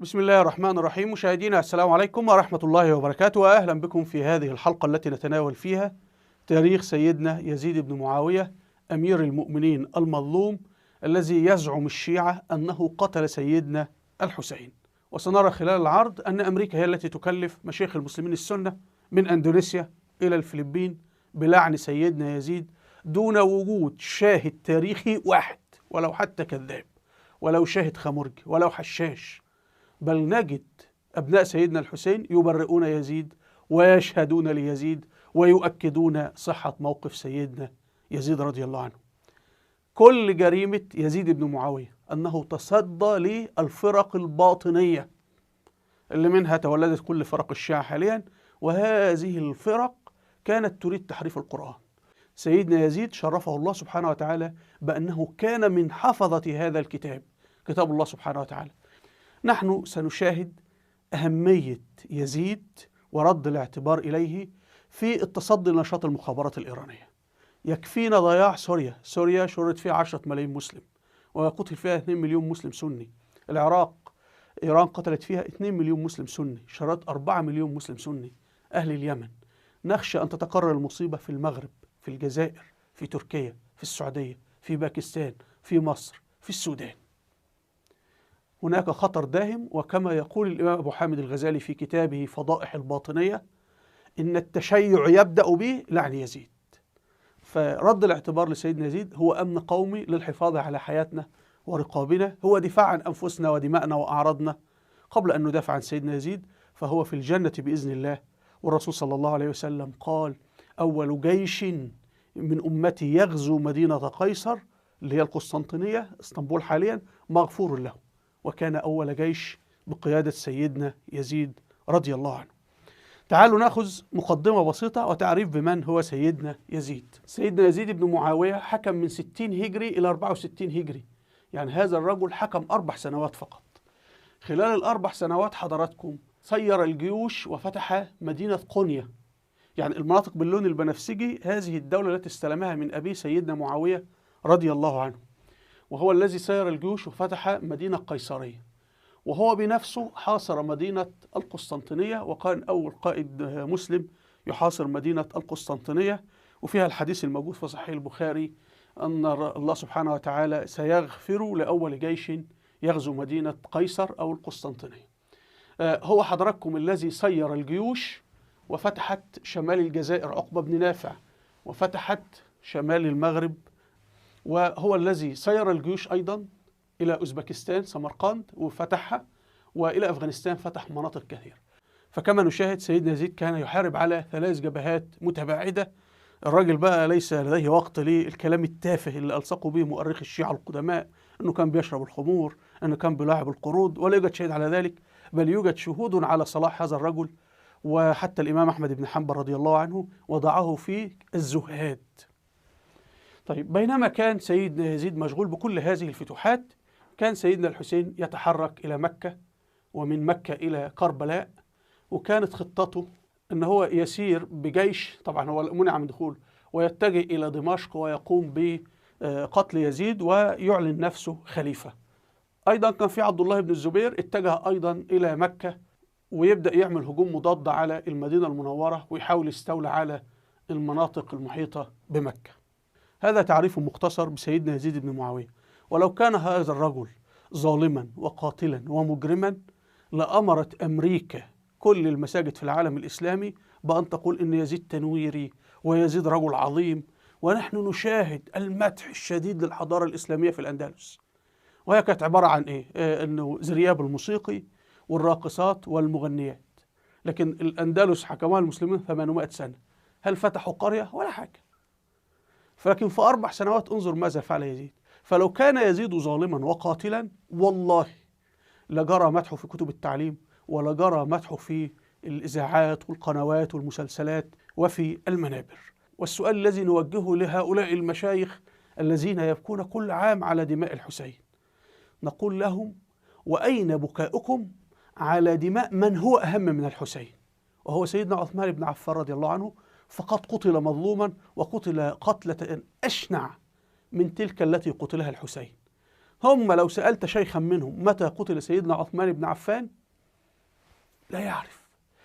بسم الله الرحمن الرحيم. مشاهدينا السلام عليكم ورحمة الله وبركاته، وأهلا بكم في هذه الحلقة التي نتناول فيها تاريخ سيدنا يزيد بن معاوية أمير المؤمنين المظلوم، الذي يزعم الشيعة أنه قتل سيدنا الحسين. وسنرى خلال العرض أن أمريكا هي التي تكلف مشايخ المسلمين السنة من أندونيسيا إلى الفلبين بلعن سيدنا يزيد دون وجود شاهد تاريخي واحد، ولو حتى كذاب، ولو شاهد خمرجي، ولو حشاش. بل نجد أبناء سيدنا الحسين يبرئون يزيد ويشهدون ليزيد ويؤكدون صحة موقف سيدنا يزيد رضي الله عنه. كل جريمة يزيد بن معاوية أنه تصدى للفرق الباطنية اللي منها تولدت كل فرق الشيعة حاليا، وهذه الفرق كانت تريد تحريف القرآن. سيدنا يزيد شرفه الله سبحانه وتعالى بأنه كان من حفظة هذا الكتاب، كتاب الله سبحانه وتعالى. نحن سنشاهد أهمية يزيد ورد الاعتبار إليه في التصدي لنشاط المخابرات الإيرانية. يكفينا ضياع سوريا شرد فيها 10 ملايين مسلم وقتل فيها 2 مليون مسلم سني. العراق إيران قتلت فيها 2 مليون مسلم سني، شردت 4 مليون مسلم سني. أهل اليمن نخشى أن تتكرر المصيبة في المغرب، في الجزائر، في تركيا، في السعودية، في باكستان، في مصر، في السودان. هناك خطر داهم، وكما يقول الإمام أبو حامد الغزالي في كتابه فضائح الباطنية إن التشيع يبدأ بلعن يزيد. فرد الاعتبار لسيدنا يزيد هو أمن قومي للحفاظ على حياتنا ورقابنا، هو دفاع عن أنفسنا ودماءنا وأعراضنا. قبل أن ندافع عن سيدنا يزيد فهو في الجنة بإذن الله. والرسول صلى الله عليه وسلم قال: أول جيش من أمتي يغزو مدينة قيصر، اللي هي القسطنطينية اسطنبول حاليا، مغفور له. وكان أول جيش بقيادة سيدنا يزيد رضي الله عنه. تعالوا نأخذ مقدمة بسيطة وتعريف بمن هو سيدنا يزيد. سيدنا يزيد بن معاوية حكم من 60 هجري إلى 64 هجري، يعني هذا الرجل حكم 4 سنوات فقط. خلال ال4 سنوات حضراتكم سير الجيوش وفتح مدينة قونيا، يعني المناطق باللون البنفسجي، هذه الدولة التي استلمها من أبيه سيدنا معاوية رضي الله عنه، وهو الذي سير الجيوش وفتح مدينة قيصرية. وهو بنفسه حاصر مدينة القسطنطينية، وكان أول قائد مسلم يحاصر مدينة القسطنطينية. وفيها الحديث الموجود في صحيح البخاري أن الله سبحانه وتعالى سيغفر لأول جيش يغزو مدينة قيصر أو القسطنطينية. هو حضراتكم الذي سير الجيوش وفتحت شمال الجزائر عقبة بن نافع، وفتحت شمال المغرب، وهو الذي سير الجيوش أيضا إلى أوزبكستان سمرقند وفتحها، وإلى أفغانستان فتح مناطق كثيرة. فكما نشاهد سيدنا يزيد كان يحارب على 3 جبهات متباعدة. الراجل بقى ليس لديه وقت للكلام التافه اللي ألصقوا به مؤرخ الشيعة القدماء، أنه كان بيشرب الخمور، أنه كان بيلاعب القرود، ولا يوجد شهيد على ذلك، بل يوجد شهود على صلاح هذا الرجل. وحتى الإمام أحمد بن حنبل رضي الله عنه وضعه في الزهاد. طيب، بينما كان سيدنا يزيد مشغول بكل هذه الفتوحات، كان سيدنا الحسين يتحرك إلى مكة، ومن مكة إلى كربلاء. وكانت خطته أن هو يسير بجيش، طبعا هو منع من دخول، ويتجه إلى دمشق ويقوم بقتل يزيد ويعلن نفسه خليفة. أيضا كان في عبد الله بن الزبير اتجه أيضا إلى مكة، ويبدأ يعمل هجوم مضاد على المدينة المنورة، ويحاول يستولى على المناطق المحيطة بمكة. هذا تعريف مختصر بسيدنا يزيد بن معاوية. ولو كان هذا الرجل ظالما وقاتلا ومجرما لأمرت أمريكا كل المساجد في العالم الإسلامي بأن تقول إن يزيد تنويري ويزيد رجل عظيم. ونحن نشاهد المدح الشديد للحضارة الإسلامية في الأندلس، وهي كانت عبارة عن إيه؟ إنه زرياب الموسيقي والراقصات والمغنيات. لكن الأندلس حكمها المسلمين 800 سنة، هل فتحوا قرية ولا حاجة؟ فلكن في 4 سنوات انظر ماذا فعل يزيد. فلو كان يزيد ظالما وقاتلا والله لجرى مدحه في كتب التعليم، ولجرى مدحه في الإذاعات والقنوات والمسلسلات وفي المنابر. والسؤال الذي نوجهه لهؤلاء المشايخ الذين يبكون كل عام على دماء الحسين، نقول لهم: وأين بكاؤكم على دماء من هو أهم من الحسين، وهو سيدنا عثمان بن عفان رضي الله عنه؟ فقد قتل مظلوما، وقتل قتلة أشنع من تلك التي قتلها الحسين. هم لو سألت شيخا منهم متى قتل سيدنا عثمان بن عفان لا يعرف.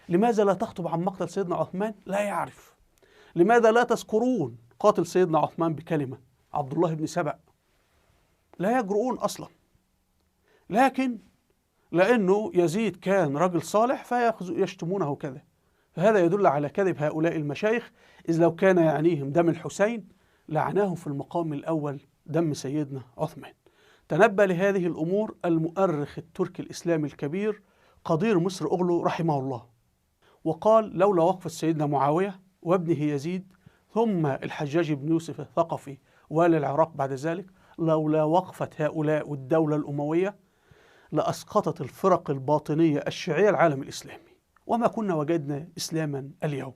لماذا لا تخطب عن مقتل سيدنا عثمان؟ لا يعرف. لماذا لا تذكرون قاتل سيدنا عثمان بكلمة؟ عبد الله بن سبأ. لا يجرؤون أصلا. لكن لأنه يزيد كان رجل صالح فيشتمونه كذا. فهذا يدل على كذب هؤلاء المشايخ، إذ لو كان يعنيهم دم الحسين لعناهم في المقام الأول دم سيدنا عثمان. تنبأ لهذه الأمور المؤرخ التركي الإسلامي الكبير قدير مصر أغلو رحمه الله، وقال: لولا وقفة سيدنا معاوية وابنه يزيد ثم الحجاج بن يوسف الثقفي والي العراق بعد ذلك، لولا وقفة هؤلاء والدولة الأموية لأسقطت الفرق الباطنية الشيعية العالم الإسلامي، وما كنا وجدنا إسلاما اليوم.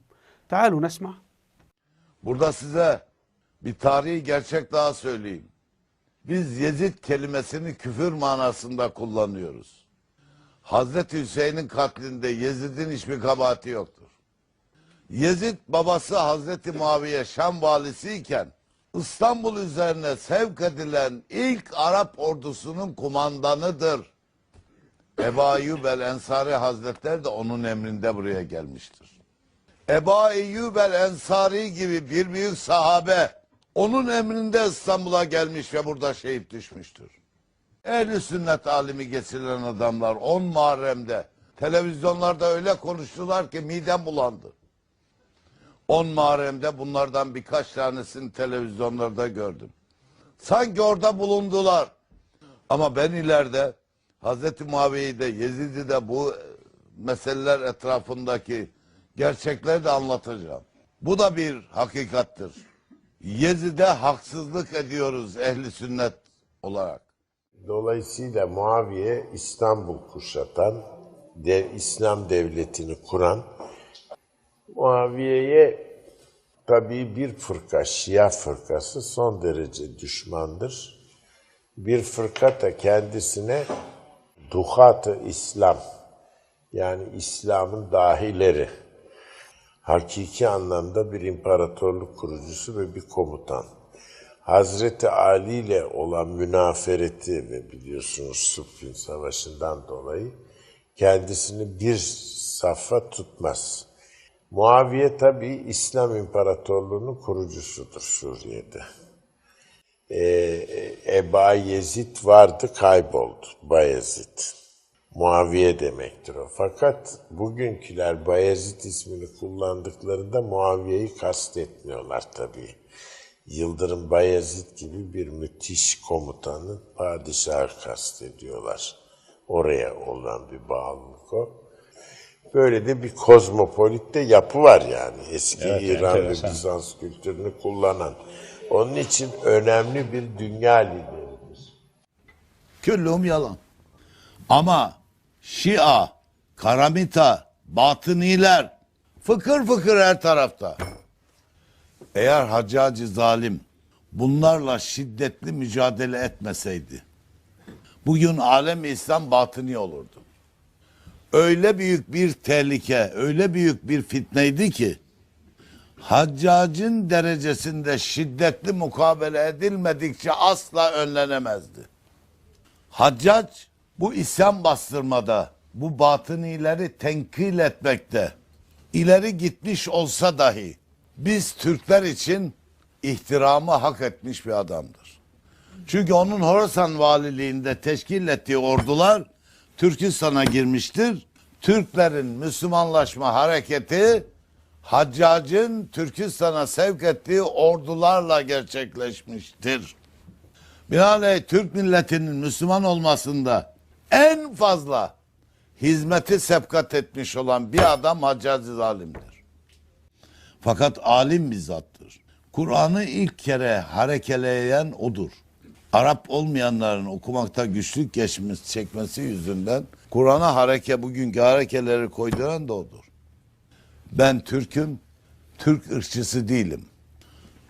تعالوا نسمع. Burada size bir tarihi gerçek daha söyleyeyim. Biz Yezid kelimesini küfür manasında kullanıyoruz. Hazreti Hüseyin'in katlinde Yezid'in hiçbir kabahati yoktur. Yezid babası Hazreti Muaviye Şam valisiyken İstanbul üzerine sevk edilen ilk Arap ordusunun kumandanıdır. Ebu Eyyub el-Ensari Hazretleri de onun emrinde buraya gelmiştir. Ebu Eyyub el-Ensari gibi bir büyük sahabe onun emrinde İstanbul'a gelmiş ve burada şehit düşmüştür. Ehl-i sünnet alimi geçirilen adamlar 10 Muharrem'de televizyonlarda öyle konuştular ki midem bulandı. 10 Muharrem'de bunlardan birkaç tanesini televizyonlarda gördüm. Sanki orada bulundular. Ama ben ileride Hazreti Muaviye'yi de Yezid'i de bu meseleler etrafındaki gerçekleri de anlatacağım. Bu da bir hakikattir. Yezid'e haksızlık ediyoruz ehli sünnet olarak. Dolayısıyla Muaviye İstanbul kuşatan, İslam devletini kuran, Muaviye'ye tabii bir fırka, Şia fırkası son derece düşmandır. Bir fırka da kendisine Duhat-ı İslam, yani İslam'ın dahileri, hakiki anlamda bir imparatorluk kurucusu ve bir komutan. Hazreti Ali ile olan münafereti ve biliyorsunuz Sıffin Savaşı'ndan dolayı kendisini bir safa tutmaz. Muaviye tabii İslam İmparatorluğu'nun kurucusudur Suriye'de. Eba Yezid vardı, kayboldu. Bayezid. Muaviye demektir o. Fakat bugünküler Bayezid ismini kullandıklarında Muaviye'yi kastetmiyorlar tabii. Yıldırım Bayezid gibi bir müthiş komutanı, padişahı kastediyorlar. Oraya olan bir bağlılık o. Böyle de bir kozmopolit de yapı var yani. Eski Evet, İran enteresan. ve Bizans kültürünü kullanan. Onun için önemli bir dünya lideridir. Küllüm yalan. Ama Şia, Karamita, Batıniler fıkır fıkır her tarafta. Eğer Haccacı zalim bunlarla şiddetli mücadele etmeseydi bugün alem İslam batıni olurdu. Öyle büyük bir tehlike, öyle büyük bir fitneydi ki Haccacın derecesinde şiddetli mukabele edilmedikçe asla önlenemezdi. Haccac bu İslam bastırmada, bu batınileri tenkil etmekte ileri gitmiş olsa dahi biz Türkler için ihtiramı hak etmiş bir adamdır. Çünkü onun Horasan valiliğinde teşkil ettiği ordular Türkistan'a girmiştir. Türklerin Müslümanlaşma hareketi Haccac'ın Türkistan'a sevk ettiği ordularla gerçekleşmiştir. Binaenaleyh Türk milletinin Müslüman olmasında en fazla hizmeti sebkat etmiş olan bir adam Haccacı zalimdir. Fakat alim bir zattır. Kur'an'ı ilk kere harekeleyen odur. Arap olmayanların okumakta güçlük çekmesi yüzünden Kur'an'a bugünkü harekeleri koyduran da odur. Ben Türk'üm, Türk ırkçısı değilim.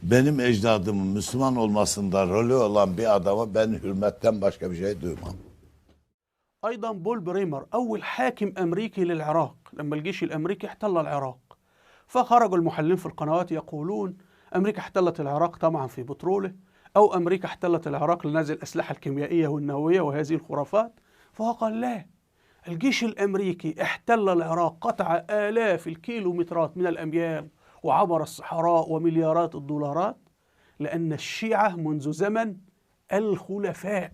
Benim ecdadımın Müslüman olmasında rolü olan bir adama ben hürmetten başka bir şey duymam. أيضا بول بريمر أول حاكم أمريكي للعراق لما الجيش الأمريكي احتل العراق، فخرجوا المحللين في القنوات يقولون أمريكا احتلت العراق طمعا في بتروله، أو أمريكا احتلت العراق لنزل الأسلحة الكيميائية والنووية وهذه الخرافات. فهو قال لا، الجيش الأمريكي احتل العراق، قطع آلاف الكيلومترات من الأميال وعبر الصحراء ومليارات الدولارات، لأن الشيعة منذ زمن الخلفاء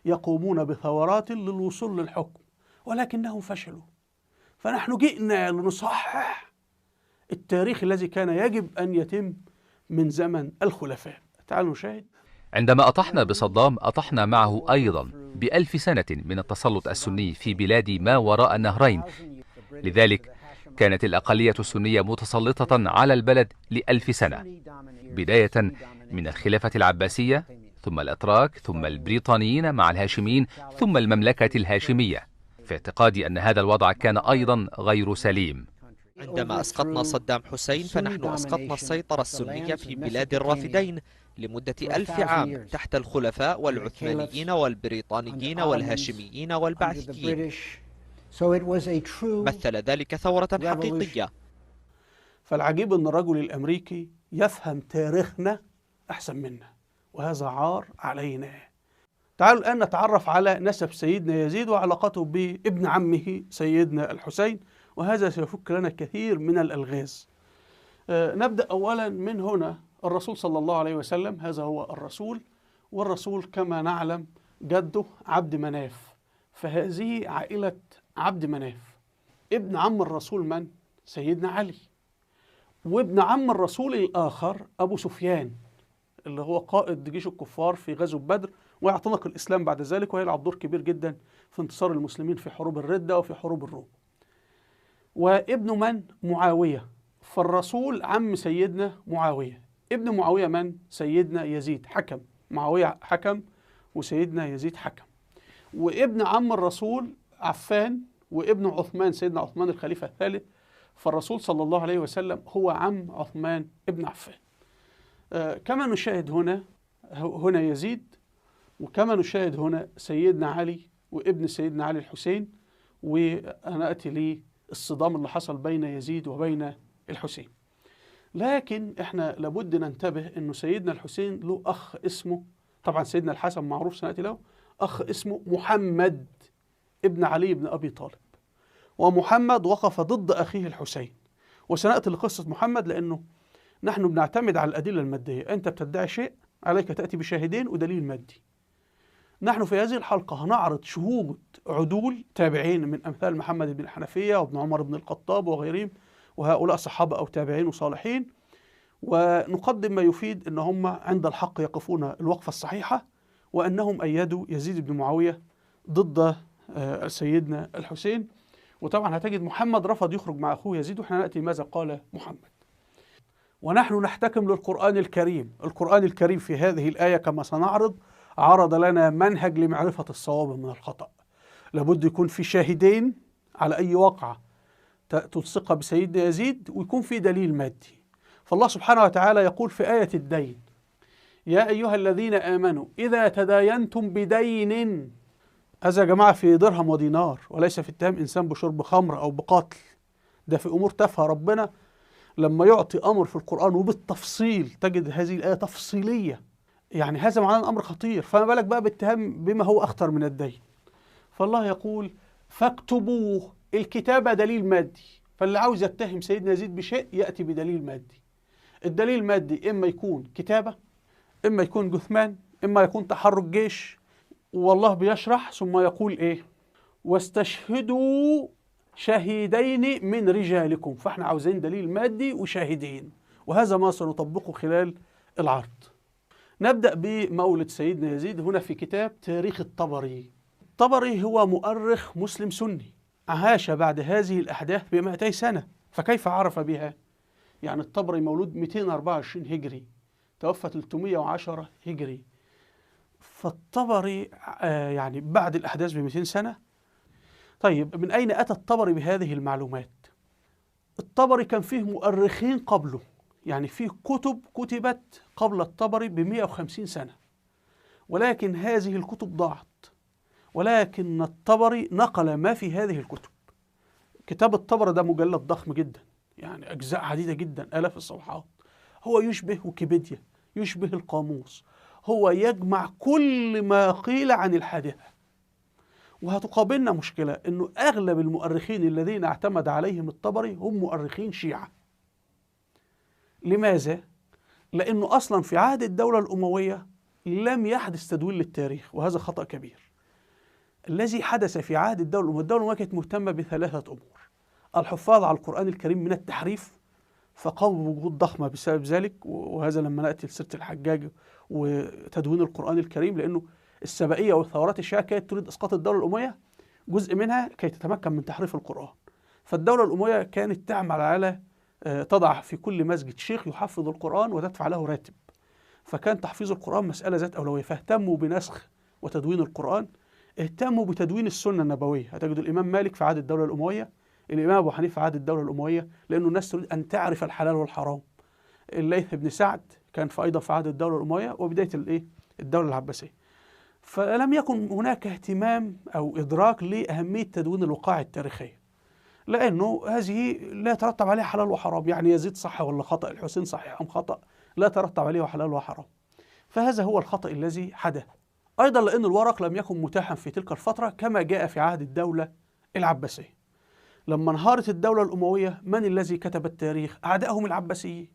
يقومون بثورات للوصول للحكم ولكنهم فشلوا. فنحن جئنا لنصحح التاريخ الذي كان يجب أن يتم من زمن الخلفاء. تعالوا نشاهد. عندما أطحنا بصدام أطحنا معه أيضا ب1000 سنة من التسلط السني في بلاد ما وراء النهرين، لذلك كانت الأقلية السنية متسلطة على البلد ل1000 سنة، بداية من الخلافة العباسية ثم الأتراك ثم البريطانيين مع الهاشميين ثم المملكة الهاشمية، في اعتقادي أن هذا الوضع كان أيضا غير سليم. عندما أسقطنا صدام حسين فنحن أسقطنا السيطرة السنية في بلاد الرافدين لمدة 1000 عام تحت الخلفاء والعثمانيين والبريطانيين والهاشميين والبعثيين. مثل ذلك ثورة حقيقية. فالعجيب أن الرجل الأمريكي يفهم تاريخنا أحسن منا، وهذا عار علينا. تعالوا الآن نتعرف على نسب سيدنا يزيد وعلاقته بابن عمه سيدنا الحسين، وهذا سيفك لنا كثير من الألغاز. نبدأ أولا من هنا. الرسول صلى الله عليه وسلم هذا هو الرسول، والرسول كما نعلم جده عبد مناف، فهذه عائلة عبد مناف. ابن عم الرسول من؟ سيدنا علي. وابن عم الرسول الآخر أبو سفيان اللي هو قائد جيش الكفار في غزوة بدر، ويعتنق الإسلام بعد ذلك، ويلعب دور كبير جدا في انتصار المسلمين في حروب الردة وفي حروب الروم. وابن من؟ معاوية. فالرسول عم سيدنا معاوية. ابن معاوية من؟ سيدنا يزيد حكم. معاوية حكم وسيدنا يزيد حكم. وابن عم الرسول عفان، وابن عثمان سيدنا عثمان الخليفة الثالث. فالرسول صلى الله عليه وسلم هو عم عثمان ابن عفان. كما نشاهد هنا يزيد، وكما نشاهد هنا سيدنا علي وابن سيدنا علي الحسين. وأنا أتي للصدام اللي حصل بين يزيد وبين الحسين. لكن احنا لابد ننتبه انه سيدنا الحسين له اخ اسمه، طبعا سيدنا الحسن معروف سنأتي له، اخ اسمه محمد ابن علي بن ابي طالب. ومحمد وقف ضد اخيه الحسين، وسنأتي لقصة محمد، لانه نحن بنعتمد على الادلة المادية. انت بتدعي شيء عليك تأتي بشاهدين ودليل مادي. نحن في هذه الحلقة هنعرض شهود عدول تابعين من امثال محمد بن الحنفية وابن عمر بن الخطاب وغيرهم، وهؤلاء صحابة أو تابعين وصالحين، ونقدم ما يفيد أن هم عند الحق يقفون الوقفة الصحيحة، وأنهم أيدوا يزيد بن معاوية ضد سيدنا الحسين. وطبعا هتجد محمد رفض يخرج مع أخوه يزيد، وإحنا نأتي ماذا قال محمد. ونحن نحتكم للقرآن الكريم. القرآن الكريم في هذه الآية كما سنعرض عرض لنا منهج لمعرفة الصواب من الخطأ. لابد يكون في شاهدين على أي واقعة تلصقها بسيدنا يزيد، ويكون في دليل مادي. فالله سبحانه وتعالى يقول في آية الدين: يا أيها الذين آمنوا إذا تداينتم بدين، هذا يا جماعة في درهم ودينار، وليس في اتهام إنسان بشرب خمر أو بقتل، ده في أمور تافهة. ربنا لما يعطي أمر في القرآن وبالتفصيل تجد هذه الآية تفصيلية، يعني هذا معناه الأمر خطير، فما بالك بقى باتهام بما هو أخطر من الدين. فالله يقول: فاكتبوه. الكتابة دليل مادي، فاللي عاوز يتهم سيدنا يزيد بشيء يأتي بدليل مادي. الدليل المادي إما يكون كتابة، إما يكون جثمان، إما يكون تحرك جيش. والله بيشرح ثم يقول إيه؟ واستشهدوا شهيدين من رجالكم. فإحنا عاوزين دليل مادي وشاهدين، وهذا ما سنطبقه خلال العرض. نبدأ بمولد سيدنا يزيد هنا في كتاب تاريخ الطبري. الطبري هو مؤرخ مسلم سني، عاش بعد هذه الأحداث ب200 سنة، فكيف عرف بها؟ يعني الطبري مولود 224 هجري، توفى 310 هجري. فالطبري يعني بعد الأحداث ب200 سنة. طيب من أين أتى الطبري بهذه المعلومات؟ الطبري كان فيه مؤرخين قبله، يعني فيه كتب كتبت قبل الطبري ب150 سنة، ولكن هذه الكتب ضاعت، ولكن الطبري نقل ما في هذه الكتب. كتاب الطبري ده مجلد ضخم جدا، يعني أجزاء عديدة جدا، آلاف الصفحات. هو يشبه ويكيبيديا، يشبه القاموس، هو يجمع كل ما قيل عن الحادثة. وهتقابلنا مشكلة أنه أغلب المؤرخين الذين اعتمد عليهم الطبري هم مؤرخين شيعة. لماذا؟ لأنه أصلا في عهد الدولة الأموية لم يحدث تدوين للتاريخ، وهذا خطأ كبير. الذي حدث في عهد الدولة الأموية كانت مهتمة بثلاثة أمور: الحفاظ على القرآن الكريم من التحريف، فقاموا بوجود ضخمة بسبب ذلك، وهذا لما نأتي لسيرة الحجاج وتدوين القرآن الكريم، لأنه السبائية والثورات الشيعية كانت تريد إسقاط الدولة الأموية، جزء منها كي تتمكن من تحريف القرآن. فالدولة الأموية كانت تعمل على تضع في كل مسجد شيخ يحفظ القرآن وتدفع له راتب، فكان تحفيظ القرآن مسألة ذات أولوية، فاهتموا بنسخ وتدوين القرآن. اهتموا بتدوين السنة النبوية، هتجد الإمام مالك في عهد الدولة الأموية، الإمام أبو حنيفة في عهد الدولة الأموية، لأنه الناس تريد أن تعرف الحلال والحرام. الليث بن سعد كان أيضا في عهد الدولة الأموية وبداية الدولة العباسية. فلم يكن هناك اهتمام أو إدراك لأهمية تدوين الوقائع التاريخية، لأنه هذه لا يترتب عليها حلال وحرام، يعني يزيد صح ولا خطأ، الحسين صحيح أم خطأ، لا يترتب عليه حلال وحرام. فهذا هو الخطأ الذي حدث. أيضا لأن الورق لم يكن متاحا في تلك الفترة كما جاء في عهد الدولة العباسية. لما انهارت الدولة الأموية، من الذي كتب التاريخ؟ أعدائهم العباسيين.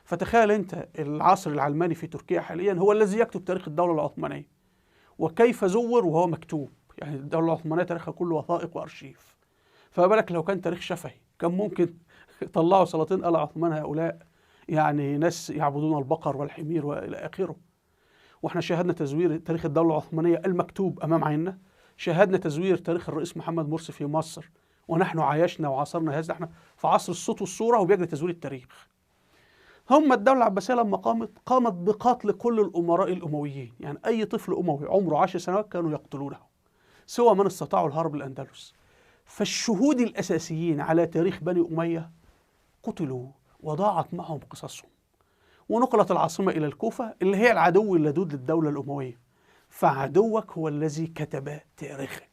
فتخيل أنت العصر العلماني في تركيا حاليا هو الذي يكتب تاريخ الدولة العثمانية، وكيف زور وهو مكتوب. يعني الدولة العثمانية تاريخها كله وثائق وأرشيف، فما بالك لو كان تاريخ شفهي؟ كان ممكن يطلعوا سلاطين آل عثمان هؤلاء يعني ناس يعبدون البقر والحمير وإلى آخره. واحنا شاهدنا تزوير تاريخ الدولة العثمانية المكتوب أمام عيننا، شاهدنا تزوير تاريخ الرئيس محمد مرسي في مصر، ونحن عايشنا وعاصرنا هذا، احنا في عصر الصوت والصورة وبيجري تزوير التاريخ. هم الدولة العباسية لما قامت بقتل كل الأمراء الأمويين، يعني أي طفل أموي عمره 10 سنوات كانوا يقتلونه، سوى من استطاعوا الهرب للأندلس. فالشهود الأساسيين على تاريخ بني أمية قتلوا وضاعت معهم قصصهم، ونقلت العاصمة إلى الكوفة اللي هي العدو اللدود للدولة الأموية. فعدوك هو الذي كتب تاريخك.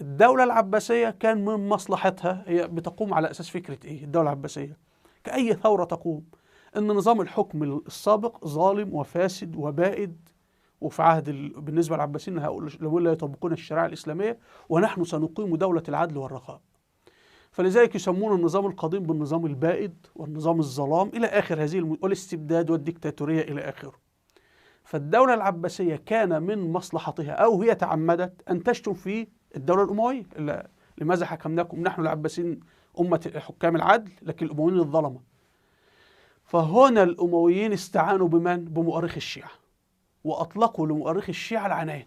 الدولة العباسية كان من مصلحتها، هي بتقوم على أساس فكرة إيه؟ الدولة العباسية كأي ثورة تقوم أن نظام الحكم السابق ظالم وفاسد وبائد، وفي عهد بالنسبة للعباسيين هؤلاء لا يطبقون الشريعة الإسلامية، ونحن سنقيم دولة العدل والرخاء. فلذلك يسمون النظام القديم بالنظام البائد والنظام الظلام إلى آخر هذه والاستبداد والديكتاتورية إلى آخره. فالدولة العباسية كان من مصلحتها، أو هي تعمدت أن تشتم في الدولة الأموية. لماذا حكمناكم نحن العباسيين أمة حكام العدل لكن الأمويين الظلمة؟ فهنا الأمويين استعانوا بمن؟ بمؤرخ الشيعة، وأطلقوا لمؤرخ الشيعة العنان،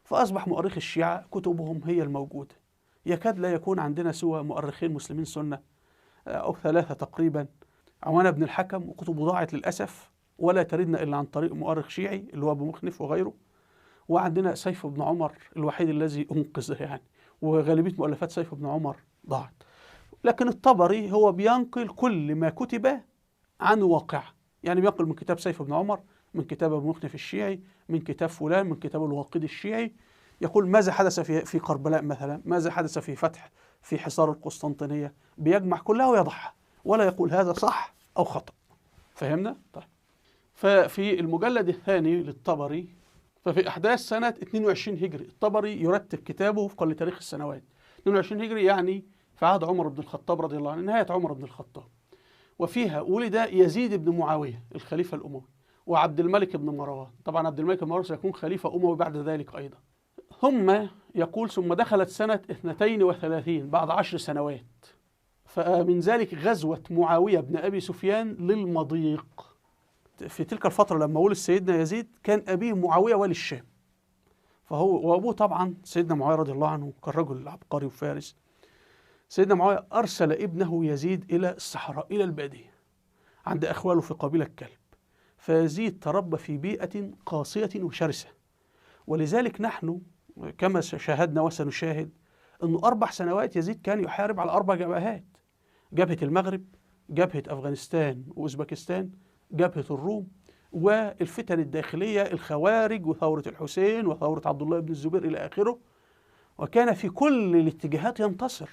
فأصبح مؤرخ الشيعة كتبهم هي الموجودة. يكاد لا يكون عندنا سوى مؤرخين مسلمين سنة أو 3 تقريبا، عوان بن الحكم، وكتبه ضاعت للأسف ولا تردنا إلا عن طريق مؤرخ شيعي اللي هو أبو مخنف وغيره. وعندنا سيف بن عمر الوحيد الذي أنقذ يعني، وغالبية مؤلفات سيف بن عمر ضاعت. لكن الطبري هو بينقل كل ما كتب عن واقع، يعني بينقل من كتاب سيف بن عمر، من كتاب أبو مخنف الشيعي، من كتاب فلان، من كتاب الواقدي الشيعي، يقول ماذا حدث في كربلاء مثلا، ماذا حدث في حصار القسطنطينية، بيجمع كلها ويضعها، ولا يقول هذا صح أو خطأ. فهمنا؟ طيب. ففي المجلد الثاني للطبري، ففي أحداث سنة 22 هجري الطبري يرتب كتابه وفقا لتاريخ السنوات. 22 هجري يعني في عهد عمر بن الخطاب رضي الله عنه، نهاية عمر بن الخطاب، وفيها ولد يزيد بن معاوية الخليفة الأموي، وعبد الملك بن مروان. طبعا عبد الملك بن مروان سيكون خليفة أموي بعد ذلك أيضا. يقول ثم دخلت سنة 32 بعد 10 سنوات، فمن ذلك غزوة معاوية بن أبي سفيان للمضيق. في تلك الفترة لما ولد سيدنا يزيد كان أبيه معاوية والي الشام، وأبوه طبعا سيدنا معاوية رضي الله عنه كان رجل عبقري وفارس. سيدنا معاوية أرسل ابنه يزيد إلى الصحراء، إلى البادية عند أخواله في قبيلة كلب. فيزيد تربى في بيئة قاسية وشرسة، ولذلك نحن كما شاهدنا وسنشاهد أنه 4 سنوات يزيد كان يحارب على 4 جبهات: جبهة المغرب، جبهة أفغانستان وأوزبكستان، جبهة الروم، والفتن الداخلية، الخوارج وثورة الحسين وثورة عبد الله بن الزبير إلى آخره. وكان في كل الاتجاهات ينتصر،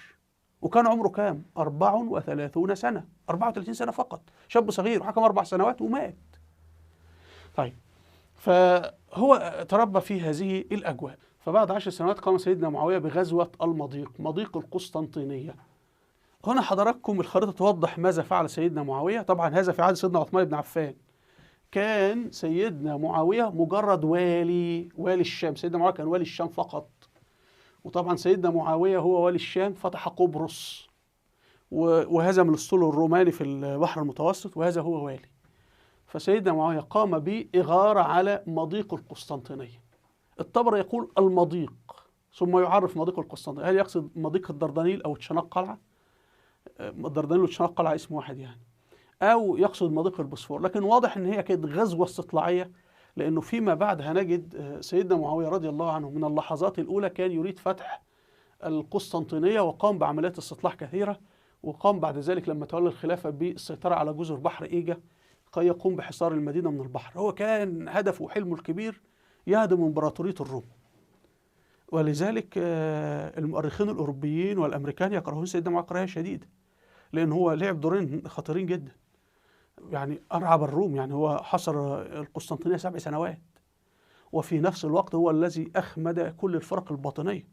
وكان عمره كام؟ 34 سنة، 34 سنة فقط، شاب صغير، وحكم 4 سنوات ومات. طيب، فهو تربى في هذه الأجواء. فبعد 10 سنوات قام سيدنا معاوية بغزوة المضيق، مضيق القسطنطينية. هنا حضراتكم الخريطة توضح ماذا فعل سيدنا معاوية. طبعا هذا في عهد سيدنا عثمان بن عفان. كان سيدنا معاوية مجرد والي الشام. سيدنا معاوية كان والي الشام فقط. وطبعا سيدنا معاوية هو والي الشام، فتح قبرص وهزم الاسطول الروماني في البحر المتوسط، وهذا هو والي. فسيدنا معاوية قام بإغارة على مضيق القسطنطينية. الطبري يقول المضيق، ثم يعرف مضيق القسطنطينية. هل يقصد مضيق الدردنيل أو تشنقلعة؟ الدردنيل وتشنقلعة اسم واحد يعني، أو يقصد مضيق البوسفور. لكن واضح إن هي كانت غزوة استطلاعية، لأنه فيما بعد هنجد سيدنا معاوية رضي الله عنه من اللحظات الأولى كان يريد فتح القسطنطينية، وقام بعمليات استطلاع كثيرة، وقام بعد ذلك لما تولى الخلافة بالسيطرة على جزر بحر إيجا كي يقوم بحصار المدينة من البحر. هو كان هدفه وحلمه الكبير يهدم إمبراطورية الروم. ولذلك المؤرخين الأوروبيين والأمريكان يكرهون سيدنا معاوية كراهية شديدة، لأن هو لعب دورين خطيرين جدا. يعني أرعب الروم، يعني هو حصر القسطنطينية 7 سنوات، وفي نفس الوقت هو الذي أخمد كل الفرق الباطنية.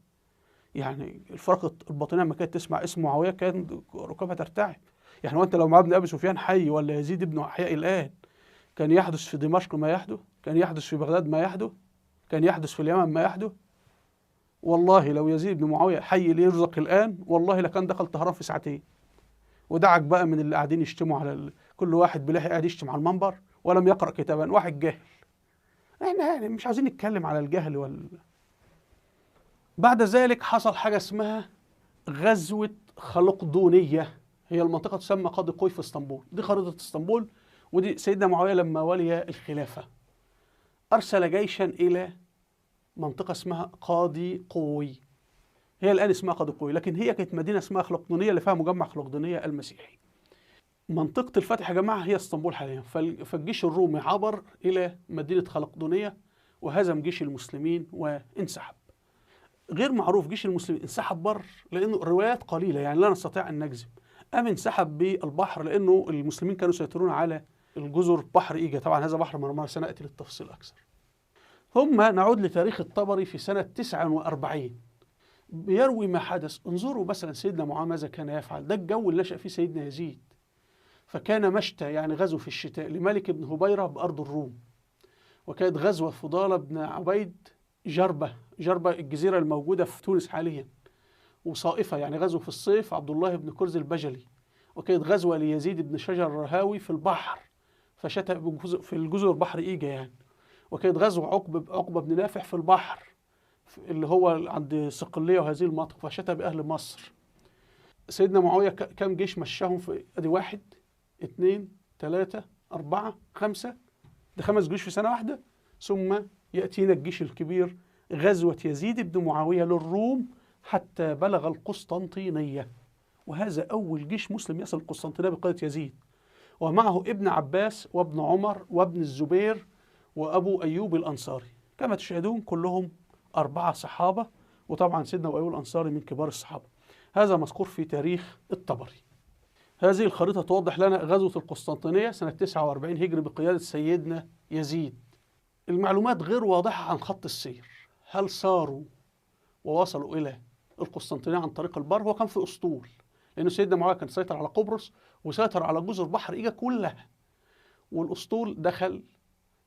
يعني الفرق الباطنية لما كانت تسمع اسم معاوية كان ركبها ترتعب. يعني وأنت لو معاه ابن أبي سفيان حي ولا يزيد ابن أحياء الآن، كان يحدث في دمشق ما يحدث، كان يحدث في بغداد ما يحدث، كان يحدث في اليمن ما يحدث. والله لو يزيد بن معاوية حي ليرزق الآن، والله لكان دخل طهران في ساعتين. ودعك بقى من اللي قاعدين يشتموا على كل واحد بلاحي قاعد يشتم على المنبر ولم يقرأ كتابا، واحد جاهل. احنا يعني مش عايزين نتكلم على الجهل بعد ذلك حصل حاجة اسمها غزوة خلقدونية. هي المنطقة تسمى قاضي قوي في اسطنبول. دي خريطة اسطنبول. ودي سيدنا معاوية لما ولي الخلافة أرسل جيشا إلى منطقة اسمها قاضي قوي. هي الآن اسمها قاضي قوي، لكن هي كانت مدينة اسمها خلقدونية اللي فيها مجمع خلقدونية المسيحي. منطقة الفتح يا جماعة هي اسطنبول حاليا. فالجيش الرومي عبر إلى مدينة خلقدونية وهزم جيش المسلمين وانسحب. غير معروف جيش المسلمين انسحب بر، لأنه الروايات قليلة يعني لا نستطيع أن نجزم. أم انسحب بالبحر، لأنه المسلمين كانوا يسيطرون على الجزر بحر إيجا. طبعا هذا بحر مرمرة، سنأتي للتفصيل أكثر. ثم نعود لتاريخ الطبري في سنة 49 بيروي ما حدث. انظروا مثلا سيدنا معاوية ماذا كان يفعل. ده الجو اللي نشأ فيه سيدنا يزيد. فكان مشتى يعني غزو في الشتاء لملك بن هبيرة بأرض الروم، وكانت غزوة فضالة بن عبيد جربة الجزيرة الموجودة في تونس حاليا، وصائفة يعني غزو في الصيف عبد الله بن كرز البجلي، وكانت غزوة ليزيد بن شجر الرهاوي في البحر فشتى في الجزر بحر إيجا يعني، وكانت غزوة عقبة بن نافع في البحر اللي هو عند صقلية وهذه المناطق فشتى بأهل مصر. سيدنا معاوية كم جيش مشاهم في ادي 1 2 3 4 5، ده 5 جيوش في سنة واحدة. ثم يأتينا الجيش الكبير غزوة يزيد بن معاوية للروم حتى بلغ القسطنطينية، وهذا أول جيش مسلم يصل القسطنطينية بقيادة يزيد، ومعه ابن عباس وابن عمر وابن الزبير وأبو أيوب الأنصاري. كما تشاهدون كلهم 4 صحابة، وطبعا سيدنا أبو أيوب الأنصاري من كبار الصحابة. هذا مذكور في تاريخ الطبري. هذه الخريطة توضح لنا غزوة القسطنطينية سنة 49 هجري بقيادة سيدنا يزيد. المعلومات غير واضحة عن خط السير. هل ساروا ووصلوا إلى القسطنطينية عن طريق البر؟ هو كان في أسطول، لأن سيدنا معاوية كان سيطر على قبرص وسيطر على جزر بحر إيجا كلها، والأسطول دخل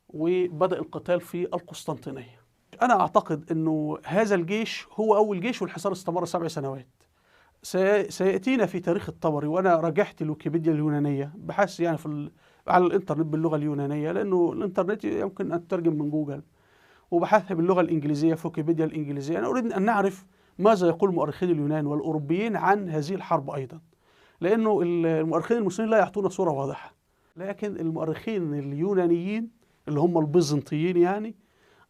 وبدأ القتال في القسطنطينية. أنا أعتقد أنه هذا الجيش هو أول جيش، والحصار استمر 7 سنوات. سيأتينا في تاريخ الطبري، وأنا راجعت الويكيبيديا اليونانية بحث يعني على الإنترنت باللغة اليونانية، لأنه الإنترنت يمكن أن تترجم من جوجل، وبحثها باللغة الإنجليزية في ويكيبيديا الإنجليزية. أنا أريد أن نعرف ماذا يقول مؤرخين اليونان والأوروبيين عن هذه الحرب أيضا، لأنه المؤرخين المسلمين لا يعطون صورة واضحة، لكن المؤرخين اليونانيين اللي هم البيزنطيين يعني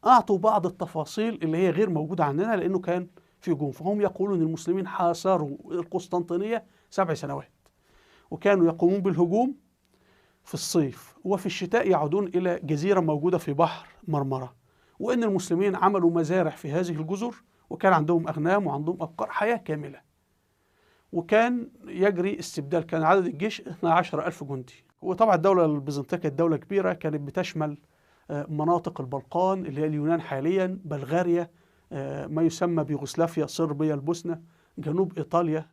أعطوا بعض التفاصيل اللي هي غير موجودة عندنا، لأنه كان في هجوم. فهم يقولون المسلمين حاصروا القسطنطينية 7 سنوات، وكانوا يقومون بالهجوم في الصيف، وفي الشتاء يعودون إلى جزيرة موجودة في بحر مرمرة، وإن المسلمين عملوا مزارع في هذه الجزر، وكان عندهم أغنام وعندهم أبقار، حياة كاملة. وكان يجري استبدال، كان عدد الجيش 12,000 جندي. وطبعا الدولة البيزنطية كانت دولة كبيرة، كانت بتشمل مناطق البلقان اللي هي اليونان حاليا، بلغاريا، ما يسمى بيوغوسلافيا، صربيا، البوسنة، جنوب إيطاليا.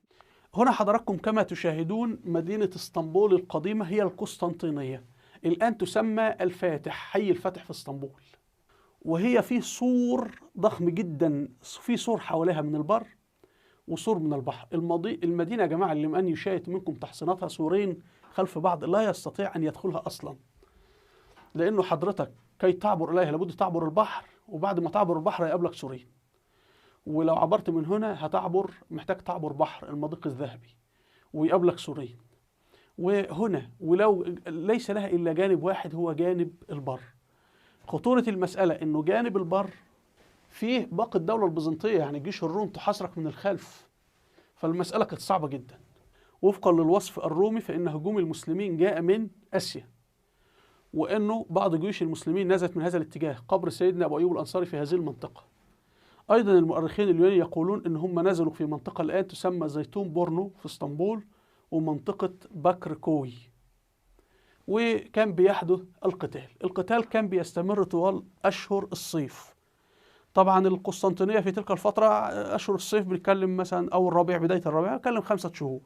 هنا حضراتكم كما تشاهدون مدينة اسطنبول القديمة هي القسطنطينية، الآن تسمى الفاتح، حي الفاتح في اسطنبول، وهي في سور ضخم جدا، في سور حواليها من البر وسور من البحر. المدينة يا جماعة اللي من يشاهد منكم تحصيناتها سورين خلف بعض لا يستطيع أن يدخلها أصلا، لأنه حضرتك كي تعبر إليها لابد تعبر البحر، وبعد ما تعبر البحر هيقابلك سورين، ولو عبرت من هنا محتاج تعبر بحر المضيق الذهبي ويقابلك سورين، وهنا ولو ليس لها إلا جانب واحد هو جانب البر. خطورة المسألة إنه جانب البر فيه باقي الدولة البيزنطية، يعني جيش الروم تحاصرك من الخلف، فالمسألة كانت صعبة جدا. وفقا للوصف الرومي فإن هجوم المسلمين جاء من آسيا، وأنه بعض جيوش المسلمين نزلت من هذا الاتجاه، قبر سيدنا أبو أيوب الأنصاري في هذه المنطقة. أيضا المؤرخين اليونانيين يقولون إن هم نزلوا في منطقة الآن تسمى زيتون بورنو في اسطنبول ومنطقة بكر كوي، وكان بيحدث القتال كان بيستمر طوال أشهر الصيف. طبعا القسطنطينية في تلك الفترة أشهر الصيف بنتكلم مثلا أو الربيع، بداية الربيع بنتكلم 5 شهور.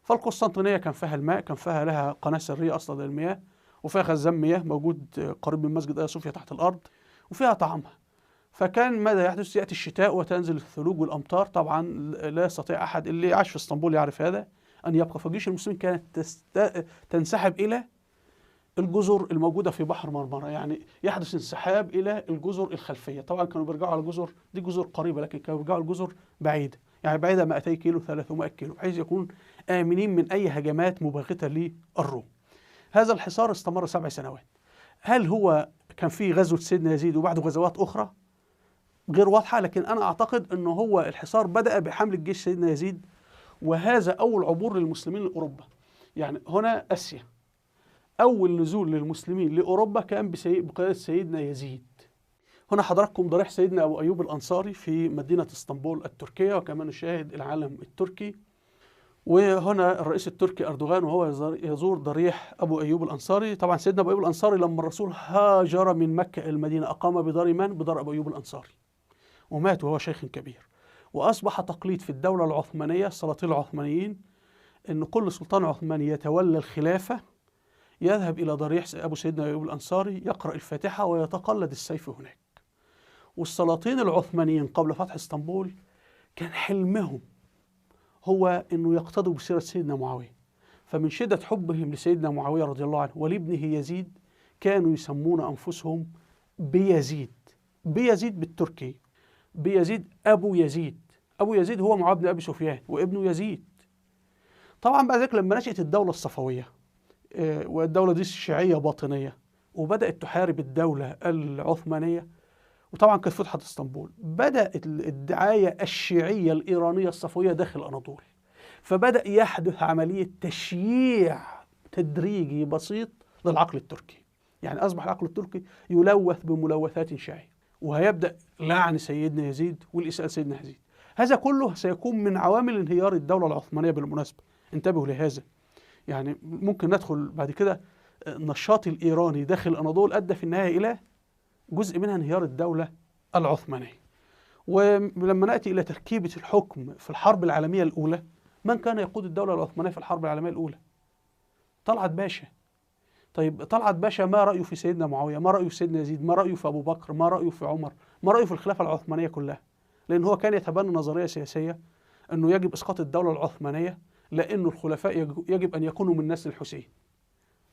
فالقسطنطينية كان فيها الماء، كان فيها لها قناة سرية أصلا للمياه، وفيها خزان مياه موجود قريب من مسجد آيا صوفيا تحت الأرض، وفيها طعامها. فكان ماذا يحدث؟ يأتي الشتاء وتنزل الثلوج والأمطار، طبعا لا يستطيع أحد اللي عاش في اسطنبول يعرف هذا أن يبقى. فجيش المسلمين كانت تنسحب إلى الجزر الموجودة في بحر مرمرة، يعني يحدث انسحاب إلى الجزر الخلفية. طبعا كانوا بيرجعوا على الجزر دي، جزر قريبة، لكن كانوا بيرجعوا الجزر بعيدة، يعني بعيدة 200 كيلو 300 كيلو، بحيث يكون آمنين من أي هجمات مباغتة للروم. هذا الحصار استمر 7 سنوات. هل هو كان فيه غزوة سيدنا يزيد وبعده غزوات أخرى؟ غير واضحة، لكن أنا أعتقد أنه هو الحصار بدأ بحمل الجيش سيدنا يزيد، وهذا أول عبور للمسلمين لأوروبا. يعني هنا آسيا، أول نزول للمسلمين لأوروبا كان بقيادة سيدنا يزيد. هنا حضراتكم ضريح سيدنا أبو أيوب الأنصاري في مدينة اسطنبول التركية، وكما نشاهد العلم التركي. وهنا الرئيس التركي أردوغان وهو يزور ضريح أبو أيوب الأنصاري. طبعا سيدنا أبو أيوب الأنصاري لما الرسول هاجر من مكة إلى المدينة أقام بدار من؟ بدار أبو أيوب الأنصاري، ومات وهو شيخ كبير. وأصبح تقليد في الدولة العثمانية، السلاطين العثمانيين، أن كل سلطان عثماني يتولى الخلافة يذهب إلى ضريح أبو سيدنا أيوب الأنصاري يقرأ الفاتحة ويتقلد السيف هناك. والسلاطين العثمانيين قبل فتح اسطنبول كان حلمهم هو أنه يقتدوا بسيرة سيدنا معاوية، فمن شدة حبهم لسيدنا معاوية رضي الله عنه ولابنه يزيد كانوا يسمون أنفسهم بيزيد. بيزيد بالتركي، بيزيد أبو يزيد. أبو يزيد هو معاوية بن أبي سفيان وابنه يزيد. طبعا بعد ذلك لما نشأت الدولة الصفوية، والدولة دي شيعية باطنية، وبدأت تحارب الدولة العثمانية، وطبعا كانت فتحت اسطنبول، بدأت الدعاية الشيعية الإيرانية الصفوية داخل الأناضول، فبدأ يحدث عملية تشييع تدريجي بسيط للعقل التركي. يعني أصبح العقل التركي يلوث بملوثات شيعية، وهيبدأ لعن سيدنا يزيد والإساءة سيدنا يزيد. هذا كله سيكون من عوامل انهيار الدولة العثمانية بالمناسبة، انتبهوا لهذا. يعني ممكن ندخل بعد كده النشاط الإيراني داخل الأناضول أدى في النهاية إلى جزء منها انهيار الدولة العثمانية. ولما نأتي إلى تركيبة الحكم في الحرب العالمية الأولى، من كان يقود الدولة العثمانية في الحرب العالمية الأولى؟ طلعت باشا. طيب طلعت باشا ما رأيه في سيدنا معاوية؟ ما رأيه في سيدنا يزيد؟ ما رأيه في أبو بكر؟ ما رأيه في عمر؟ ما رأيه في الخلافة العثمانية كلها؟ لأن هو كان يتبنى نظرية سياسية أنه يجب إسقاط الدولة العثمانية، لأن الخلفاء يجب أن يكونوا من نسل الحسين.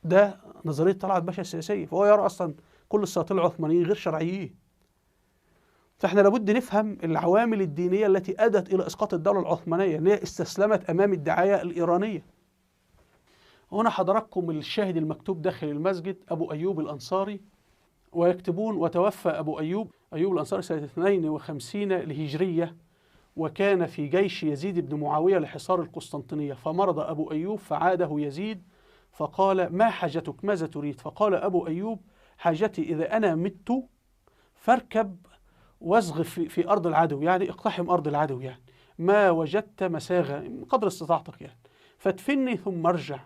ده نظرية طلعت باشا السياسية، فهو يرى أصلا كل السلاطين العثمانيين غير شرعيين. فإحنا لابد نفهم العوامل الدينية التي أدت إلى إسقاط الدولة العثمانية، اللي هي استسلمت أمام الدعاية الإيرانية. هنا حضراتكم الشاهد المكتوب داخل المسجد أبو أيوب الأنصاري، ويكتبون: وتوفى أبو أيوب الأنصاري سنة 52 الهجرية، وكان في جيش يزيد بن معاوية لحصار القسطنطينية، فمرض أبو أيوب فعاده يزيد فقال: ما حاجتك؟ ماذا تريد؟ فقال أبو أيوب: حاجتي إذا أنا مت فاركب وازغف في أرض العدو، يعني اقتحم أرض العدو، يعني ما وجدت مساغة قدر استطاعتك، يعني فادفني ثم ارجع.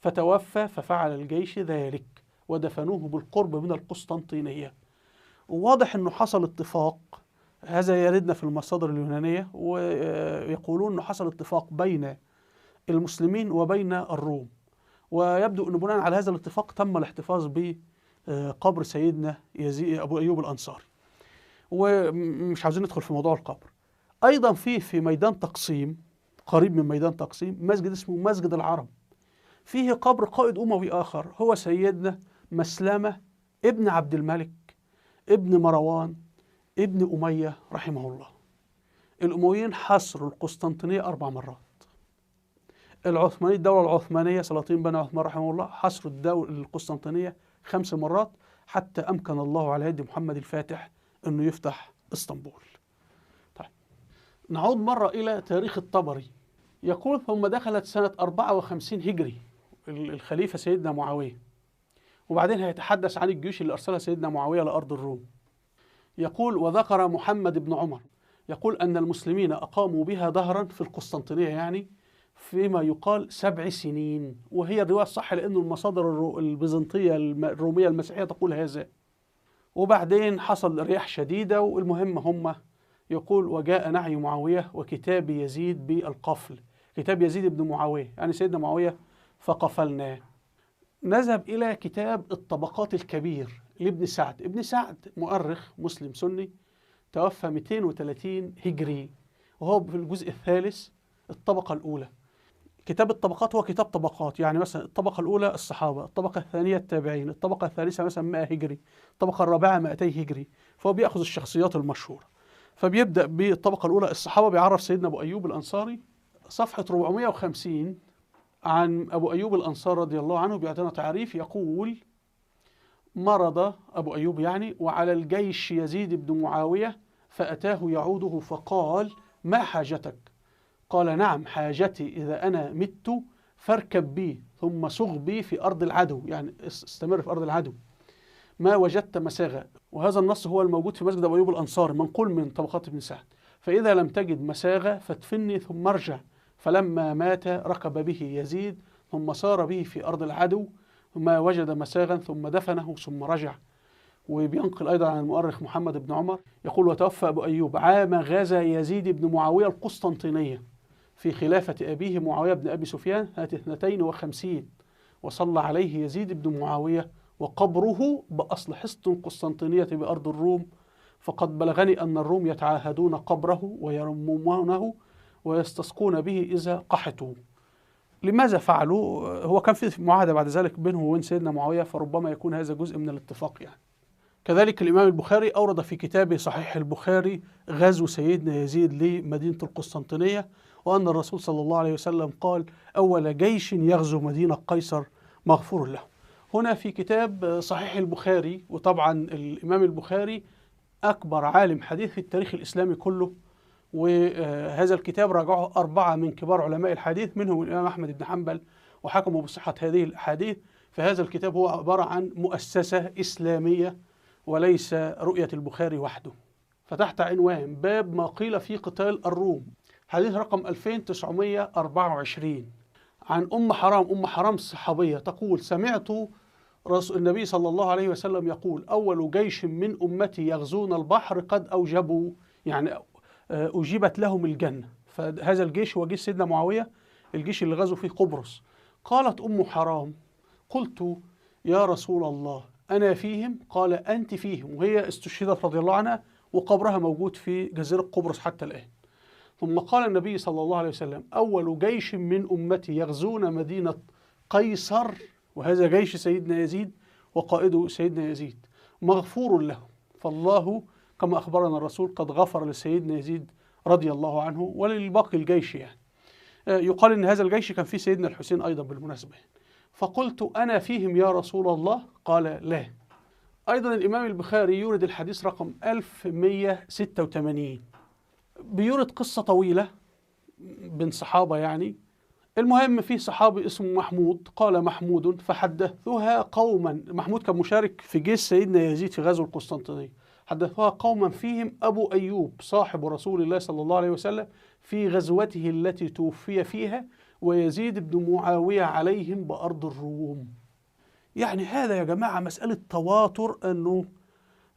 فتوفى ففعل الجيش ذلك، ودفنوه بالقرب من القسطنطينية. وواضح أنه حصل اتفاق، هذا يردنا في المصادر اليونانية، ويقولون أنه حصل اتفاق بين المسلمين وبين الروم، ويبدو أن بناء على هذا الاتفاق تم الاحتفاظ بقبر سيدنا يزيد أبو أيوب الأنصاري. ومش عاوزين ندخل في موضوع القبر. أيضا في ميدان تقسيم، قريب من ميدان تقسيم، مسجد اسمه مسجد العرب، فيه قبر قائد أموي آخر هو سيدنا مسلمة ابن عبد الملك ابن مروان ابن أمية رحمه الله. الأمويين حصروا القسطنطينية 4 مرات. الدولة العثمانية سلاطين بني عثمان رحمه الله حصروا القسطنطينية 5 مرات، حتى أمكن الله على يد محمد الفاتح أنه يفتح اسطنبول. طيب، نعود مرة إلى تاريخ الطبري. يقول ثم دخلت سنة 54 هجري الخليفة سيدنا معاوية، وبعدين هيتحدث عن الجيوش اللي أرسلها سيدنا معاوية لأرض الروم. يقول وذكر محمد بن عمر يقول أن المسلمين أقاموا بها دهرا في القسطنطينية، يعني فيما يقال 7 سنين، وهي الرواية الصح لأن المصادر البيزنطية الرومية المسيحية تقول هذا. وبعدين حصل رياح شديدة، والمهم هم يقول وجاء نعي معاوية وكتاب يزيد بالقفل، كتاب يزيد بن معاوية يعني سيدنا معاوية فقفلناه. نذهب إلى كتاب الطبقات الكبير لابن سعد. ابن سعد مؤرخ مسلم سني، توفى 230 هجري، وهو في الجزء الثالث الطبقة الأولى. كتاب الطبقات هو كتاب طبقات، يعني مثلا الطبقة الأولى الصحابة، الطبقة الثانية التابعين، الطبقة الثالثة مثلا 100 هجري، الطبقة الرابعة 200 هجري، فهو بيأخذ الشخصيات المشهورة. فبيبدأ بالطبقة الأولى الصحابة، بيعرف سيدنا أبو أيوب الأنصاري. صفحة 450 عن أبو أيوب الأنصاري رضي الله عنه بيعطينا تعريف. يقول مرض أبو أيوب يعني وعلى الجيش يزيد بن معاوية فأتاه يعوده فقال ما حاجتك؟ قال نعم حاجتي إذا أنا مت فاركب بي ثم صغ بي في أرض العدو، يعني استمر في أرض العدو ما وجدت مساغة. وهذا النص هو الموجود في مسجد أبو أيوب الأنصاري منقول من طبقات ابن سعد. فإذا لم تجد مساغة فادفني ثم ارجع. فلما مات ركب به يزيد ثم سار به في أرض العدو ثم وجد مساغا ثم دفنه ثم رجع. وبينقل أيضا عن المؤرخ محمد بن عمر يقول وتوفى أبو أيوب عام غزا يزيد بن معاوية القسطنطينية في خلافة أبيه معاوية بن أبي سفيان سنة 52، وصلى عليه يزيد بن معاوية وقبره بأصل حصن قسطنطينية بأرض الروم. فقد بلغني أن الروم يتعاهدون قبره ويرمونه ويستسقون به إذا قحطوا. لماذا فعلوا؟ هو كان في معاهدة بعد ذلك بينه وبين سيدنا معاوية، فربما يكون هذا جزء من الاتفاق يعني. كذلك الإمام البخاري أورد في كتابه صحيح البخاري غزو سيدنا يزيد لمدينة القسطنطينية، وأن الرسول صلى الله عليه وسلم قال أول جيش يغزو مدينة قيصر مغفور له. هنا في كتاب صحيح البخاري، وطبعا الإمام البخاري أكبر عالم حديث في التاريخ الإسلامي كله، وهذا الكتاب راجعه 4 من كبار علماء الحديث منهم الإمام أحمد بن حنبل وحكموا بصحة هذه الأحاديث. فهذا الكتاب هو عبارة عن مؤسسة إسلامية وليس رؤية البخاري وحده. فتحت عنوان باب ما قيل في قتال الروم، حديث رقم 2924 عن أم حرام الصحابية تقول سمعت النبي صلى الله عليه وسلم يقول أول جيش من أمتي يغزون البحر قد أوجبوا، يعني أجيبت لهم الجنة. فهذا الجيش هو جيش سيدنا معاوية، الجيش اللي غزوا فيه قبرص. قالت أم حرام قلت يا رسول الله أنا فيهم؟ قال أنت فيهم، وهي استشهدت رضي الله عنها وقبرها موجود في جزيرة قبرص حتى الآن. ثم قال النبي صلى الله عليه وسلم أول جيش من أمتي يغزون مدينة قيصر، وهذا جيش سيدنا يزيد وقائده سيدنا يزيد مغفور له. فالله كما أخبرنا الرسول قد غفر لسيدنا يزيد رضي الله عنه وللباقي الجيش يعني. يقال إن هذا الجيش كان فيه سيدنا الحسين أيضا بالمناسبة. فقلت أنا فيهم يا رسول الله؟ قال لا. أيضا الإمام البخاري يورد الحديث رقم 1186، بيورد قصة طويلة بين صحابة يعني. المهم فيه صحابي اسمه محمود، قال محمود فحدثوها قوما، محمود كان مشارك في جيش سيدنا يزيد في غزو القسطنطينية، حدثوها قوما فيهم أبو أيوب صاحب رسول الله صلى الله عليه وسلم في غزوته التي توفي فيها ويزيد بن معاوية عليهم بأرض الروم. يعني هذا يا جماعة مسألة تواتر أنه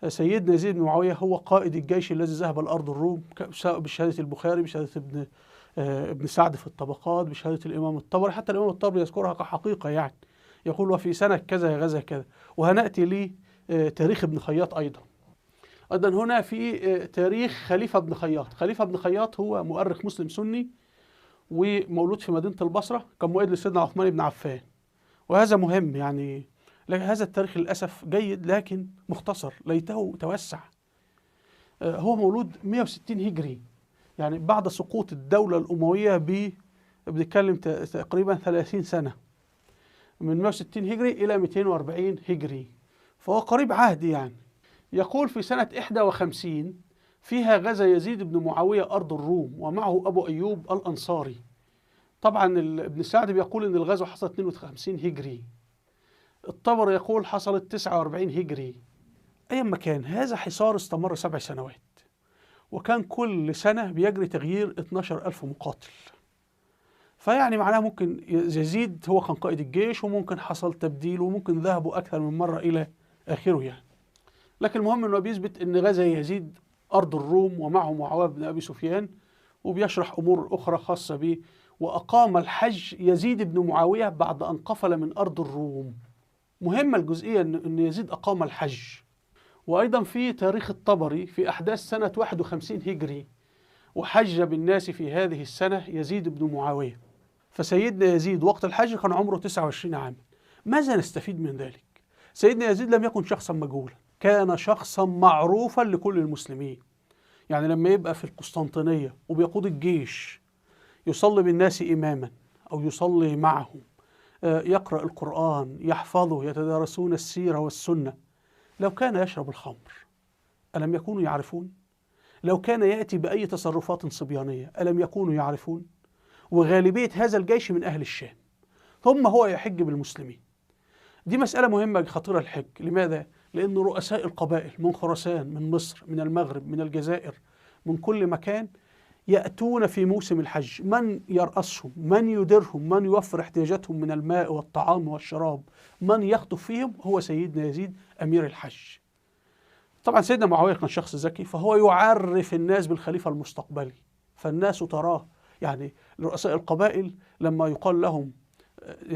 سيدنا يزيد بن معاوية هو قائد الجيش الذي ذهب الأرض الروم، سواء بشهادة البخاري، بشهادة ابن سعد في الطبقات، بشهادة الإمام الطبري، حتى الإمام الطبري يذكرها كحقيقة، يعني يقول وفي سنة كذا غزا كذا. وهنأتي لتاريخ ابن خياط أيضا هنا في تاريخ خليفة بن خياط. خليفة بن خياط هو مؤرخ مسلم سني ومولود في مدينة البصرة، كان مؤيد لسيدنا عثمان بن عفان، وهذا مهم يعني. هذا التاريخ للأسف جيد لكن مختصر، ليته توسع. هو مولود 160 هجري، يعني بعد سقوط الدولة الأموية بنتكلم تقريبا 30 سنة، من 160 هجري إلى 240 هجري، فهو قريب عهد يعني. يقول في سنة 51 فيها غزا يزيد بن معاوية أرض الروم ومعه أبو أيوب الأنصاري. طبعا ابن سعد بيقول إن الغزو حصل 52 هجري، الطبري يقول حصلت 49 هجري. أيا ما كان، هذا حصار استمر 7 سنوات، وكان كل سنة بيجري تغيير 12,000 مقاتل. فيعني معناه ممكن يزيد هو كان قائد الجيش، وممكن حصل تبديل، وممكن ذهبوا أكثر من مرة إلى آخره يعني. لكن المهم أنه بيثبت أن غزا يزيد أرض الروم ومعه معاوية بن أبي سفيان، وبيشرح أمور أخرى خاصة به. وأقام الحج يزيد بن معاوية بعد أن قفل من أرض الروم. مهمة الجزئية أن يزيد أقام الحج. وأيضا في تاريخ الطبري في أحداث سنة 51 هجري، وحج بالناس في هذه السنة يزيد بن معاوية. فسيدنا يزيد وقت الحج كان عمره 29 عاما. ماذا نستفيد من ذلك؟ سيدنا يزيد لم يكن شخصا مجهولا، كان شخصا معروفا لكل المسلمين. يعني لما يبقى في القسطنطينية وبيقود الجيش، يصلي بالناس إماما أو يصلي معهم، يقرأ القرآن، يحفظه، يتدارسون السيرة والسنة. لو كان يشرب الخمر ألم يكونوا يعرفون؟ لو كان يأتي بأي تصرفات صبيانية ألم يكونوا يعرفون؟ وغالبية هذا الجيش من أهل الشام، ثم هو يحج بالمسلمين. دي مسألة مهمة خطيرة الحج. لماذا؟ لأن رؤساء القبائل من خراسان، من مصر، من المغرب، من الجزائر، من كل مكان يأتون في موسم الحج. من يرأسهم، من يديرهم، من يوفر احتياجاتهم من الماء والطعام والشراب، من يخطف فيهم هو سيدنا يزيد أمير الحج. طبعا سيدنا معاوية كان شخص ذكي، فهو يعرف الناس بالخليفة المستقبلي، فالناس تراه. يعني رؤساء القبائل لما يقال لهم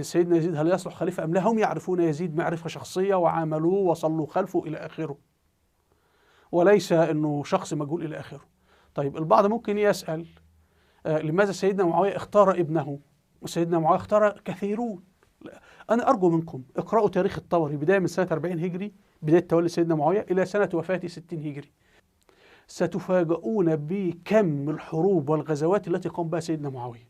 سيدنا يزيد هل يصلح خليفة أم لا، هم يعرفون يزيد معرفة شخصية وعاملوه وصلوا خلفه إلى آخره، وليس أنه شخص مجهول إلى آخره. طيب البعض ممكن يسأل لماذا سيدنا معاوية اختار ابنه وسيدنا معاوية اختار كثيرون؟ أنا أرجو منكم اقرأوا تاريخ الطبري بداية من سنة 40 هجري، بداية تولي سيدنا معاوية، إلى سنة وفاته 60 هجري. ستفاجؤون بكم الحروب والغزوات التي قام بها سيدنا معاوية،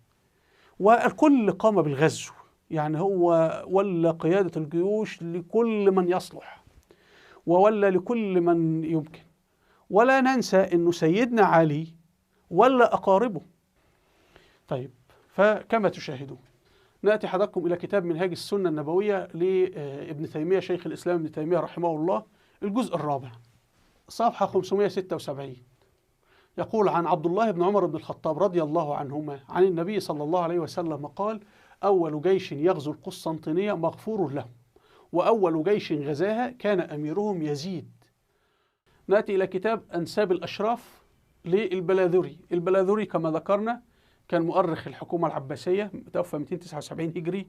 والكل قام بالغزو. يعني هو ولى قيادة الجيوش لكل من يصلح، وولى لكل من يمكن. ولا ننسى أنه سيدنا علي ولى أقاربه. طيب، فكما تشاهدون نأتي حضراتكم إلى كتاب منهاج السنة النبوية لابن تيمية، شيخ الإسلام ابن تيمية رحمه الله، الجزء الرابع صفحة 576. يقول عن عبد الله بن عمر بن الخطاب رضي الله عنهما عن النبي صلى الله عليه وسلم قال: أول جيش يغزو القسطنطينية مغفور له، وأول جيش غزاها كان أميرهم يزيد. نأتي إلى كتاب أنساب الأشراف للبلاذري. البلاذري كما ذكرنا كان مؤرخ الحكومة العباسية، توفى 279 هجري،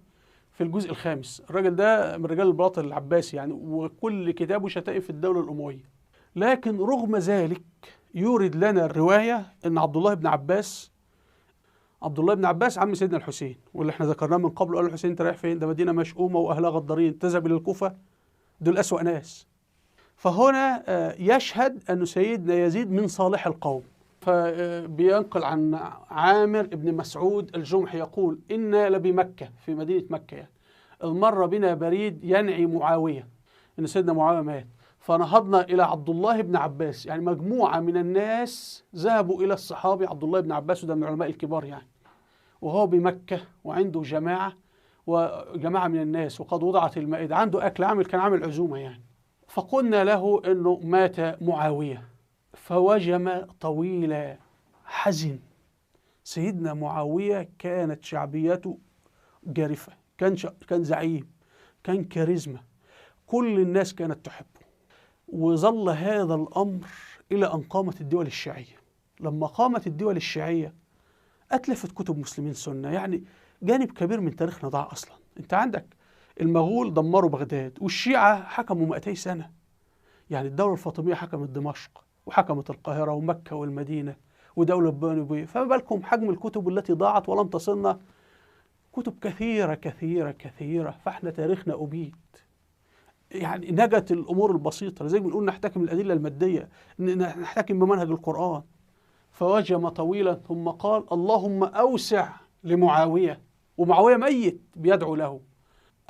في الجزء الخامس. الراجل ده من رجال الباطل العباسي يعني، وكل كتابه شتائم في الدولة الأموية. لكن رغم ذلك يورد لنا الرواية أن عبد الله بن عباس عم سيدنا الحسين، واللي احنا ذكرناه من قبل، قال الحسين انت رايح فين؟ ده مدينة مشؤومة وأهلها غدارين، تذهب إلى الكوفة، دول أسوأ ناس. فهنا يشهد أن سيدنا يزيد من صالح القوم. فبينقل عن عامر بن مسعود الجمحي يقول: إنا لبمكة، في مدينة مكة يعني، إذ مر بنا بريد ينعي معاوية، إن سيدنا معاوية مات، فنهضنا إلى عبد الله بن عباس. يعني مجموعة من الناس ذهبوا إلى الصحابي عبد الله بن عباس، وده من العلماء الكبار يعني، وهو بمكة وعنده جماعة من الناس، وقد وضعت المائدة، عنده أكل، كان عامل عزومة يعني. فقلنا له إنه مات معاوية، فوجم طويلا، حزن. سيدنا معاوية كانت شعبيته جارفة، كان زعيم، كان كاريزما، كل الناس كانت تحبه. وظل هذا الأمر إلى أن قامت الدول الشيعية. لما قامت الدول الشيعية أتلفت كتب مسلمين سنة، يعني جانب كبير من تاريخنا ضاع أصلا. أنت عندك المغول دمروا بغداد، والشيعة حكموا 200 سنة. يعني الدولة الفاطمية حكمت دمشق وحكمت القاهرة ومكة والمدينة ودولة بني أمية، فما بالكم حجم الكتب التي ضاعت ولم تصلنا كتب كثيرة كثيرة كثيرة. فاحنا تاريخنا أبيد. يعني نجت الأمور البسيطة، زي ما بنقول نحتكم الأدلة المادية، نحتكم بمنهج القرآن. فوجم طويلا ثم قال اللهم أوسع لمعاوية، ومعاوية ميت بيدعو له.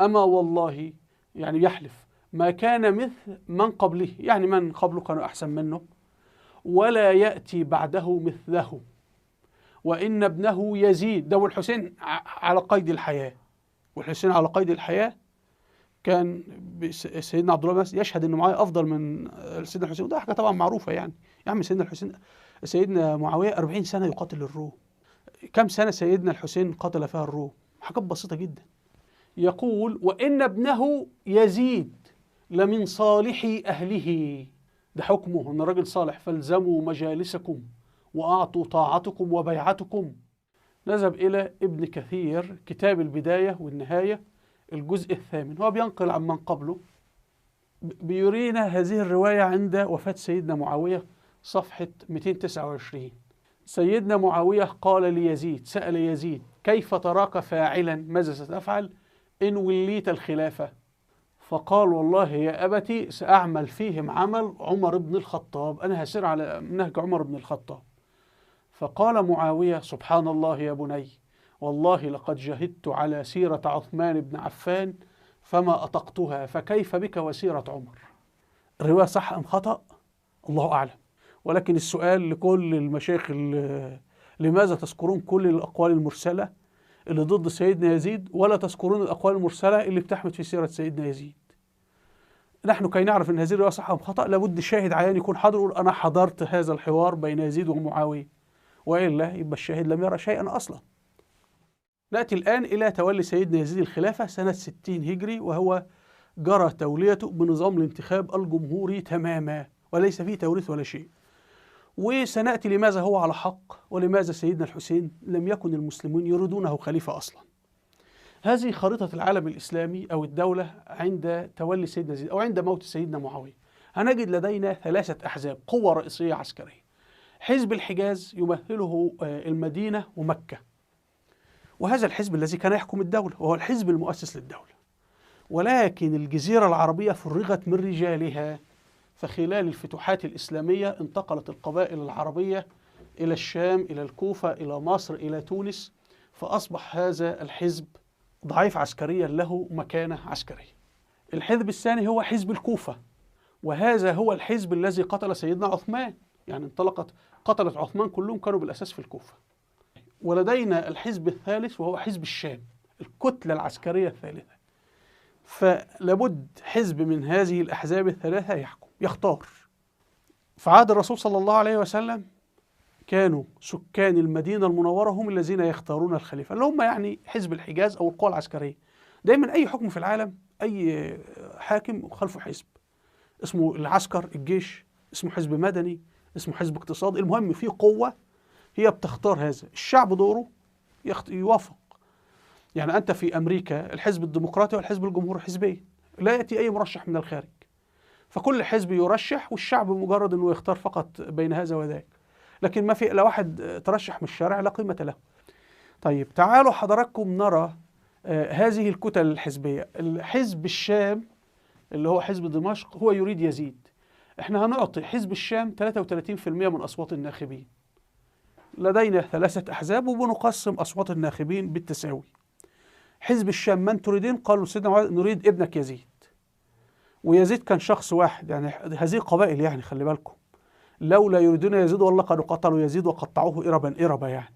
أما والله، يعني يحلف ما كان مثل من قبله، يعني من قبله كانوا أحسن منه، ولا يأتي بعده مثله، وإن ابنه يزيد، ده والحسين على قيد الحياة، والحسين على قيد الحياة. كان سيدنا عبد الله يشهد إنه معاوية أفضل من سيدنا الحسين، وده حاجة طبعا معروفة. يعني يا عم سيدنا معاوية 40 سنة يقاتل الروم. كم سنة سيدنا الحسين قتل فيها الروم؟ حاجات بسيطة جدا. يقول وإن ابنه يزيد لمن صالح أهله، ده حكمه إن راجل صالح، فالزموا مجالسكم وأعطوا طاعتكم وبيعتكم. نذهب إلى ابن كثير كتاب البداية والنهاية الجزء 8، هو بينقل عن من قبله، بيرينا هذه الرواية عند وفاة سيدنا معاوية صفحة 229. سيدنا معاوية قال ليزيد، سأل يزيد كيف تراك فاعلا، ماذا ستفعل إن وليت الخلافة؟ فقال والله يا أبتي سأعمل فيهم عمل عمر بن الخطاب، أنا هسير على نهج عمر بن الخطاب. فقال معاوية سبحان الله يا بني، والله لقد جهدت على سيرة عثمان بن عفان فما أطقتها، فكيف بك وسيرة عمر؟ الرواية صح أم خطأ؟ الله أعلم. ولكن السؤال لكل المشايخ، لماذا تذكرون كل الأقوال المرسلة اللي ضد سيدنا يزيد ولا تذكرون الأقوال المرسلة اللي بتحمد في سيرة سيدنا يزيد؟ نحن كي نعرف أن هذه الرواية صح أم خطأ لابد شاهد عيان يكون حاضر يقول أنا حضرت هذا الحوار بين يزيد ومعاوية، وإلا يبقى الشاهد لم يرى شيئا أصلا. نأتي الآن إلى تولي سيدنا يزيد الخلافة سنة 60 هجري، وهو جرى توليته بنظام الانتخاب الجمهوري تماما وليس فيه توريث ولا شيء. وسنأتي لماذا هو على حق، ولماذا سيدنا الحسين لم يكن المسلمون يريدونه خليفة أصلا. هذه خريطة العالم الإسلامي أو الدولة عند تولي سيدنا يزيد أو عند موت سيدنا معاوية. هنجد لدينا 3 أحزاب قوة رئيسية عسكرية. حزب الحجاز يمثله المدينة ومكة، وهذا الحزب الذي كان يحكم الدولة وهو الحزب المؤسس للدولة. ولكن الجزيرة العربية فرغت من رجالها، فخلال الفتوحات الإسلامية انتقلت القبائل العربية إلى الشام، إلى الكوفة، إلى مصر، إلى تونس، فأصبح هذا الحزب ضعيف عسكريا له مكانة عسكرية. الحزب الثاني هو حزب الكوفة، وهذا هو الحزب الذي قتل سيدنا عثمان، يعني قتلت عثمان كلهم كانوا بالأساس في الكوفة. ولدينا الحزب الثالث وهو حزب الشام، الكتلة العسكرية الثالثة. فلابد حزب من هذه الأحزاب الثلاثة يختار. في عهد الرسول صلى الله عليه وسلم كانوا سكان المدينة المنورة هم الذين يختارون الخليفة، اللي هم يعني حزب الحجاز أو القوى العسكرية. دايما أي حكم في العالم أي حاكم خلفه حزب اسمه العسكر، الجيش اسمه حزب مدني، اسمه حزب اقتصادي، المهم في قوة هي بتختار هذا. الشعب دوره يوافق. يعني أنت في أمريكا الحزب الديمقراطي والحزب الجمهوري حزبين، لا يأتي أي مرشح من الخارج، فكل حزب يرشح والشعب مجرد أنه يختار فقط بين هذا وذاك. لكن ما في لو واحد ترشح من الشارع لا قيمة له. طيب تعالوا حضراتكم نرى هذه الكتل الحزبية. الحزب الشام اللي هو حزب دمشق هو يريد يزيد. احنا هنعطي حزب الشام 33% من أصوات الناخبين. لدينا 3 أحزاب وبنقسم أصوات الناخبين بالتساوي. حزب الشام من تريدين؟ قالوا سيدنا نريد ابنك يزيد. ويزيد كان شخص واحد، يعني هذه قبائل، يعني خلي بالكم لولا يريدون يزيد والله قد قتلوا يزيد وقطعوه إربا إربا يعني.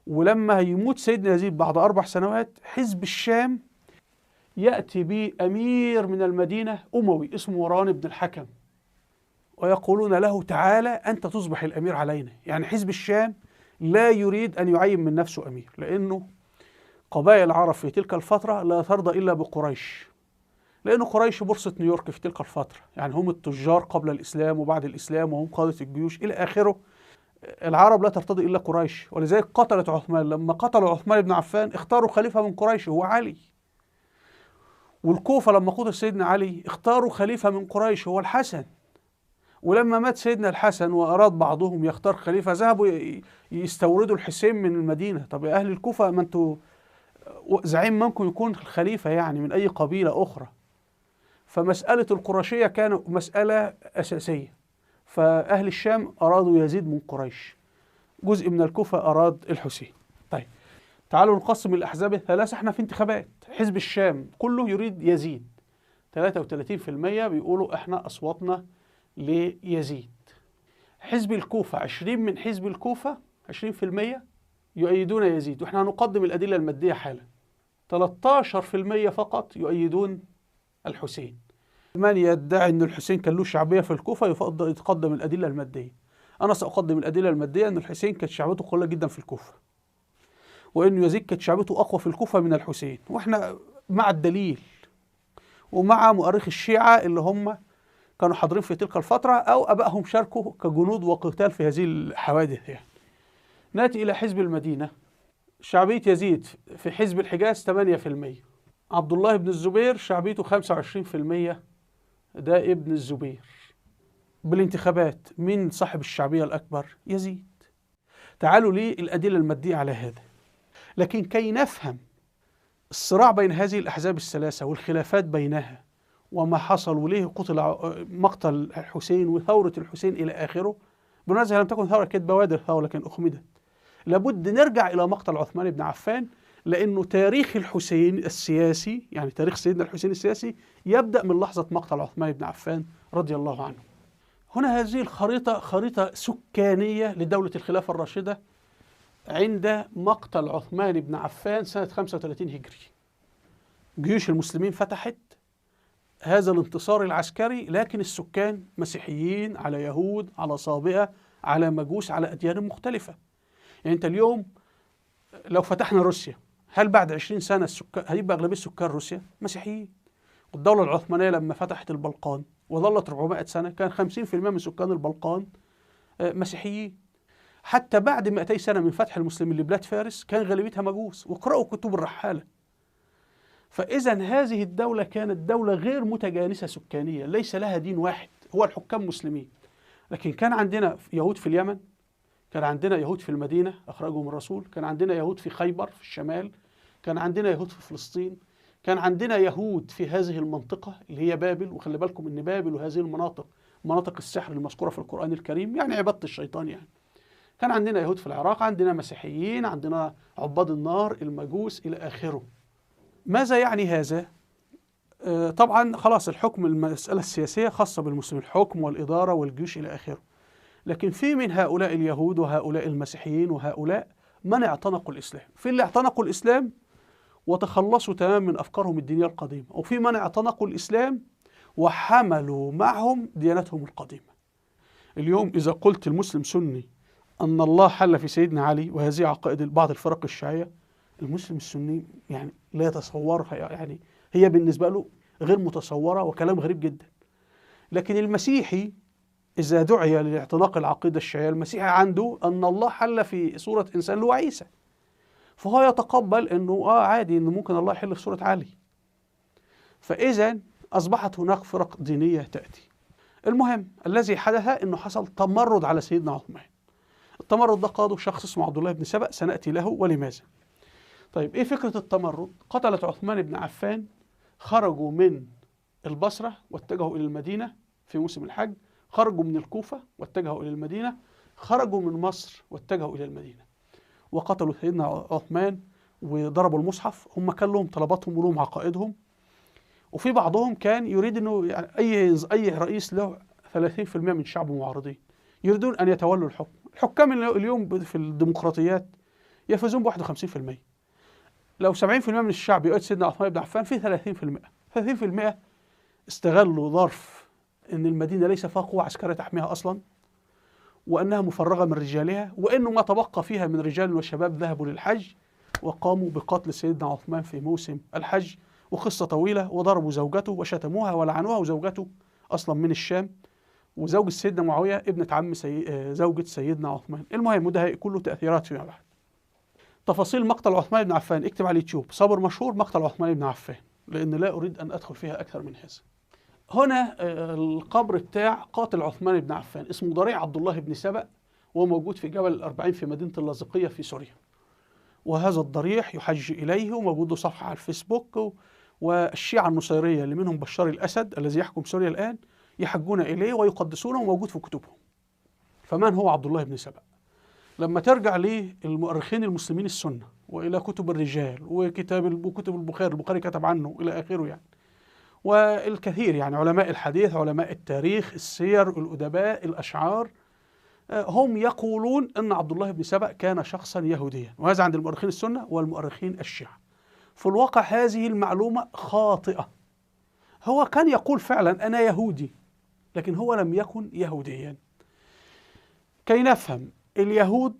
ولما يموت سيدنا يزيد بعد 4 سنوات حزب الشام يأتي بأمير من المدينة أموي اسمه مروان بن الحكم، ويقولون له تعالى أنت تصبح الأمير علينا. يعني حزب الشام لا يريد أن يعين من نفسه أمير، لأنه قبائل العرب في تلك الفترة لا ترضى إلا بقريش، لأن قريش بورصة نيويورك في تلك الفترة، يعني هم التجار قبل الإسلام وبعد الإسلام، وهم قادة الجيوش إلى آخره. العرب لا ترتضي إلا قريش، ولذلك قتلت عثمان. لما قتلوا عثمان بن عفان اختاروا خليفة من قريش هو علي. والكوفة لما قتل سيدنا علي اختاروا خليفة من قريش هو الحسن. ولما مات سيدنا الحسن وأراد بعضهم يختار خليفة، ذهبوا يستوردوا الحسين من المدينة. طب يا أهل الكوفة، ما أنتوا زعيم منكم يكون الخليفة يعني من أي قبيلة أخرى. فمسألة القرشية كانت مسألة أساسية. فأهل الشام أرادوا يزيد من قريش، جزء من الكوفة أراد الحسين. طيب تعالوا نقسم الأحزاب الثلاثة. احنا في انتخابات، حزب الشام كله يريد يزيد، 33% بيقولوا احنا أصواتنا ليزيد. حزب الكوفة 20 من حزب الكوفة 20% يؤيدون يزيد، واحنا هنقدم الأدلة المادية حالا. 13% فقط يؤيدون الحسين. من يدعي أن الحسين كان له شعبية في الكوفة يفضل يتقدم الأدلة المادية. أنا سأقدم الأدلة المادية أن الحسين كانت شعبيته قليلة جدا في الكوفة، وأن يزيد كانت شعبيته أقوى في الكوفة من الحسين، وإحنا مع الدليل ومع مؤرخ الشيعة اللي هم كانوا حاضرين في تلك الفترة أو أبائهم شاركوا كجنود وقتال في هذه الحوادث يعني. نأتي إلى حزب المدينة. شعبية يزيد في حزب الحجاز 8%. عبد الله بن الزبير شعبيته 25%، ده ابن الزبير. بالانتخابات مين صاحب الشعبية الأكبر؟ يزيد. تعالوا لي الأدلة المادية على هذا. لكن كي نفهم الصراع بين هذه الأحزاب الثلاثة والخلافات بينها وما حصل وليه قتل مقتل الحسين وثورة الحسين إلى آخره، بالمناسبة لم تكن ثورة، كانت بوادر ثورة لكن أخمدت. لابد نرجع إلى مقتل عثمان بن عفان، لأنه تاريخ الحسين السياسي، يعني تاريخ سيدنا الحسين السياسي، يبدأ من لحظة مقتل عثمان بن عفان رضي الله عنه. هنا هذه الخريطة خريطة سكانية لدولة الخلافة الراشدة عند مقتل عثمان بن عفان سنة 35 هجري. جيوش المسلمين فتحت هذا الانتصار العسكري، لكن السكان مسيحيين على يهود على صابئة على مجوس على أديان مختلفة. يعني أنت اليوم لو فتحنا روسيا، هل بعد 20 سنة السكان هيبقى أغلبية سكان روسيا مسيحيين؟ والدولة العثمانية لما فتحت البلقان وظلت 400 سنة كان 50% من سكان البلقان مسيحيين. حتى بعد 200 سنة من فتح المسلمين لبلاد فارس كان غالبيتها مجوس، واقرأوا كتب الرحالة. فإذا هذه الدولة كانت دولة غير متجانسة سكانيا، ليس لها دين واحد، هو الحكام مسلمين. لكن كان عندنا يهود في اليمن، كان عندنا يهود في المدينة أخرجهم الرسول، كان عندنا يهود في خيبر في الشمال، كان عندنا يهود في فلسطين، كان عندنا يهود في هذه المنطقة اللي هي بابل. وخلي بالكم إن بابل وهذه المناطق مناطق السحر المذكورة في القرآن الكريم، يعني عبادة الشيطان يعني. كان عندنا يهود في العراق، عندنا مسيحيين، عندنا عباد النار المجوس إلى آخره. ماذا يعني هذا؟ طبعا خلاص الحكم المسألة السياسية خاصة بالمسلمين، الحكم والإدارة والجيش إلى آخره. لكن في من هؤلاء اليهود وهؤلاء المسيحيين وهؤلاء من اعتنقوا الإسلام، في اللي اعتنقوا الإسلام وتخلصوا تماما من أفكارهم الدينية القديمة، وفي من اعتنقوا الإسلام وحملوا معهم ديانتهم القديمة. اليوم إذا قلت المسلم سني أن الله حل في سيدنا علي، وهذه عقائد بعض الفرق الشيعية، المسلم السني يعني لا يتصورها، يعني هي بالنسبة له غير متصورة وكلام غريب جدا. لكن المسيحي إذا دعي لاعتناق العقيدة الشيعية، المسيحي عنده أن الله حل في صورة إنسان اللي هو عيسى، فهو يتقبل أنه عادي أنه ممكن الله يحل في صورة علي. فإذا أصبحت هناك فرق دينية تأتي. المهم الذي حدث أنه حصل تمرد على سيدنا عثمان. التمرد ده قاده شخص اسمه عبد الله بن سبأ، سنأتي له ولماذا. طيب إيه فكرة التمرد؟ قتلت عثمان بن عفان، خرجوا من البصرة واتجهوا إلى المدينة في موسم الحج، خرجوا من الكوفة واتجهوا إلى المدينة، خرجوا من مصر واتجهوا إلى المدينة، وقتلوا سيدنا عثمان وضربوا المصحف. هم كان لهم طلباتهم ولهم عقائدهم، وفي بعضهم كان يريد أنه يعني أي رئيس له 30% من شعبه معارضين يريدون أن يتولوا الحكم. الحكام اليوم في الديمقراطيات يفوزون ب 51%. لو 70% من الشعب يؤيد سيدنا عثمان بن عفان، في 30% استغلوا ظرف أن المدينة ليس فيها قوة عسكرية تحميها أصلا، وأنها مفرغة من رجالها، وأنه ما تبقى فيها من رجال وشباب ذهبوا للحج وقاموا بقتل سيدنا عثمان في موسم الحج، وقصة طويلة، وضربوا زوجته وشتموها ولعنوها، وزوجته أصلا من الشام، وزوج سيدنا معاوية ابنة عم زوجة سيدنا عثمان. المهم وده كله تأثيرات فيما بعد. تفاصيل مقتل عثمان بن عفان اكتب على اليوتيوب صبر مشهور مقتل عثمان بن عفان، لأن لا أريد أن أدخل فيها أكثر من هذا. هنا القبر بتاع قاتل عثمان بن عفان اسمه ضريع عبد الله بن سبأ، وهو موجود في جبل الأربعين في مدينة اللاذقية في سوريا. وهذا الضريح يحج إليه، وموجود له صفحة على الفيسبوك، والشيعة النصيرية اللي منهم بشار الأسد الذي يحكم سوريا الآن يحجون إليه ويقدسونه، وموجود في كتبهم. فمن هو عبد الله بن سبأ؟ لما ترجع للمؤرخين المسلمين السنة وإلى كتب الرجال وكتب البخاري كتب عنه إلى آخره يعني، والكثير يعني علماء الحديث، علماء التاريخ، السير، الأدباء، الأشعار، هم يقولون أن عبد الله بن سبأ كان شخصا يهوديا، وهذا عند المؤرخين السنة والمؤرخين الشيعة. في الواقع هذه المعلومة خاطئة. هو كان يقول فعلا أنا يهودي، لكن هو لم يكن يهوديا. كي نفهم، اليهود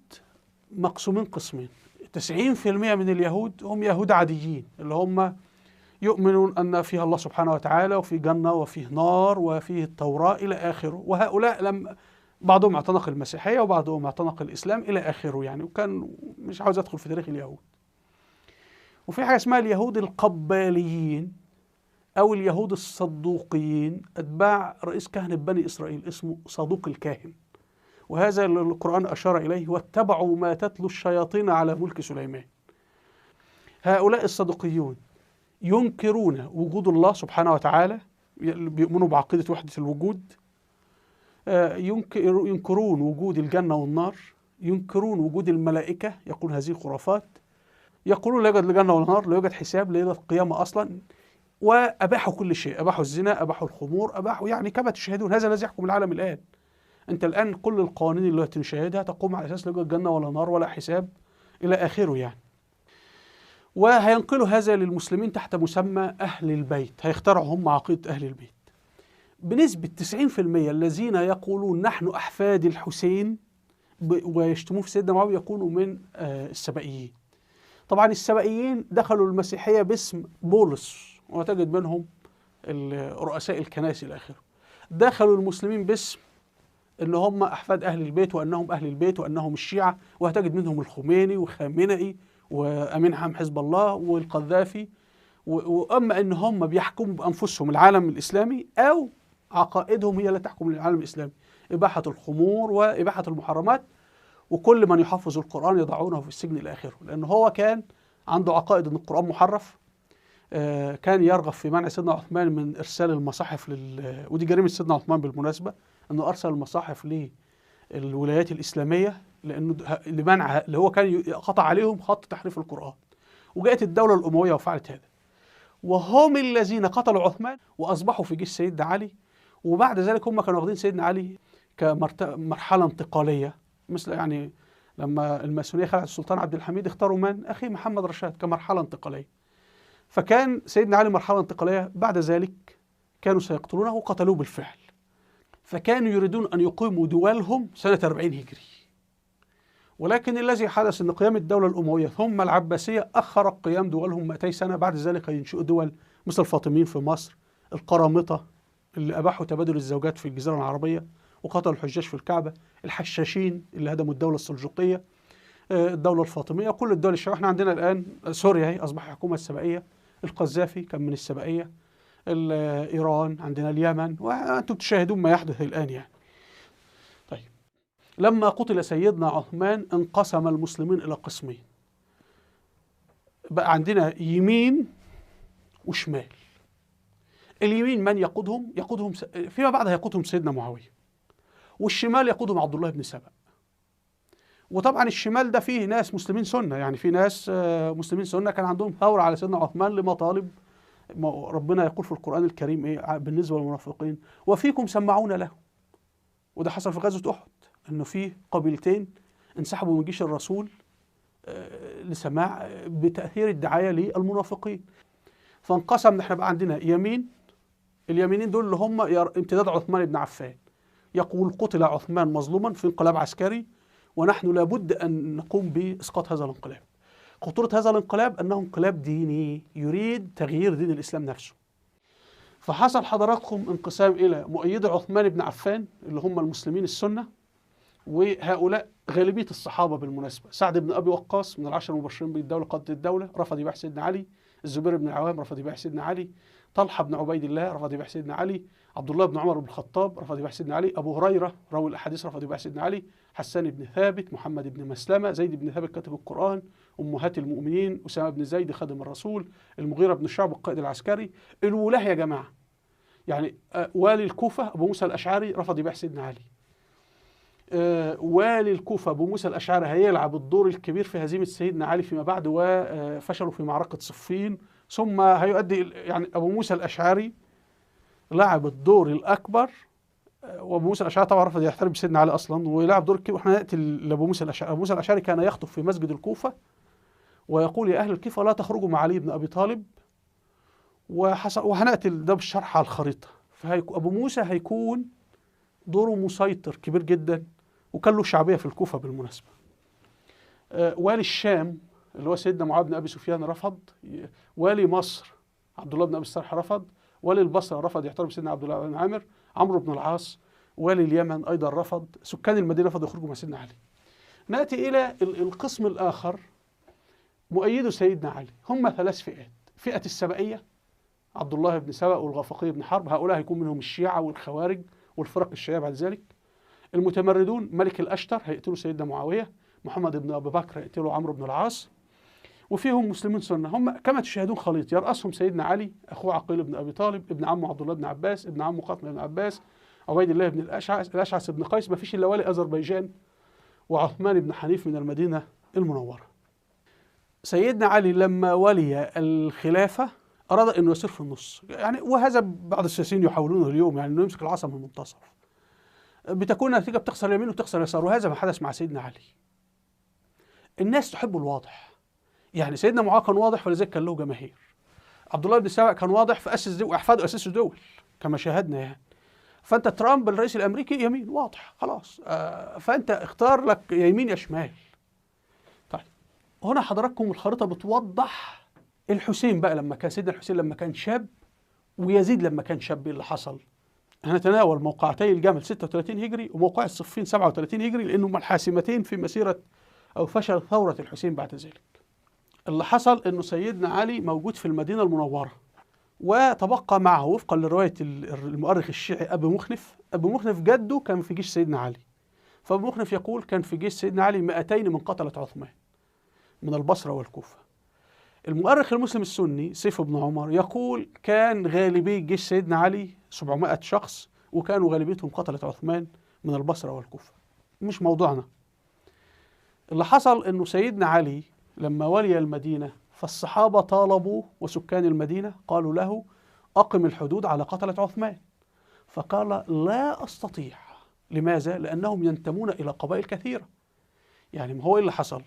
مقسومين قسمين. 90% من اليهود هم يهود عاديين، اللي هم يؤمنون أن فيها الله سبحانه وتعالى، وفي جنة وفيه نار وفيه التوراة إلى آخره. وهؤلاء بعضهم اعتنق المسيحية وبعضهم اعتنق الإسلام إلى آخره يعني، وكان مش عاوز أدخل في تاريخ اليهود. وفي حاجة اسمها اليهود القباليين أو اليهود الصدوقيين، أتباع رئيس كهنة بني إسرائيل اسمه صدوق الكاهن، وهذا القرآن أشار إليه: واتبعوا ما تتلو الشياطين على ملك سليمان. هؤلاء الصدوقيون ينكرون وجود الله سبحانه وتعالى، بيؤمنوا بعقيدة وحدة الوجود، ينكرون وجود الجنة والنار، ينكرون وجود الملائكة، يقول هذه خرافات، يقولون لا يوجد الجنة والنار، لا يوجد حساب، لا يوجد قيامة أصلا، وأباحوا كل شيء، أباحوا الزنا، أباحوا الخمور، أباحوا يعني كما تشاهدون هذا الذي يحكم العالم الآن. أنت الآن كل القوانين التي نشاهدها تقوم على أساس لا يوجد جنة ولا نار ولا حساب إلى آخره يعني. وهينقلوا هذا للمسلمين تحت مسمى أهل البيت، هيخترعوا هم عقيدة أهل البيت. بنسبة 90% الذين يقولون نحن أحفاد الحسين ويشتمون في سيدنا معاوية يكونوا من السبائيين. طبعا السبائيين دخلوا المسيحية باسم بولس، وتجد منهم رؤساء الكنائس إلى آخره. دخلوا المسلمين باسم إن هم أحفاد أهل البيت، وأنهم أهل البيت، وأنهم الشيعة، وهتجد منهم الخميني وخامنئي وأمين عام حزب الله والقذافي. وأما إن هم بيحكموا بأنفسهم العالم الإسلامي، أو عقائدهم هي التي تحكم العالم الإسلامي، إباحة الخمور وإباحة المحرمات، وكل من يحفظ القرآن يضعونه في السجن إلى آخره، لأنه هو كان عنده عقائد أن القرآن محرف. كان يرغب في منع سيدنا عثمان من إرسال المصاحف ودي جريمة سيدنا عثمان بالمناسبة، أنه أرسل المصاحف للولايات الإسلامية، لأنه لمنعها، اللي هو كان قطع عليهم خط تحريف القرآن. وجاءت الدولة الأموية وفعلت هذا، وهم الذين قتلوا عثمان وأصبحوا في جيش سيدنا علي. وبعد ذلك هم كانوا واخدين سيدنا علي كمرحلة انتقالية، مثل يعني لما الماسونية خلعت السلطان عبد الحميد اختاروا من؟ أخي محمد رشاد كمرحلة انتقالية. فكان سيدنا علي مرحلة انتقالية، بعد ذلك كانوا سيقتلونه وقتلوه بالفعل. فكانوا يريدون أن يقيموا دولهم سنة 40 هجري، ولكن الذي حدث أن قيام الدولة الأموية ثم العباسية أخر قيام دولهم 200 سنة. بعد ذلك ينشئوا دول مثل الفاطميين في مصر، القرامطة اللي أباحوا تبادل الزوجات في الجزيرة العربية وقتلوا الحجاج في الكعبة، الحشاشين اللي هدموا الدولة السلجوقية، الدولة الفاطمية، كل الدول الشيعية. احنا عندنا الآن سوريا هي أصبح حكومة السبائية، القذافي كان من السبائية، إيران، عندنا اليمن، وأنتم تشاهدون ما يحدث الآن يعني. طيب، لما قتل سيدنا عثمان انقسم المسلمين إلى قسمين، بقى عندنا يمين وشمال. اليمين من يقودهم فيما بعد هيقودهم سيدنا معاوية، والشمال يقودهم عبد الله بن سبأ. وطبعا الشمال ده فيه ناس مسلمين سنة، يعني في ناس مسلمين سنة كان عندهم ثورة على سيدنا عثمان لمطالب ربنا يقول في القرآن الكريم إيه بالنسبة للمنافقين: وفيكم سمعون له. وده حصل في غزوة أحد، إنه في قبيلتين انسحبوا من جيش الرسول لسماع بتأثير الدعاية للمنافقين، فانقسم. احنا بقى عندنا يمين، اليمينين دول اللي هم امتداد عثمان بن عفان، يقول قتل عثمان مظلوما في انقلاب عسكري، ونحن لابد أن نقوم بإسقاط هذا الانقلاب. خطورة هذا الانقلاب أنه انقلاب ديني يريد تغيير دين الإسلام نفسه. فحصل حضراتكم انقسام إلى مؤيدي عثمان بن عفان اللي هم المسلمين السنة، وهؤلاء غالبية الصحابة بالمناسبة. سعد بن أبي وقاص من العشر المبشرين بالدولة قادة الدولة رفض يبايع سيدنا علي، الزبير بن العوام رفض يبايع سيدنا علي، طلحة بن عبيد الله رفض يبايع سيدنا علي، عبد الله بن عمر بن الخطاب رفض يبايع سيدنا علي، أبو هريرة راوي الأحاديث رفض يبايع سيدنا علي، حسان بن ثابت، محمد بن مسلمة، زيد بن ثابت كاتب القرآن، أمهات المؤمنين، أسامة بن زيد خادم الرسول، المغيرة بن شعب القائد العسكري. الولاة يا جماعة يعني والي الكوفة أبو موسى الأشعري رفض يبايع سيدنا علي. والي الكوفة أبو موسى الأشعري هيلعب الدور الكبير في هزيمة سيدنا علي فيما بعد، وفشلوا في معركة صفين، ثم هيؤدي يعني أبو موسى الأشعري لعب الدور الأكبر، وأبو موسى الأشعري طبعا رفض يحترم سيدنا علي أصلا ويلعب دور كبير. وإحنا نأتي لأبو موسى الأشعري. أبو موسى الأشعري كان يخطب في مسجد الكوفة ويقول يا أهل الكوفة لا تخرجوا مع علي بن أبي طالب، وهنأتي ده بالشرح على الخريطة. فأبو موسى هيكون دوره مسيطر كبير جدا، وكان له شعبية في الكوفة بالمناسبة. والي الشام اللي هو سيدنا معاوية بن أبي سفيان رفض، والي مصر عبد الله بن أبي الصالح رفض، والي البصرة رفض يحترم سيدنا عبد الله بن عامر، عمرو بن العاص والي اليمن أيضا رفض، سكان المدينة رفضوا يخرجوا مع سيدنا علي. نأتي إلى القسم الآخر مؤيدو سيدنا علي، هم ثلاث فئات. فئة السبائية عبد الله بن سبأ والغافقي بن حرب، هؤلاء هيكون منهم الشيعة والخوارج والفرق الشيعية بعد ذلك. المتمردون ملك الأشتر هيقتلوا سيدنا معاوية، محمد بن أبي بكر هيقتلوا عمرو بن العاص، وفيهم مسلمين سنة هم كما تشاهدون خليط يرأسهم سيدنا علي، أخوه عقيل بن أبي طالب، ابن عمه عبد الله بن عباس، ابن عمه قاسم بن عباس، عبيد الله بن الأشعث بن قيس، ما فيش إلا والي أذربيجان، وعثمان بن حنيف من المدينة المنورة. سيدنا علي لما ولي الخلافة أراد أنه يصير في النص، يعني وهذا بعض السياسيين يحاولونه اليوم، يعني أنه يمسك العصا من المنتصف، بتكون النتيجة بتخسر يمين وتخسر يسار، وهذا ما حدث مع سيدنا علي. الناس تحب الواضح، يعني سيدنا معاوية كان واضح فلذلك كان له جماهير. عبد الله بن سبأ كان واضح فأسس دول وأحفاده أسسوا دول كما شاهدنا يعني. فأنت ترامب الرئيس الأمريكي يمين واضح خلاص، فأنت اختار لك يا يمين يا شمال. طيب هنا حضراتكم الخريطة بتوضح الحسين بقى لما كان سيدنا الحسين لما كان شاب، ويزيد لما كان شاب اللي حصل. هنتناول موقعتي الجمل 36 هجري وموقع الصفين 37 هجري لأنهما الحاسمتين في مسيرة أو فشل ثورة الحسين بعد ذلك. اللي حصل أنه سيدنا علي موجود في المدينة المنورة، وتبقى معه وفقا لرواية المؤرخ الشيعي أبو مخنف. أبو مخنف جده كان في جيش سيدنا علي، فأبو مخنف يقول كان في جيش سيدنا علي 200 من قتلة عثمان من البصرة والكوفة. المؤرخ المسلم السني سيف بن عمر يقول كان غالبي جيش سيدنا علي 700 شخص، وكانوا غالبيتهم قتلة عثمان من البصرة والكوفة. مش موضوعنا. اللي حصل أنه سيدنا علي لما ولي المدينة فالصحابة طالبوا وسكان المدينة قالوا له أقم الحدود على قتلة عثمان، فقال لا أستطيع. لماذا؟ لأنهم ينتمون إلى قبائل كثيرة. يعني ما هو إيه اللي حصل؟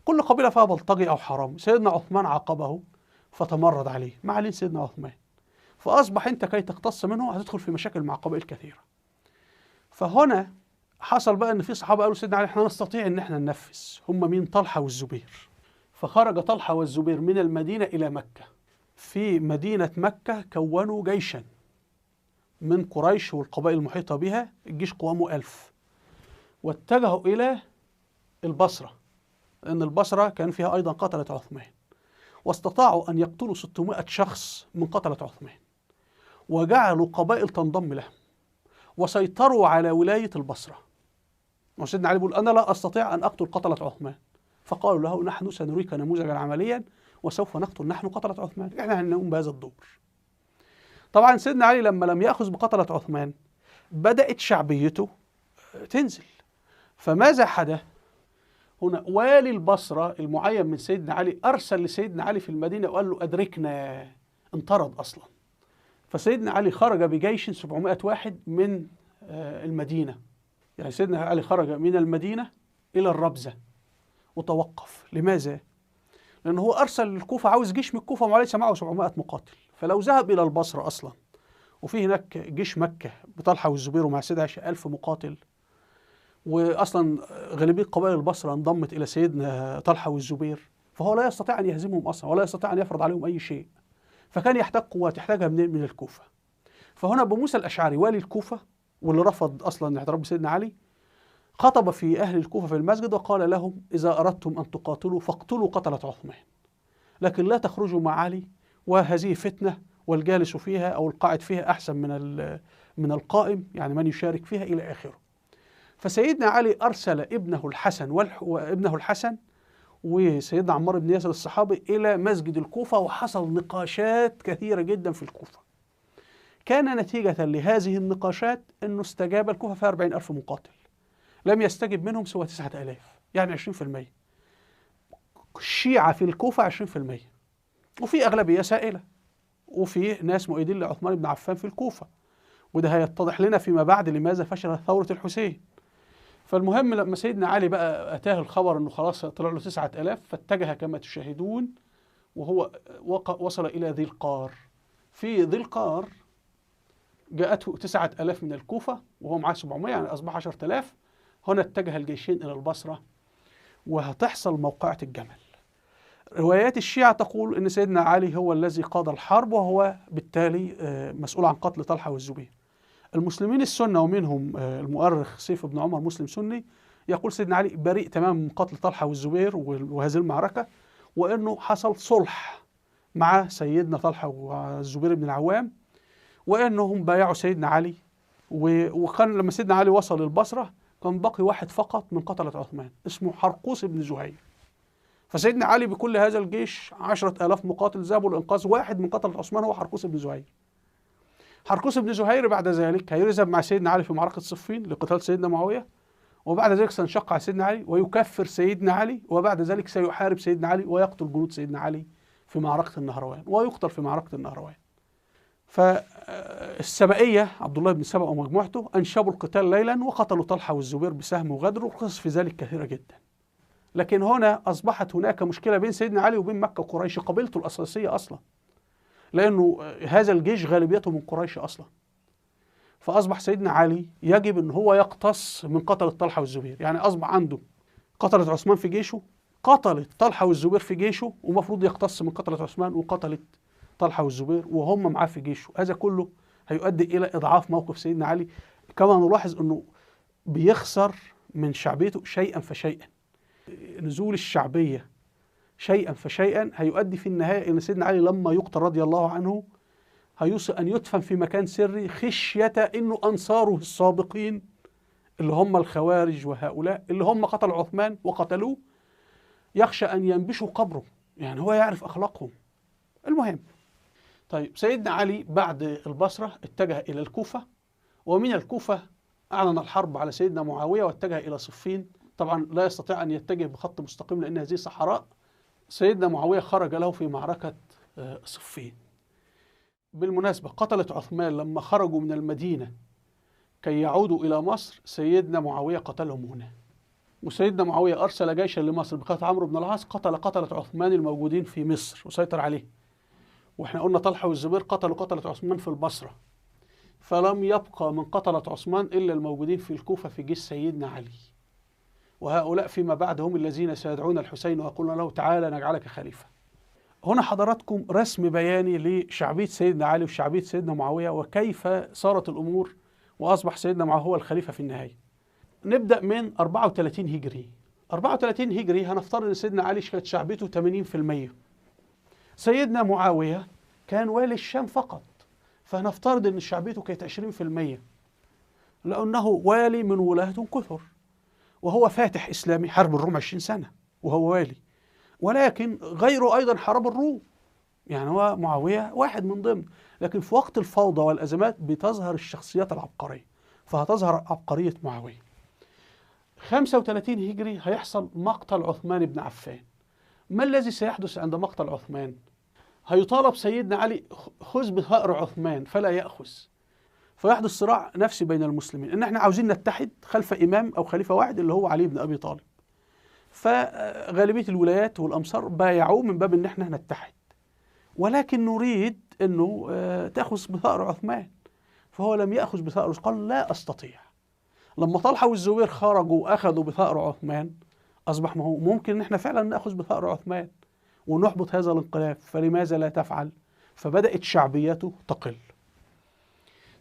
كل قبيلة فيها بلطجي أو حرام، سيدنا عثمان عاقبه فتمرد عليه، ما عليه سيدنا عثمان، فأصبح أنت كي تقتص منه هتدخل في مشاكل مع قبائل كثيرة. فهنا حصل بقى أن في صحابة قالوا سيدنا علي احنا نستطيع أن احنا ننفذ. هم مين؟ طلحة والزبير. فخرج طلحة والزبير من المدينة إلى مكة. في مدينة مكة كونوا جيشا من قريش والقبائل المحيطة بها، الجيش قوامه 1000، واتجهوا إلى البصرة، لأن البصرة كان فيها أيضا قتلة عثمان، واستطاعوا أن يقتلوا 600 شخص من قتلة عثمان، وجعلوا قبائل تنضم لهم، وسيطروا على ولاية البصرة. وسيدنا علي بيقول أنا لا أستطيع أن أقتل قتلة عثمان، فقالوا له نحن سنريك نموذجا عمليا وسوف نقتل نحن قتلة عثمان، احنا هنقوم بهذا الدور. طبعا سيدنا علي لما لم يأخذ بقتلة عثمان بدأت شعبيته تنزل. فماذا حدث؟ هنا والي البصرة المعين من سيدنا علي أرسل لسيدنا علي في المدينة وقال له أدركنا، انطرد أصلا. فسيدنا علي خرج بجيش 700 واحد من المدينة، يعني سيدنا علي خرج من المدينة إلى الربزة وتوقف. لماذا؟ لأنه هو أرسل للكوفة، عاوز جيش من الكوفة وليس معه 700 مقاتل، فلو ذهب إلى البصرة أصلا وفي هناك جيش مكة بطلحة والزبير ومع سيدنا 1000 مقاتل، وأصلا غالبية قبائل البصرة انضمت إلى سيدنا طلحة والزبير، فهو لا يستطيع أن يهزمهم أصلا ولا يستطيع أن يفرض عليهم أي شيء. فكان يحتاج قوات، يحتاجها من الكوفة. فهنا أبو موسى الأشعري والي الكوفة واللي رفض أصلا اعتراف بسيدنا علي خطب في أهل الكوفة في المسجد وقال لهم: إذا أردتم أن تقاتلوا فاقتلوا قتلة عثمان، لكن لا تخرجوا مع علي، وهذه فتنة والجالس فيها أو القاعد فيها أحسن من القائم، يعني من يشارك فيها إلى آخره. فسيدنا علي أرسل ابنه الحسن وسيدنا عمار بن ياسر الصحابي إلى مسجد الكوفة، وحصل نقاشات كثيرة جدا في الكوفة. كان نتيجة لهذه النقاشات أنه استجاب الكوفة فيها 40,000 مقاتل، لم يستجب منهم سوى 9,000، يعني 20%. الشيعة في الكوفة 20%، وفي أغلبية سائلة، وفي ناس مؤيدين لعثمان بن عفان في الكوفة، وده هيتضح لنا فيما بعد لماذا فشلت ثورة الحسين. فالمهم لما سيدنا علي بقى أتاه الخبر أنه خلاص طلع له 9,000، فاتجه كما تشاهدون، وهو وصل إلى ذي القار. في ذي القار جاءته 9,000 من الكوفة وهو معاه 700، يعني أصبح 10,000. هنا اتجه الجيشين إلى البصرة وهتحصل موقعة الجمل. روايات الشيعة تقول أن سيدنا علي هو الذي قاد الحرب، وهو بالتالي مسؤول عن قتل طلحة والزبير. المسلمين السنة ومنهم المؤرخ سيف بن عمر مسلم سني يقول سيدنا علي بريء تماما من قتل طلحة والزبير وهذه المعركة، وأنه حصل صلح مع سيدنا طلحة والزبير بن العوام، وأنهم بايعوا سيدنا علي. وكان لما سيدنا علي وصل البصرة كان باقي واحد فقط من قتلة عثمان اسمه حرقوس بن زهير. فسيدنا علي بكل هذا الجيش 10,000 مقاتل ذهبوا لإنقاذ واحد من قتلة عثمان هو حرقوس بن زهير. حرقوس بن زهير بعد ذلك هيذهب مع سيدنا علي في معركة صفين لقتال سيدنا معاوية، وبعد ذلك سينشق على سيدنا علي ويكفر سيدنا علي، وبعد ذلك سيحارب سيدنا علي ويقتل جنود سيدنا علي في معركة النهروان ويقتل في معركة النهروان. فالسبائية عبد الله بن سبأ ومجموعته أنشبوا القتال ليلا وقتلوا طلحة والزبير بسهم وغدر، وقصص في ذلك كثيرة جدا. لكن هنا أصبحت هناك مشكلة بين سيدنا علي وبين مكة وقريش، قبيلته الأساسية أصلا، لأنه هذا الجيش غالبيته من قريش أصلا. فأصبح سيدنا علي يجب أن هو يقتص من قتلة طلحة والزبير، يعني أصبح عنده قتلة عثمان في جيشه، قتلت طلحة والزبير في جيشه، ومفروض يقتص من قتلة عثمان وقتلت طلحة والزبير وهم معاه في جيشه. هذا كله هيؤدي إلى إضعاف موقف سيدنا علي. كما نلاحظ أنه بيخسر من شعبيته شيئا فشيئا. نزول الشعبية شيئا فشيئا هيؤدي في النهاية إن سيدنا علي لما يقتل رضي الله عنه هيوصل أن يدفن في مكان سري، خشية إنه أنصاره السابقين اللي هم الخوارج وهؤلاء اللي هم قتلوا عثمان وقتلوه يخشى أن ينبشوا قبره، يعني هو يعرف أخلاقهم. المهم، طيب سيدنا علي بعد البصرة اتجه إلى الكوفة، ومن الكوفة أعلن الحرب على سيدنا معاوية واتجه إلى صفين. طبعا لا يستطيع أن يتجه بخط مستقيم لأن هذه صحراء. سيدنا معاوية خرج له في معركة صفين. بالمناسبة قتلة عثمان لما خرجوا من المدينة كي يعودوا إلى مصر، سيدنا معاوية قتلهم هنا. وسيدنا معاوية أرسل جيشا لمصر بقيادة عمرو بن العاص قتلة عثمان الموجودين في مصر وسيطر عليه. وإحنا قلنا طلحة والزبير قتلة عثمان في البصرة، فلم يبقى من قتلة عثمان إلا الموجودين في الكوفة في جيش سيدنا علي، وهؤلاء فيما بعد هم الذين سيدعون الحسين ويقولون له تعالى نجعلك خليفة. هنا حضراتكم رسم بياني لشعبية سيدنا علي وشعبية سيدنا معاوية وكيف صارت الأمور وأصبح سيدنا معاوية هو الخليفة في النهاية. نبدأ من 34 هجري. 34 هجري هنفترض أن سيدنا علي كانت شعبيته 80%. سيدنا معاوية كان والي الشام فقط، فهنفترض أن شعبيته كانت 20%، لأنه والي من ولاة كثر، وهو فاتح إسلامي حرب الروم 20 سنة وهو والي، ولكن غيره أيضا حارب الروم، يعني هو معاوية واحد من ضمن. لكن في وقت الفوضى والأزمات بتظهر الشخصيات العبقرية، فهتظهر عبقرية معاوية. 35 هجري هيحصل مقتل عثمان بن عفان. ما الذي سيحدث عند مقتل عثمان؟ هيطالب سيدنا علي خذ بثأر عثمان فلا يأخذ، فيحدث صراع نفسي بين المسلمين ان احنا عاوزين نتحد خلف امام او خليفة واحد اللي هو علي بن ابي طالب. فغالبية الولايات والامصار بايعوه من باب ان احنا نتحد، ولكن نريد انه تأخذ بثأر عثمان، فهو لم يأخذ بثأر، قال لا استطيع. لما طلحة والزبير خرجوا واخذوا بثأر عثمان اصبح ما هو ممكن ان احنا فعلا نأخذ بثأر عثمان، ونحبط هذا الانقلاب، فلماذا لا تفعل؟ فبدأت شعبيته تقل.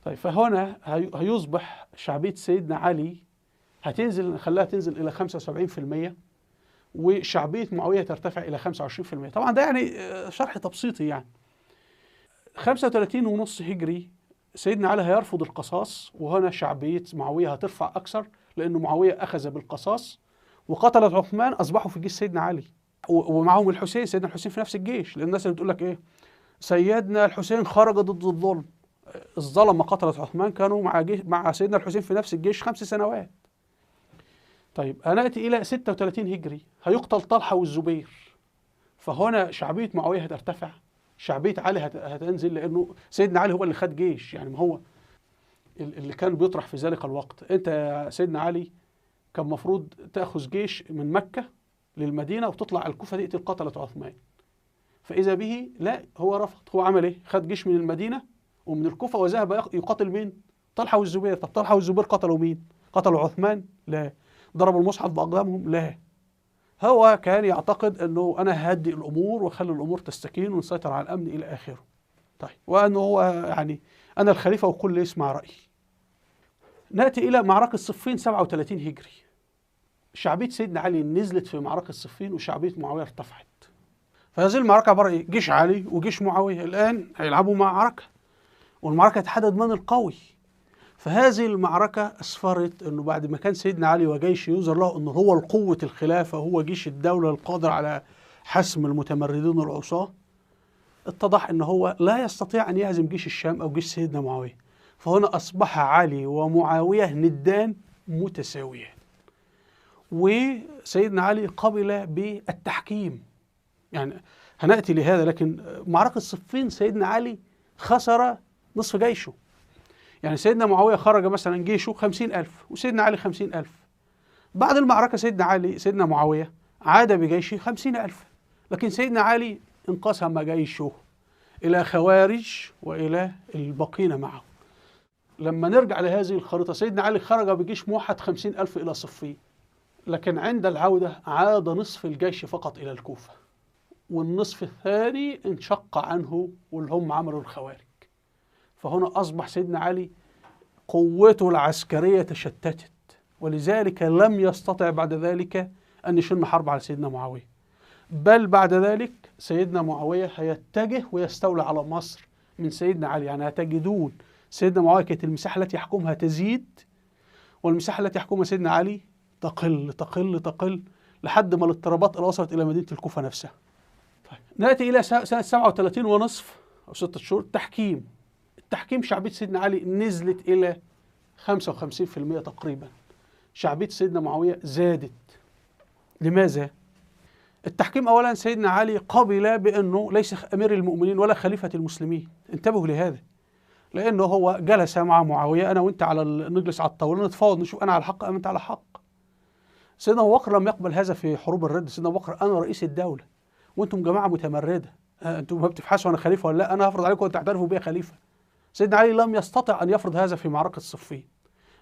طيب فهنا هيصبح شعبية سيدنا علي هتنزل، نخليها تنزل إلى 75%، وشعبية معاوية ترتفع إلى 25%. طبعا ده يعني شرح تبسيطي يعني. 35.5 هجري سيدنا علي هيرفض القصاص، وهنا شعبية معاوية هترفع أكثر، لأنه معاوية أخذ بالقصاص وقتلت عثمان، أصبحوا في جيش سيدنا علي، ومعهم الحسين، سيدنا الحسين في نفس الجيش. لأن الناس اللي بتقول لك إيه، سيدنا الحسين خرج ضد الظلم، الظلمة قتلت عثمان كانوا مع سيدنا الحسين في نفس الجيش 5 سنوات. طيب هنأتي إلى 36 هجري هيقتل طلحة والزبير، فهنا شعبية معاوية هترتفع، شعبية علي هتنزل، لأنه سيدنا علي هو اللي خد جيش، يعني ما هو اللي كان بيطرح في ذلك الوقت. أنت يا سيدنا علي كان مفروض تأخذ جيش من مكة للمدينة وتطلع على الكوفة تقتل قتلة عثمان، فإذا به لا، هو رفض. هو عمل إيه؟ خد جيش من المدينة ومن الكوفة وذهب يقاتل مين؟ طلحة والزبير. طب طلحة والزبير قتلوا مين؟ قتلوا عثمان؟ لا. ضربوا المصحف بأقدامهم؟ لا. هو كان يعتقد أنه أنا ههدي الأمور وأخلي الأمور تستكين ونسيطر على الأمن إلى آخره. طيب، وأنه هو يعني أنا الخليفة وكل يسمع رأيي. نأتي إلى معركة صفين 37 هجري. شعبية سيدنا علي نزلت في معركة صفين، وشعبية معاوية ارتفعت. فهذه المعركة عبارة إيه؟ جيش علي وجيش معاوية الآن هيلعبوا معركة، والمعركة تحدد من القوي. فهذه المعركة أسفرت أنه بعد ما كان سيدنا علي وجيش ينظر له أنه هو القوة الخلافة، هو جيش الدولة القادر على حسم المتمردين العصاة، اتضح أنه هو لا يستطيع أن يهزم جيش الشام أو جيش سيدنا معاوية. فهنا أصبح علي ومعاوية ندان متساويان، وسيدنا علي قبل بالتحكيم. يعني هنأتي لهذا، لكن معركة صفين سيدنا علي خسر نصف جيشه. يعني سيدنا معاوية خرج مثلا جيشه 50,000 وسيدنا علي 50,000. بعد المعركة سيدنا معاوية عاد بجيشه 50,000، لكن سيدنا علي انقسم جيشه إلى خوارج وإلى الباقين معه. لما نرجع لهذه الخريطة، سيدنا علي خرج بجيش موحد 50,000 إلى صفين، لكن عند العودة عاد نصف الجيش فقط إلى الكوفة، والنصف الثاني انشق عنه واللي هم عملوا الخوارج. فهنا أصبح سيدنا علي قوته العسكرية تشتتت، ولذلك لم يستطع بعد ذلك أن يشن حرب على سيدنا معاوية، بل بعد ذلك سيدنا معاوية هيتجه ويستولى على مصر من سيدنا علي. يعني هتجدون سيدنا معاوية كانت المساحة التي يحكمها تزيد، والمساحة التي يحكمها سيدنا علي تقل تقل تقل، لحد ما الاضطرابات وصلت إلى مدينة الكوفة نفسها. طيب. نأتي إلى سنة 37 ونصف أو 6 شهور. التحكيم شعبية سيدنا علي نزلت إلى 55% تقريبا. شعبية سيدنا معاوية زادت. لماذا؟ التحكيم أولا سيدنا علي قبل بأنه ليس أمير المؤمنين ولا خليفة المسلمين. انتبهوا لهذا، لأنه هو جلس مع معاوية، أنا وأنت نجلس على الطاولة نتفاوض نشوف أنا على حق أم أنت على حق. سيدنا أبو بكر لم يقبل هذا في حروب الرد. سيدنا أبو بكر أنا رئيس الدولة وأنتم جماعة متمردة، أنتم ما بتفحصوا أنا خليفة ولا لا، أنا هفرض عليكم أن تعترفوا بي خليفة. سيدنا علي لم يستطع أن يفرض هذا في معركة صفين،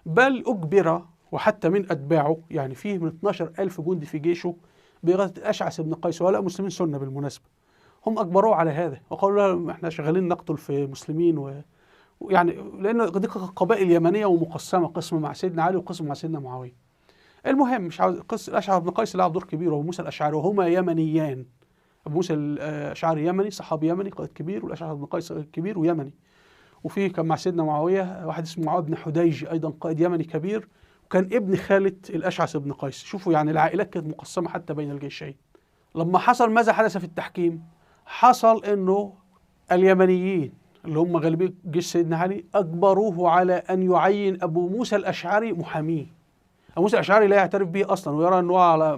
بل أجبر، وحتى من أتباعه، يعني فيه من 12,000 جندي في جيشه بقيادة الأشعث بن قيس، ولا مسلمين سنة بالمناسبة، هم أجبروه على هذا وقالوا له احنا شغالين نقتل في مسلمين يعني لأن دي قبائل يمنية ومقسمة، قسم مع سيدنا علي وقسم مع سيدنا معاوية. المهم مش عاوز الأشعث بن قيس لعب دور كبير، وأبو موسى الأشعري، وهما يمنيان. أبو موسى الأشعري يمني، صحابي يمني، قائد كبير، والأشعث بن قيس كبير ويمني. وفي كان مع سيدنا معاوية واحد اسمه معاوية بن حديج، أيضا قائد يمني كبير، وكان ابن خالة الأشعث بن قيس. شوفوا يعني العائلات كانت مقسمة حتى بين الجيشين. لما حصل ماذا حدث في التحكيم؟ حصل أنه اليمنيين اللي هم غالبية جيش سيدنا علي أجبروه على أن يعين أبو موسى الأشعري محاميه. أبو موسى الأشعري لا يعترف به أصلا، ويرى أنه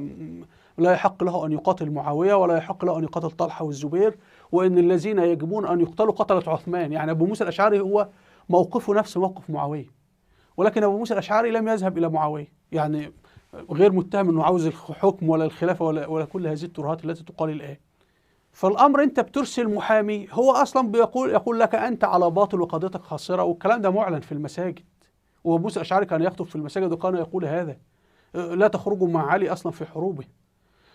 لا يحق له أن يقاتل معاوية ولا يحق له أن يقاتل طلحة والزبير، وإن الذين يجبون أن يقتلوا قتلة عثمان. يعني أبو موسى الأشعري هو موقفه نفس موقف معاوية، ولكن أبو موسى الأشعري لم يذهب إلى معاوية، يعني غير متهم أنه عاوز الحكم ولا الخلافة ولا كل هذه الترهات التي تقال الآن. فالأمر أنت بترسل محامي هو أصلا يقول لك أنت على باطل وقضيتك خاسرة، والكلام ده معلن في المساجد. وأبو موسى الأشعري كان يخطب في المساجد وكان يقول هذا، لا تخرجوا مع علي أصلا في حروبه.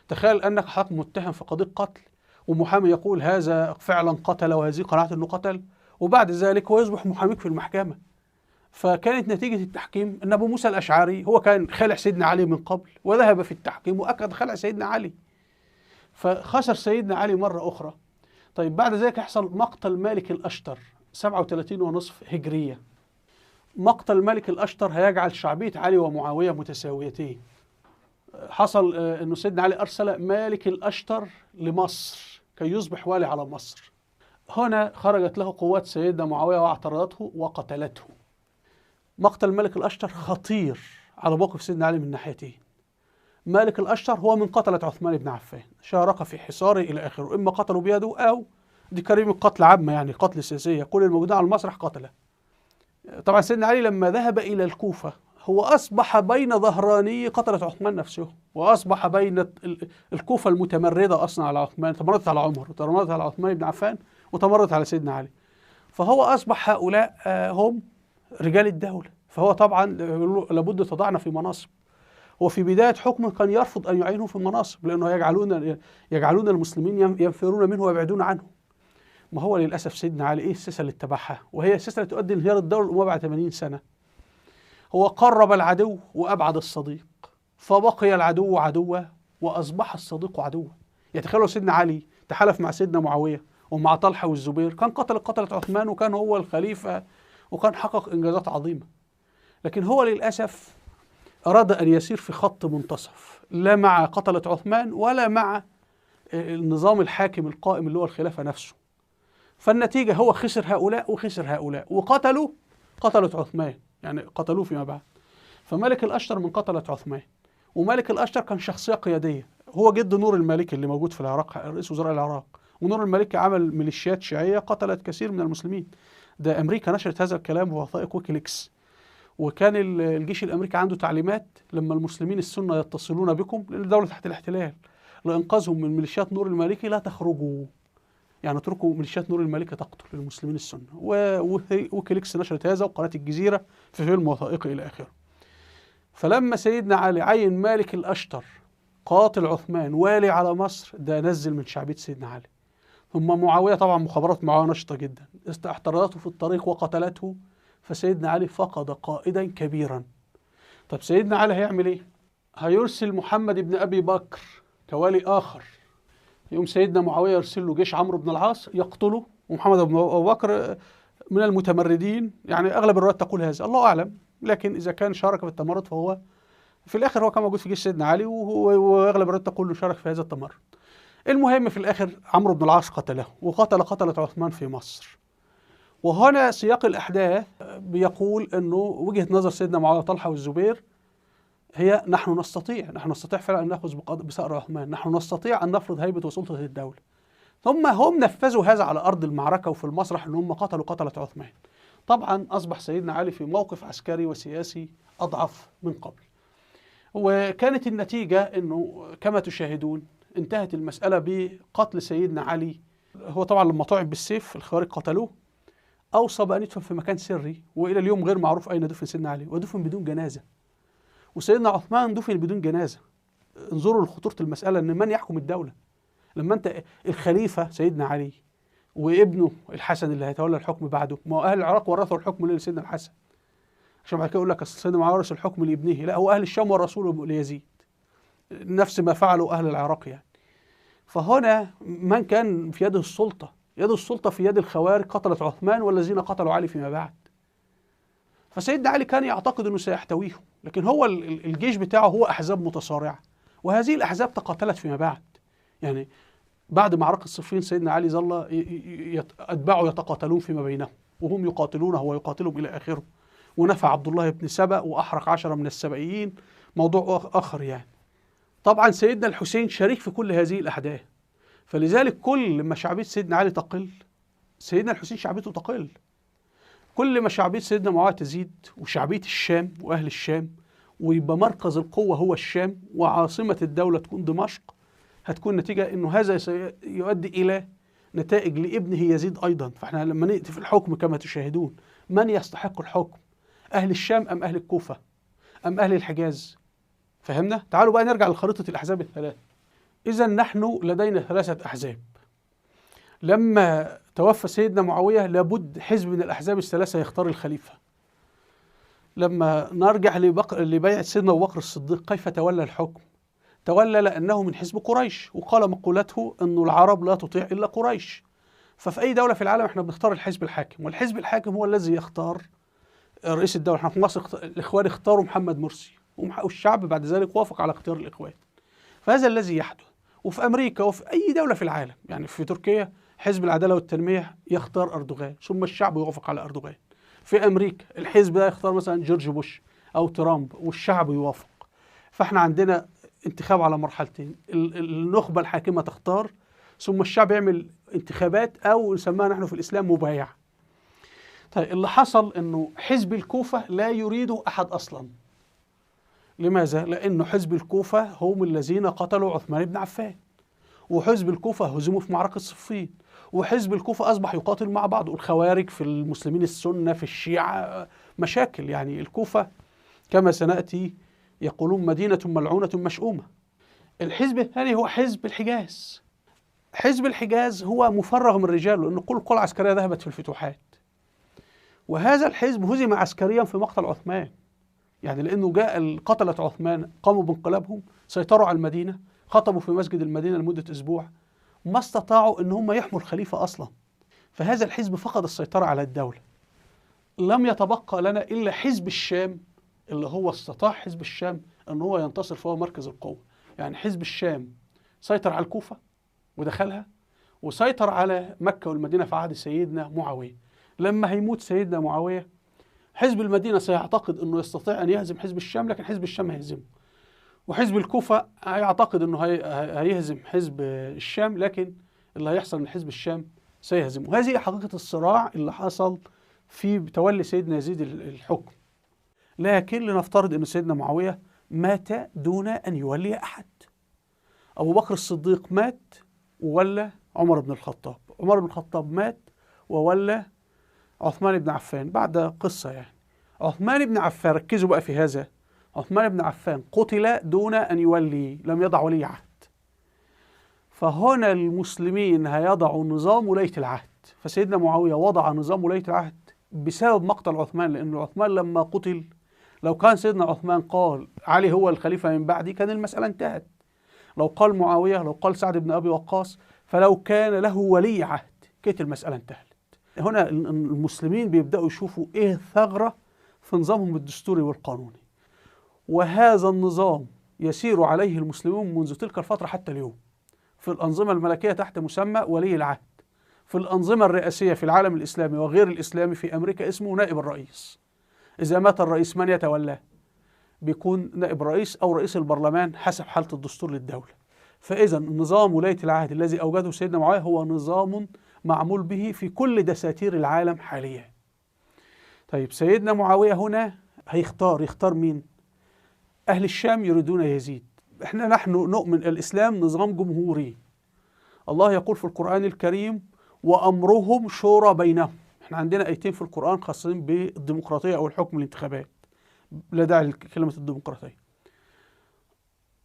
تخيل أنك حق متهم في قضية قتل، ومحامي يقول هذا فعلا قتل وهذه قناعة أنه قتل، وبعد ذلك هو يصبح محاميك في المحكمة. فكانت نتيجة التحكيم أن أبو موسى الأشعري هو كان خالع سيدنا علي من قبل، وذهب في التحكيم وأكد خلع سيدنا علي، فخسر سيدنا علي مرة أخرى. طيب بعد ذلك يحصل مقتل مالك الأشتر 37.5 هجرية. مقتل مالك الأشتر هيجعل شعبية علي ومعاوية متساويتين. حصل أنه سيدنا علي أرسل مالك الأشتر لمصر كي يصبح والي على مصر. هنا خرجت له قوات سيدنا معاوية واعترضته وقتلته. مقتل مالك الأشتر خطير على موقف سيدنا علي من ناحيتين. مالك الأشتر هو من قتلة عثمان بن عفان، شارك في حصاره إلى آخره، إما قتلوا بيده أو دي كريم القتل عامة، يعني قتل سياسية، كل الموجودين على المسرح قتله. طبعا سيدنا علي لما ذهب إلى الكوفة هو أصبح بين ظهراني قتلة عثمان نفسه، وأصبح بين الكوفة المتمردة أصلا على عثمان، تمردت على عمر وتمردت على عثمان بن عفان وتمردت على سيدنا علي، فهو أصبح هؤلاء هم رجال الدولة. فهو طبعا لابد تضعنا في مناصب. هو في بداية حكمه كان يرفض أن يعينه في المناصب، لأنه يجعلون المسلمين ينفرون منه ويبعدون عنه. ما هو للأسف سيدنا علي إيه السياسة اللي اتبعها، وهي السياسة اللي تؤدي انهيار الدولة الأموية بعد 80 سنة. هو قرب العدو وأبعد الصديق، فبقي العدو عدوا وأصبح الصديق عدوا. يتخيلوا سيدنا علي تحالف مع سيدنا معاوية ومع طلحة والزبير، كان قتل عثمان وكان هو الخليفة وكان حقق إنجازات عظيمة. لكن هو للأسف أراد أن يسير في خط منتصف، لا مع قتلة عثمان ولا مع النظام الحاكم القائم اللي هو الخلافة نفسه. فالنتيجة هو خسر هؤلاء وخسر هؤلاء، قتلة عثمان، يعني قتلوه فيما بعد. فملك الأشتر من قتلة عثمان، وملك الأشتر كان شخصية قيادية، هو جد نور المالكي اللي موجود في العراق، رئيس وزراء العراق. ونور المالكي عمل ميليشيات شيعية قتلت كثير من المسلمين. ده أمريكا نشرت هذا الكلام في وثائق ويكيليكس. وكان الجيش الأمريكي عنده تعليمات لما المسلمين السنة يتصلون بكم، لأن الدولة تحت الاحتلال، لإنقاذهم من ميليشيات نور المالكي لا تخرجوا، يعني اتركوا ميليشيات نور المالكي تقتل المسلمين السنة. وويكيليكس نشرت هذا، وقناة الجزيرة في فيلم وثائقي إلى آخره. فلما سيدنا علي عين مالك الأشتر قاتل عثمان والي على مصر، ده نزل من شعبية سيدنا علي. ثم معاوية، طبعا مخابرات معاوية نشطة جدا، احترزته في الطريق وقتلته، فسيدنا علي فقد قائدا كبيرا. طب سيدنا علي هيعمل ايه؟ هيرسل محمد بن أبي بكر كوالي آخر. يقوم سيدنا معاوية يرسل له جيش عمرو بن العاص يقتله، ومحمد بن أبي بكر من المتمردين، يعني أغلب الروايات تقول هذا، الله أعلم، لكن إذا كان شارك في التمرد فهو في الآخر هو كان موجود في جيش سيدنا علي، وأغلب الروايات تقول له شارك في هذا التمرد. المهم في الآخر عمرو بن العاص قتله، قتلة عثمان في مصر. وهنا سياق الأحداث بيقول أنه وجهة نظر سيدنا معاوية وطلحة والزبير هي نحن نستطيع فعلا أن نأخذ بثأر عثمان، نحن نستطيع أن نفرض هيبة وسلطة الدولة. ثم هم نفذوا هذا على أرض المعركة وفي المسرح، أن هم قتلة عثمان. طبعا أصبح سيدنا علي في موقف عسكري وسياسي أضعف من قبل. وكانت النتيجة أنه كما تشاهدون انتهت المسألة بقتل سيدنا علي. هو طبعا لما طعن بالسيف الخوارج قتلوه، أوصى بأن يدفن في مكان سري، وإلى اليوم غير معروف أين دفن سيدنا علي، ودفن بدون جنازة. وسيدنا عثمان دفن بدون جنازة. انظروا لخطورة المسألة، أن من يحكم الدولة؟ لما أنت الخليفة سيدنا علي وابنه الحسن اللي هيتولى الحكم بعده، ما هو أهل العراق ورثوا الحكم لسيدنا الحسن، عشان بعد كده يقول لك سيدنا معاوية ورث الحكم لابنه، لا، هو أهل الشام ورثوه ليزيد، نفس ما فعلوا أهل العراق يعني. فهنا من كان في يده السلطة؟ يد السلطة في يد الخوارج قتلت عثمان والذين قتلوا علي فيما بعد. فسيدنا علي كان يعتقد أنه سيحتويهم، لكن هو الجيش بتاعه هو أحزاب متصارعة، وهذه الأحزاب تقاتلت فيما بعد. يعني بعد معركة صفين سيدنا علي ظل أتباعه يتقاتلون فيما بينهم، وهم يقاتلونه ويقاتلهم إلى آخره، ونفى عبد الله بن سبأ وأحرق 10 من السبئيين، موضوع آخر يعني. طبعا سيدنا الحسين شريك في كل هذه الأحداث، فلذلك كل ما شعبية سيدنا علي تقل سيدنا الحسين شعبيته تقل، كل ما شعبية سيدنا معاوية تزيد، وشعبية الشام وأهل الشام، ويبقى مركز القوة هو الشام وعاصمة الدولة تكون دمشق، هتكون نتيجة أنه هذا سيؤدي إلى نتائج لابنه يزيد أيضا. فإحنا لما نأتي في الحكم كما تشاهدون، من يستحق الحكم؟ أهل الشام أم أهل الكوفة أم أهل الحجاز؟ فهمنا؟ تعالوا بقى نرجع لخريطة الأحزاب الثلاث. إذا نحن لدينا 3 أحزاب، لما توفى سيدنا معاوية لابد حزب من الأحزاب الثلاثة يختار الخليفة. لما نرجع لبيعة سيدنا أبو بكر الصديق كيف تولى الحكم؟ تولى لأنه من حزب قريش، وقال مقولته أن العرب لا تطيع إلا قريش. ففي أي دولة في العالم احنا بنختار الحزب الحاكم، والحزب الحاكم هو الذي يختار رئيس الدولة. احنا في مصر الإخوان اختاروا محمد مرسي، والشعب بعد ذلك وافق على اختيار الإخوان. فهذا الذي يحدث. وفي أمريكا وفي أي دولة في العالم، يعني في تركيا حزب العدالة والتنمية يختار أردوغان ثم الشعب يوافق على أردوغان. في أمريكا الحزب ده يختار مثلا جورج بوش أو ترامب والشعب يوافق. فاحنا عندنا انتخاب على مرحلتين، النخبة الحاكمة تختار ثم الشعب يعمل انتخابات أو نسميها نحن في الإسلام مبايعة. طيب اللي حصل إنه حزب الكوفة لا يريده أحد أصلا. لماذا؟ لأنه حزب الكوفة هم الذين قتلوا عثمان بن عفان، وحزب الكوفة هزموا في معركة صفين، وحزب الكوفة أصبح يقاتل مع بعض، الخوارج في المسلمين السنة في الشيعة مشاكل. يعني الكوفة كما سنأتي يقولون مدينة ملعونة مشؤومة. الحزب الثاني هو حزب الحجاز. حزب الحجاز هو مفرغ من رجاله، لأن كل قوى عسكرية ذهبت في الفتوحات، وهذا الحزب هزم عسكريا في مقتل عثمان. يعني لأنه جاء قتلة عثمان قاموا بانقلابهم، سيطروا على المدينة، خطبوا في مسجد المدينة لمدة أسبوع، ما استطاعوا أن هم يحموا الخليفة أصلا. فهذا الحزب فقد السيطرة على الدولة. لم يتبقى لنا إلا حزب الشام، اللي هو استطاع حزب الشام أن هو ينتصر فهو مركز القوة. يعني حزب الشام سيطر على الكوفة ودخلها، وسيطر على مكة والمدينة في عهد سيدنا معاوية. لما هيموت سيدنا معاوية حزب المدينة سيعتقد أنه يستطيع أن يهزم حزب الشام، لكن حزب الشام هيهزمه. وحزب الكوفة هيعتقد أنه هيهزم حزب الشام، لكن اللي هيحصل أن حزب الشام سيهزمه. هذه حقيقة الصراع اللي حصل في تولي سيدنا يزيد الحكم. لكن لنفترض أن سيدنا معاوية مات دون أن يولي أحد. أبو بكر الصديق مات وولى عمر بن الخطاب، عمر بن الخطاب مات وولى عثمان بن عفان بعد قصة. يعني عثمان بن عفان، ركزوا بقى في هذا، عثمان بن عفان قتل دون أن يولي، لم يضع ولي عهد. فهنا المسلمين هيضعوا نظام ولاية العهد. فسيدنا معاوية وضع نظام ولاية العهد بسبب مقتل عثمان، لأن عثمان لما قتل لو كان سيدنا عثمان قال علي هو الخليفة من بعدي كان المسألة انتهت. لو قال معاوية، لو قال سعد بن أبي وقاص، فلو كان له ولي عهد كانت المسألة انتهت. هنا المسلمين بيبدأوا يشوفوا إيه الثغرة في نظامهم الدستوري والقانوني، وهذا النظام يسير عليه المسلمون منذ تلك الفترة حتى اليوم. في الأنظمة الملكية تحت مسمى ولي العهد، في الأنظمة الرئاسية في العالم الإسلامي وغير الإسلامي في أمريكا اسمه نائب الرئيس. إذا مات الرئيس من يتولاه؟ بيكون نائب رئيس أو رئيس البرلمان حسب حالة الدستور للدولة. فإذا نظام ولاية العهد الذي أوجده سيدنا معاوية هو نظام معمول به في كل دساتير العالم حاليا. طيب سيدنا معاوية هنا يختار مين؟ أهل الشام يريدون يزيد. نحن نؤمن الإسلام نظام جمهوري. الله يقول في القرآن الكريم وأمرهم شورى بينهم. احنا عندنا آيتين في القرآن خاصين بالديمقراطية أو الحكم الانتخابات، لا داعي لكلمة الديمقراطية.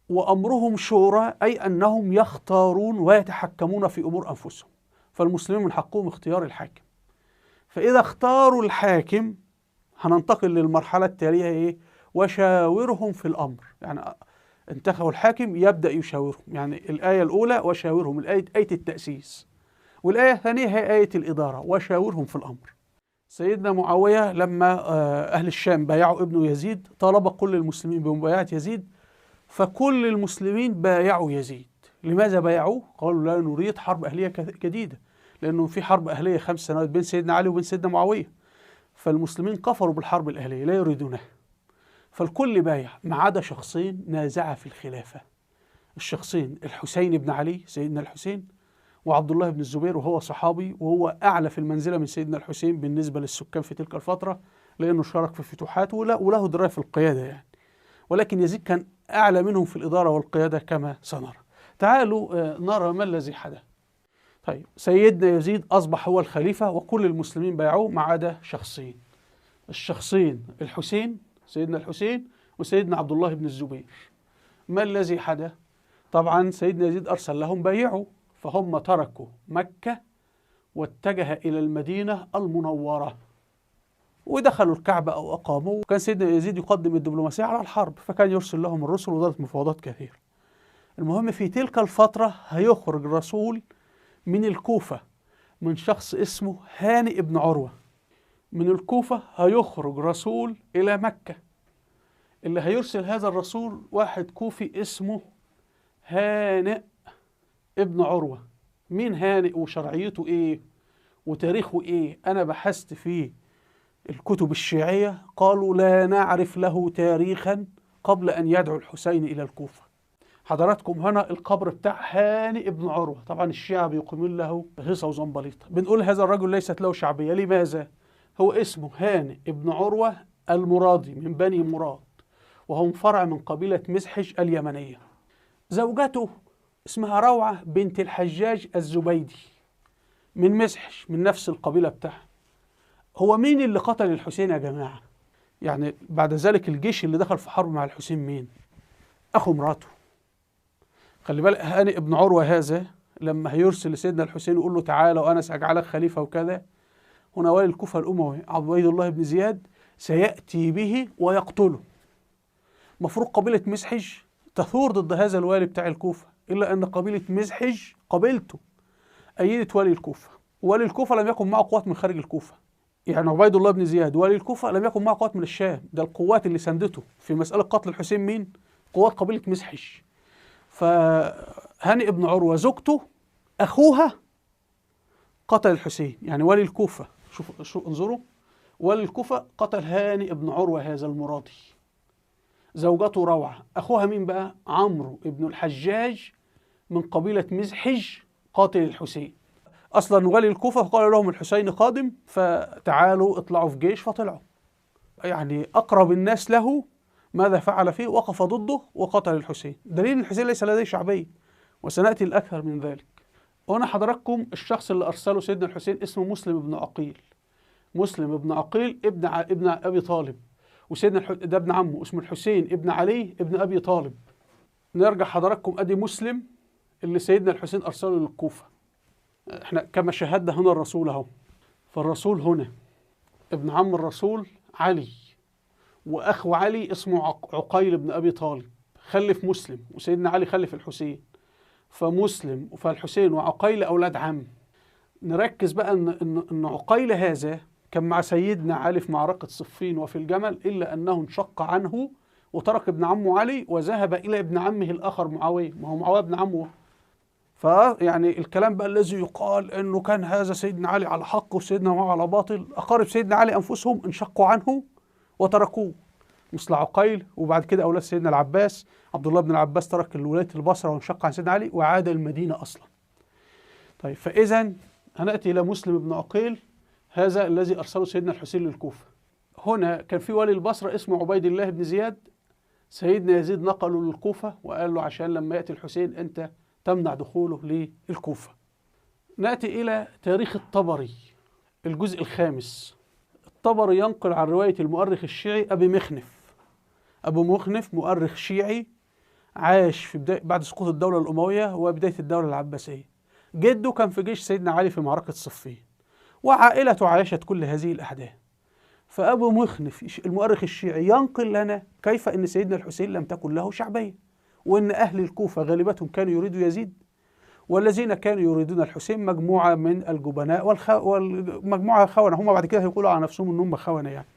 وأمرهم شورى أي أنهم يختارون ويتحكمون في أمور أنفسهم. فالمسلمين من حقهم اختيار الحاكم. فإذا اختاروا الحاكم هننتقل للمرحلة التالية إيه؟ وشاورهم في الأمر. يعني انتخبوا الحاكم يبدأ يشاورهم. يعني الآية الأولى وشاورهم، آية التأسيس، والآية الثانية هي آية الإدارة وشاورهم في الأمر. سيدنا معاوية لما أهل الشام بايعوا ابنه يزيد طالب كل المسلمين بمبايعة يزيد، فكل المسلمين بايعوا يزيد. لماذا بايعوه؟ قالوا لا نريد حرب أهلية جديدة، لأنه في حرب أهلية 5 سنوات بين سيدنا علي وبين سيدنا معاوية، فالمسلمين كفروا بالحرب الأهلية لا يريدونها. فالكل بايع ما عدا شخصين نازعا في الخلافة. الشخصين الحسين بن علي سيدنا الحسين، وعبد الله بن الزبير، وهو صحابي وهو أعلى في المنزلة من سيدنا الحسين بالنسبة للسكان في تلك الفترة، لأنه شارك في الفتوحات وله دراية في القيادة يعني. ولكن يزيد كان أعلى منهم في الإدارة والقيادة كما سنرى. تعالوا نرى ما الذي حدث. طيب سيدنا يزيد أصبح هو الخليفة وكل المسلمين بايعوه ما عدا شخصين. الشخصين الحسين، سيدنا الحسين، وسيدنا عبد الله بن الزبير. ما الذي حدث؟ طبعا سيدنا يزيد أرسل لهم بايعوا، فهم تركوا مكة واتجه إلى المدينة المنورة ودخلوا الكعبة أو أقاموا. وكان سيدنا يزيد يقدم الدبلوماسية على الحرب، فكان يرسل لهم الرسل ودارت مفاوضات كثيرة. المهم في تلك الفترة هيخرج رسول من الكوفة من شخص اسمه هانئ بن عروة. من الكوفة هيخرج رسول إلى مكة، اللي هيرسل هذا الرسول واحد كوفي اسمه هانئ ابن عروة. مين هانئ وشرعيته إيه وتاريخه إيه؟ أنا بحثت في الكتب الشيعية، قالوا لا نعرف له تاريخا قبل أن يدعو الحسين إلى الكوفة. حضراتكم هنا القبر بتاع هانئ ابن عروة، طبعا الشيعة بيقيمون له هيصة وزنبليطة. بنقول هذا الرجل ليست له شعبية. لماذا؟ هو اسمه هانئ ابن عروة المرادي من بني مراد، وهم فرع من قبيلة مزحج اليمنية. زوجته اسمها روعة بنت الحجاج الزبيدي من مزحج، من نفس القبيلة بتاعها. هو مين اللي قتل الحسين يا جماعة؟ يعني بعد ذلك الجيش اللي دخل في حرب مع الحسين مين؟ أخو مراته. خلي بالك هانئ ابن عروة هذا لما هيرسل لسيدنا الحسين يقول له تعالى وأنا سأجعلك خليفة وكذا، هنا والي الكوفة الأموي عبيد الله بن زياد سيأتي به ويقتله. مفروض قبيلة مزحج تثور ضد هذا الوالي بتاع الكوفة، إلا أن قبيلة مزحج قبيلته أيدت والي الكوفة. والي الكوفة لم يكن معه قوات من خارج الكوفة، يعني عبيد الله بن زياد والي الكوفة لم يكن معه قوات من الشام. ده القوات اللي ساندته في مسألة قتل الحسين مين؟ قوات قبيلة مزحج. فهانئ ابن عروة زوجته أخوها قتل الحسين، يعني والي الكوفة. شوف انظروا، والي الكوفة قتل هانئ ابن عروة هذا المرادي. زوجته روعة، أخوها مين بقى؟ عمرو ابن الحجاج من قبيلة مزحج قاتل الحسين. أصلا والي الكوفة قال لهم الحسين قادم فتعالوا اطلعوا في جيش، فطلعوا. يعني أقرب الناس له ماذا فعل فيه؟ وقف ضده وقتل الحسين. دليل الحسين ليس لديه شعبية، وسنأتي الأكثر من ذلك. وهنا حضراتكم الشخص اللي أرسله سيدنا الحسين اسمه مسلم بن عقيل. مسلم بن عقيل ابن أبي طالب، وسيدنا ده ابن عمه اسمه الحسين ابن علي ابن أبي طالب. نرجع حضراتكم أدي مسلم اللي سيدنا الحسين أرسله للكوفة. احنا كما شاهدنا هنا الرسول اهو. فالرسول هنا ابن عم الرسول علي، وأخو علي اسمه عقيل بن أبي طالب خلف مسلم، وسيدنا علي خلف الحسين. فمسلم فالحسين وعقيل أولاد عم. نركز بقى إن عقيل هذا كان مع سيدنا علي في معركة صفين وفي الجمل، إلا أنه انشق عنه وترك ابن عمه علي وذهب إلى ابن عمه الآخر معاوية. ما هو معاوية ابن عمه. فيعني الكلام بقى الذي يقال إنه كان هذا سيدنا علي على حق وسيدنا معاوية على باطل، أقارب سيدنا علي أنفسهم انشقوا عنه وتركوه، مثل عقيل. وبعد كده أولاد سيدنا العباس، عبد الله بن العباس ترك ولاية البصرة وانشق عن سيدنا علي وعاد المدينة أصلا. طيب فإذا هنأتي إلى مسلم بن عقيل، هذا الذي أرسله سيدنا الحسين للكوفة. هنا كان في والي البصرة اسمه عبيد الله بن زياد، سيدنا يزيد نقله للكوفة وقال له عشان لما يأتي الحسين أنت تمنع دخوله للكوفة. نأتي إلى تاريخ الطبري الجزء الخامس. الطبري ينقل عن رواية المؤرخ الشيعي أبي مخنف. أبو مخنف مؤرخ شيعي عاش في بعد سقوط الدولة الأموية وبداية الدولة العباسية. جده كان في جيش سيدنا علي في معركة صفين، وعائلته عاشت كل هذه الأحداث. فأبو مخنف المؤرخ الشيعي ينقل لنا كيف أن سيدنا الحسين لم تكن له شعبية، وأن أهل الكوفة غالبتهم كانوا يريدوا يزيد، والذين كانوا يريدون الحسين مجموعة من الجبناء والمجموعة خونة. هم بعد كده هيقولوا على نفسهم أنهم هم خونة يعني.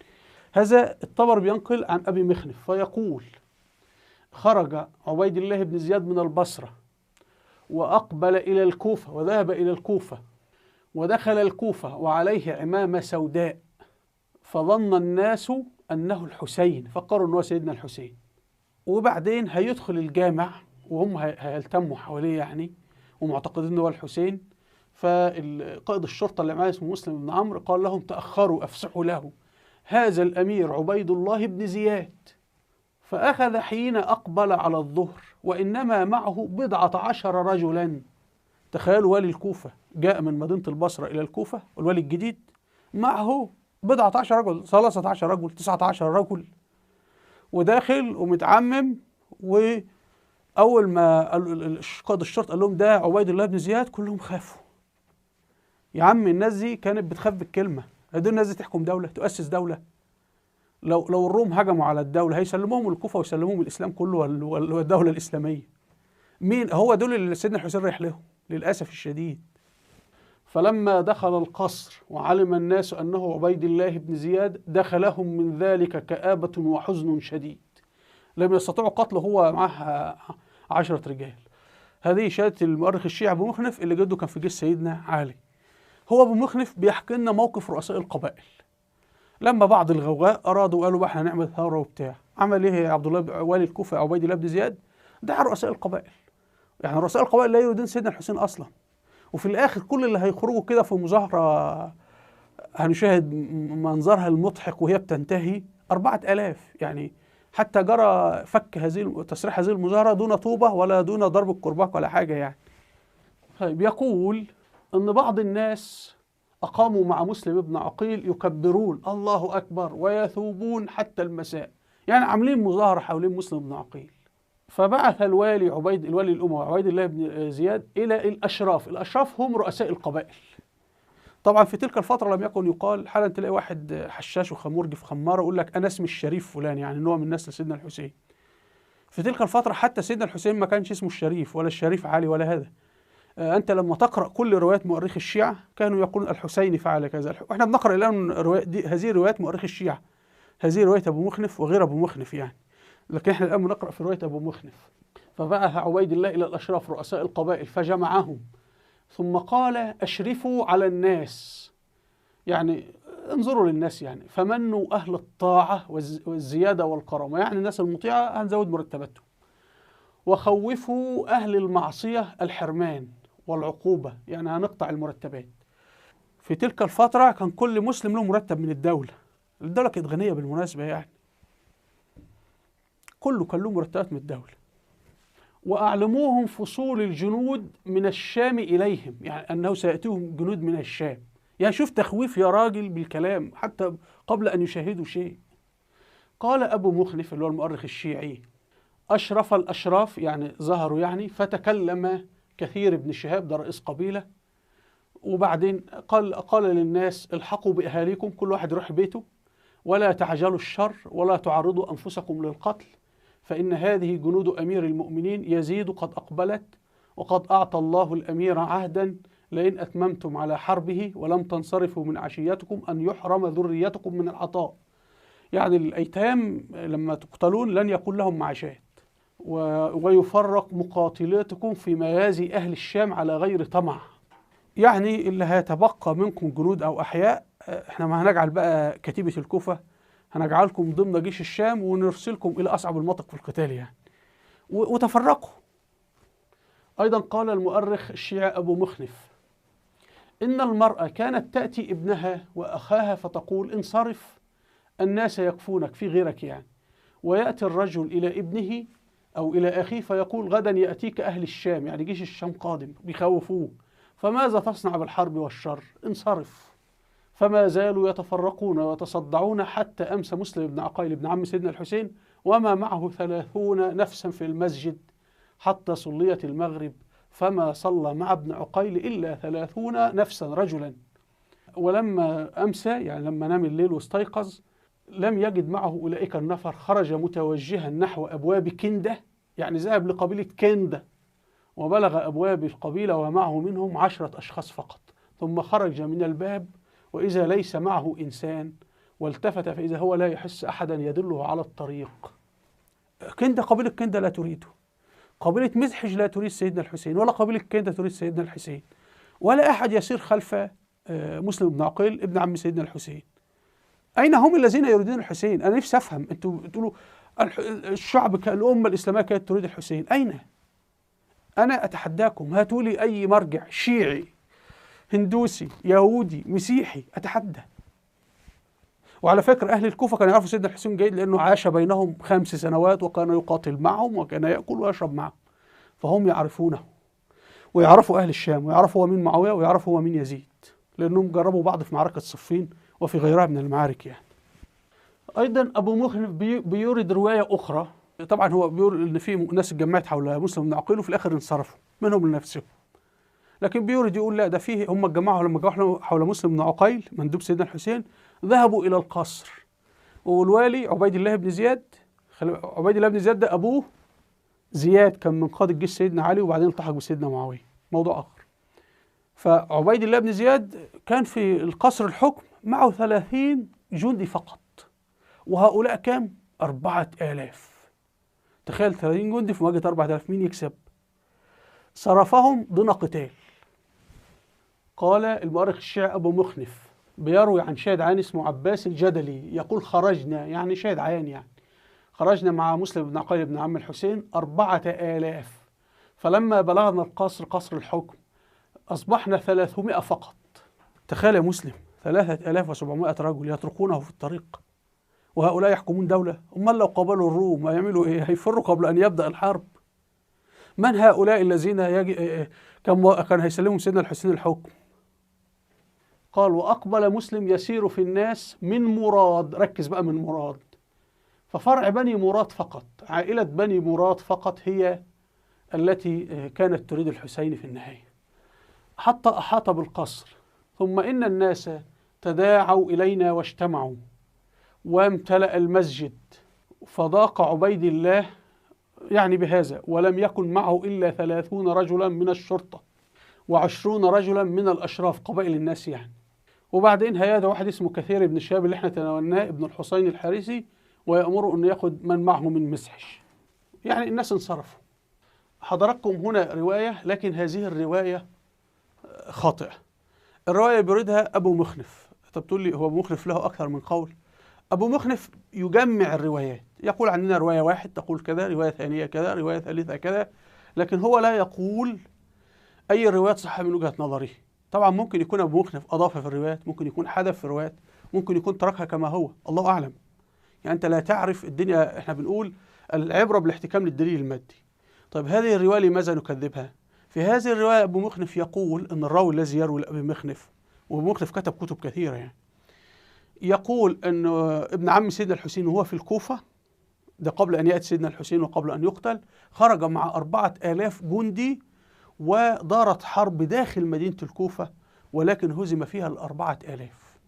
هذا الطبري بينقل عن أبي مخنف فيقول: خرج عبيد الله بن زياد من البصرة وأقبل إلى الكوفة وذهب إلى الكوفة ودخل الكوفة وعليه عمامة سوداء، فظن الناس أنه الحسين فقالوا أنه سيدنا الحسين. وبعدين هيدخل الجامع وهم هيلتموا حواليه يعني ومعتقدين أنه هو الحسين. فقائد الشرطة اللي معاه اسمه مسلم بن عمرو قال لهم: تأخروا أفسحوا له، هذا الأمير عبيد الله بن زياد. فأخذ حين أقبل على الظهر وإنما معه 14 رجلا. تخيلوا والي الكوفة جاء من مدينة البصرة إلى الكوفة، والوالي الجديد معه 14 رجل، 13 رجل، 19 رجل، وداخل ومتعمم. وأول ما قائد الشرطة قال لهم ده عبيد الله بن زياد كلهم خافوا. يا عم الناس دي كانت بتخاف بالكلمة، هدول الناس دي تحكم دولة، تؤسس دولة؟ لو الروم هجموا على الدولة هيسلموهم الكوفة ويسلموهم الإسلام كله والدولة الإسلامية. مين هو دول اللي سيدنا الحسين رايح لهم للأسف الشديد؟ فلما دخل القصر وعلم الناس أنه عبيد الله بن زياد دخلهم من ذلك كآبة وحزن شديد، لم يستطيعوا قتله، هو معه 10 رجال. هذه شهادة المؤرخ الشيعي أبو مخنف اللي جده كان في جيش سيدنا علي. هو أبو مخنف بيحكي لنا موقف رؤساء القبائل لما بعض الغوغاء أرادوا قالوا بقى احنا هنعمل ثورة وبتاع. عمل إيه عبد الله والي الكوفة عبيد الله بن زياد؟ دعا رؤساء القبائل، يعني رؤساء القبائل لا يريدون سيدنا الحسين أصلا. وفي الآخر كل اللي هيخرجوا كده في مظاهرة هنشاهد منظرها المضحك وهي بتنتهي 4000، يعني حتى جرى فك تسريح هذه المظاهرة دون طوبة ولا دون ضرب الكرباج ولا حاجة يعني. طيب يقول أن بعض الناس أقاموا مع مسلم بن عقيل يكبرون الله أكبر ويثوبون حتى المساء، يعني عاملين مظاهرة حوالين مسلم بن عقيل. فبعث الوالي الأموي عبيد الله بن زياد إلى الأشراف. الأشراف هم رؤساء القبائل. طبعا في تلك الفترة لم يكن يقال حالا تلاقي واحد حشاش وخمورجي في خمارة يقول لك أنا اسمي الشريف فلان، يعني نوع من نسل سيدنا الحسين. في تلك الفترة حتى سيدنا الحسين ما كانش اسمه الشريف ولا الشريف علي ولا هذا. أنت لما تقرأ كل روايات مؤرخ الشيعة كانوا يقولون الحسين فعل كذا. وإحنا بنقرأ الآن هذه روايات مؤرخ الشيعة، هذه رواية أبو مخنف وغير أبو مخنف يعني، لكن إحنا الآن بنقرأ في رواية أبو مخنف. فبعث عبيد الله إلى الأشراف رؤساء القبائل فجمعهم ثم قال أشرفوا على الناس، يعني انظروا للناس، يعني فمنوا أهل الطاعة والزيادة والكرامة، يعني الناس المطيعة هنزود مرتباتهم، وخوفوا أهل المعصية الحرمان والعقوبة، يعني هنقطع المرتبات. في تلك الفترة كان كل مسلم له مرتب من الدولة كانت غنية بالمناسبة، يعني كله كان له مرتبات من الدولة. وأعلموهم فصول الجنود من الشام إليهم، يعني أنه سيأتيهم جنود من الشام. يعني شوف تخويف يا راجل بالكلام حتى قبل أن يشاهدوا شيء. قال أبو مخنف اللي هو المؤرخ الشيعي أشرف الأشراف، يعني ظهروا يعني، فتكلم كثير بن شهاب ده رئيس قبيلة، وبعدين قال للناس الحقوا بأهاليكم، كل واحد يروح بيته، ولا تعجلوا الشر ولا تعرضوا أنفسكم للقتل، فإن هذه جنود أمير المؤمنين يزيد قد أقبلت، وقد أعطى الله الأمير عهدا لئن أتممتم على حربه ولم تنصرفوا من عشيتكم أن يحرم ذريتكم من العطاء. يعني الأيتام لما تقتلون لن يكون لهم معاشات، ويفرق مقاتلاتكم في ميازي أهل الشام على غير طمع. يعني اللي هيتبقى منكم جنود أو أحياء احنا ما هنجعل بقى كتيبة الكوفة، هنجعلكم ضمن جيش الشام ونرسلكم إلى أصعب المناطق في القتال يعني، وتفرقوا. أيضا قال المؤرخ الشيعي أبو مخنف إن المرأة كانت تأتي ابنها وأخاها فتقول انصرف الناس يكفونك في غيرك يعني، ويأتي الرجل إلى ابنه أو إلى أخيه فيقول غدا يأتيك أهل الشام، يعني جيش الشام قادم، بيخوفوه، فماذا تصنع بالحرب والشر؟ انصرف. فما زالوا يتفرقون ويتصدعون حتى أمس مسلم بن عقيل ابن عم سيدنا الحسين وما معه 30 نفسا في المسجد حتى صليت المغرب، فما صلى مع ابن عقيل إلا 30 نفسا رجلا. ولما أمسى يعني لما نام الليل واستيقظ لم يجد معه أولئك النفر، خرج متوجها نحو أبواب كندة، يعني ذهب لقبيلة كندة وبلغ أبواب القبيلة ومعه منهم 10 أشخاص فقط، ثم خرج من الباب وإذا ليس معه إنسان، والتفت فإذا هو لا يحس أحدا يدله على الطريق. كندة قبيلة كندة لا تريده، قبيلة مزحج لا تريد سيدنا الحسين، ولا قبيلة كندة تريد سيدنا الحسين، ولا أحد يسير خلف مسلم بن عقيل ابن عم سيدنا الحسين. أين هم الذين يريدون الحسين؟ أنا نفسي أفهم، أنتوا بتقولوا الشعب الأمة الإسلامية كانت تريد الحسين، أين؟ أنا أتحداكم، هاتوا لي أي مرجع شيعي هندوسي يهودي مسيحي أتحدى. وعلى فكرة أهل الكوفة كانوا يعرفوا سيدنا الحسين جيد لأنه عاش بينهم 5 سنوات وكان يقاتل معهم وكان يأكل ويشرب معهم، فهم يعرفونه، ويعرفوا أهل الشام ويعرفوا هو مين معاوية ويعرفوا هو مين يزيد، لأنهم جربوا بعض في معركة صفين وفي غيرها من المعارك يعني. أيضا أبو مخنف بيورد رواية أخرى، طبعا هو بيقول إن في ناس اتجمعت حول مسلم بن عقيل وفي الآخر انصرفوا منهم لنفسهم. لكن بيورد يقول لا، ده فيه هم الجماعة لما جاءوا حول مسلم بن عقيل مندوب سيدنا الحسين ذهبوا إلى القصر، والوالي عبيد الله بن زياد، عبيد الله بن زياد ده أبوه زياد كان من قادة جيش سيدنا علي وبعدين التحق بسيدنا معاوية، موضوع آخر. فعبيد الله بن زياد كان في القصر الحكم معه 30 جندي فقط، وهؤلاء كام؟ 4000. تخيل 30 جندي في مواجهة 4000، مين يكسب؟ صرفهم ضمن قتال. قال المؤرخ الشيعي أبو مخنف بيروي عن شاهد عين اسمه عباس الجدلي يقول خرجنا، يعني شاهد عين، يعني خرجنا مع مسلم بن عقيل بن عم الحسين 4000، فلما بلغنا القصر، قصر الحكم، أصبحنا 300 فقط. تخيل يا مسلم 3700 رجل يتركونه في الطريق، وهؤلاء يحكمون دولة. أمال لو قابلوا الروم هيعملوا إيه؟ هيفروا قبل أن يبدأ الحرب. من هؤلاء الذين كان هيسلمهم سيدنا الحسين الحكم؟ قال وأقبل مسلم يسير في الناس من مراد، ركز بقى، من مراد، ففرع بني مراد فقط، عائلة بني مراد فقط هي التي كانت تريد الحسين في النهاية. حتى أحاط بالقصر، ثم إن الناس تداعوا إلينا واجتمعوا وامتلأ المسجد، فضاق عبيد الله يعني بهذا، ولم يكن معه إلا 30 رجلا من الشرطة و20 رجلا من الأشراف، قبائل الناس يعني. وبعدين هيدا واحد اسمه كثير بن شهاب اللي احنا تناولناه، ابن الحسين الحارثي، ويأمره أن يأخذ من معه من مسحش. يعني الناس انصرفوا. حضراتكم هنا رواية، لكن هذه الرواية خاطئة. الرواية بيردها أبو مخنف. طب تقول لي هو أبو مخنف له أكثر من قول؟ أبو مخنف يجمع الروايات، يقول عندنا رواية واحد تقول كذا، رواية ثانية كذا، رواية ثالثة كذا، لكن هو لا يقول أي الروايات صح من وجهة نظره. طبعا ممكن يكون أبو مخنف أضاف في الروايات، ممكن يكون حذف في الروايات، ممكن يكون تركها كما هو، الله أعلم. يعني أنت لا تعرف الدنيا، إحنا بنقول العبرة بالاحتكام للدليل المادي. طيب هذه الرواية لماذا نكذبها؟ في هذه الرواية أبو مخنف يقول أن الراوي الذي يروي لأبي مخنف، وأبو مخنف كتب كتب كثيرة يعني، يقول أن ابن عم سيدنا الحسين وهو في الكوفة، ده قبل أن يأتي سيدنا الحسين وقبل أن يقتل، خرج مع 4000 جندي ودارت حرب داخل مدينة الكوفة، ولكن هزم فيها 4000.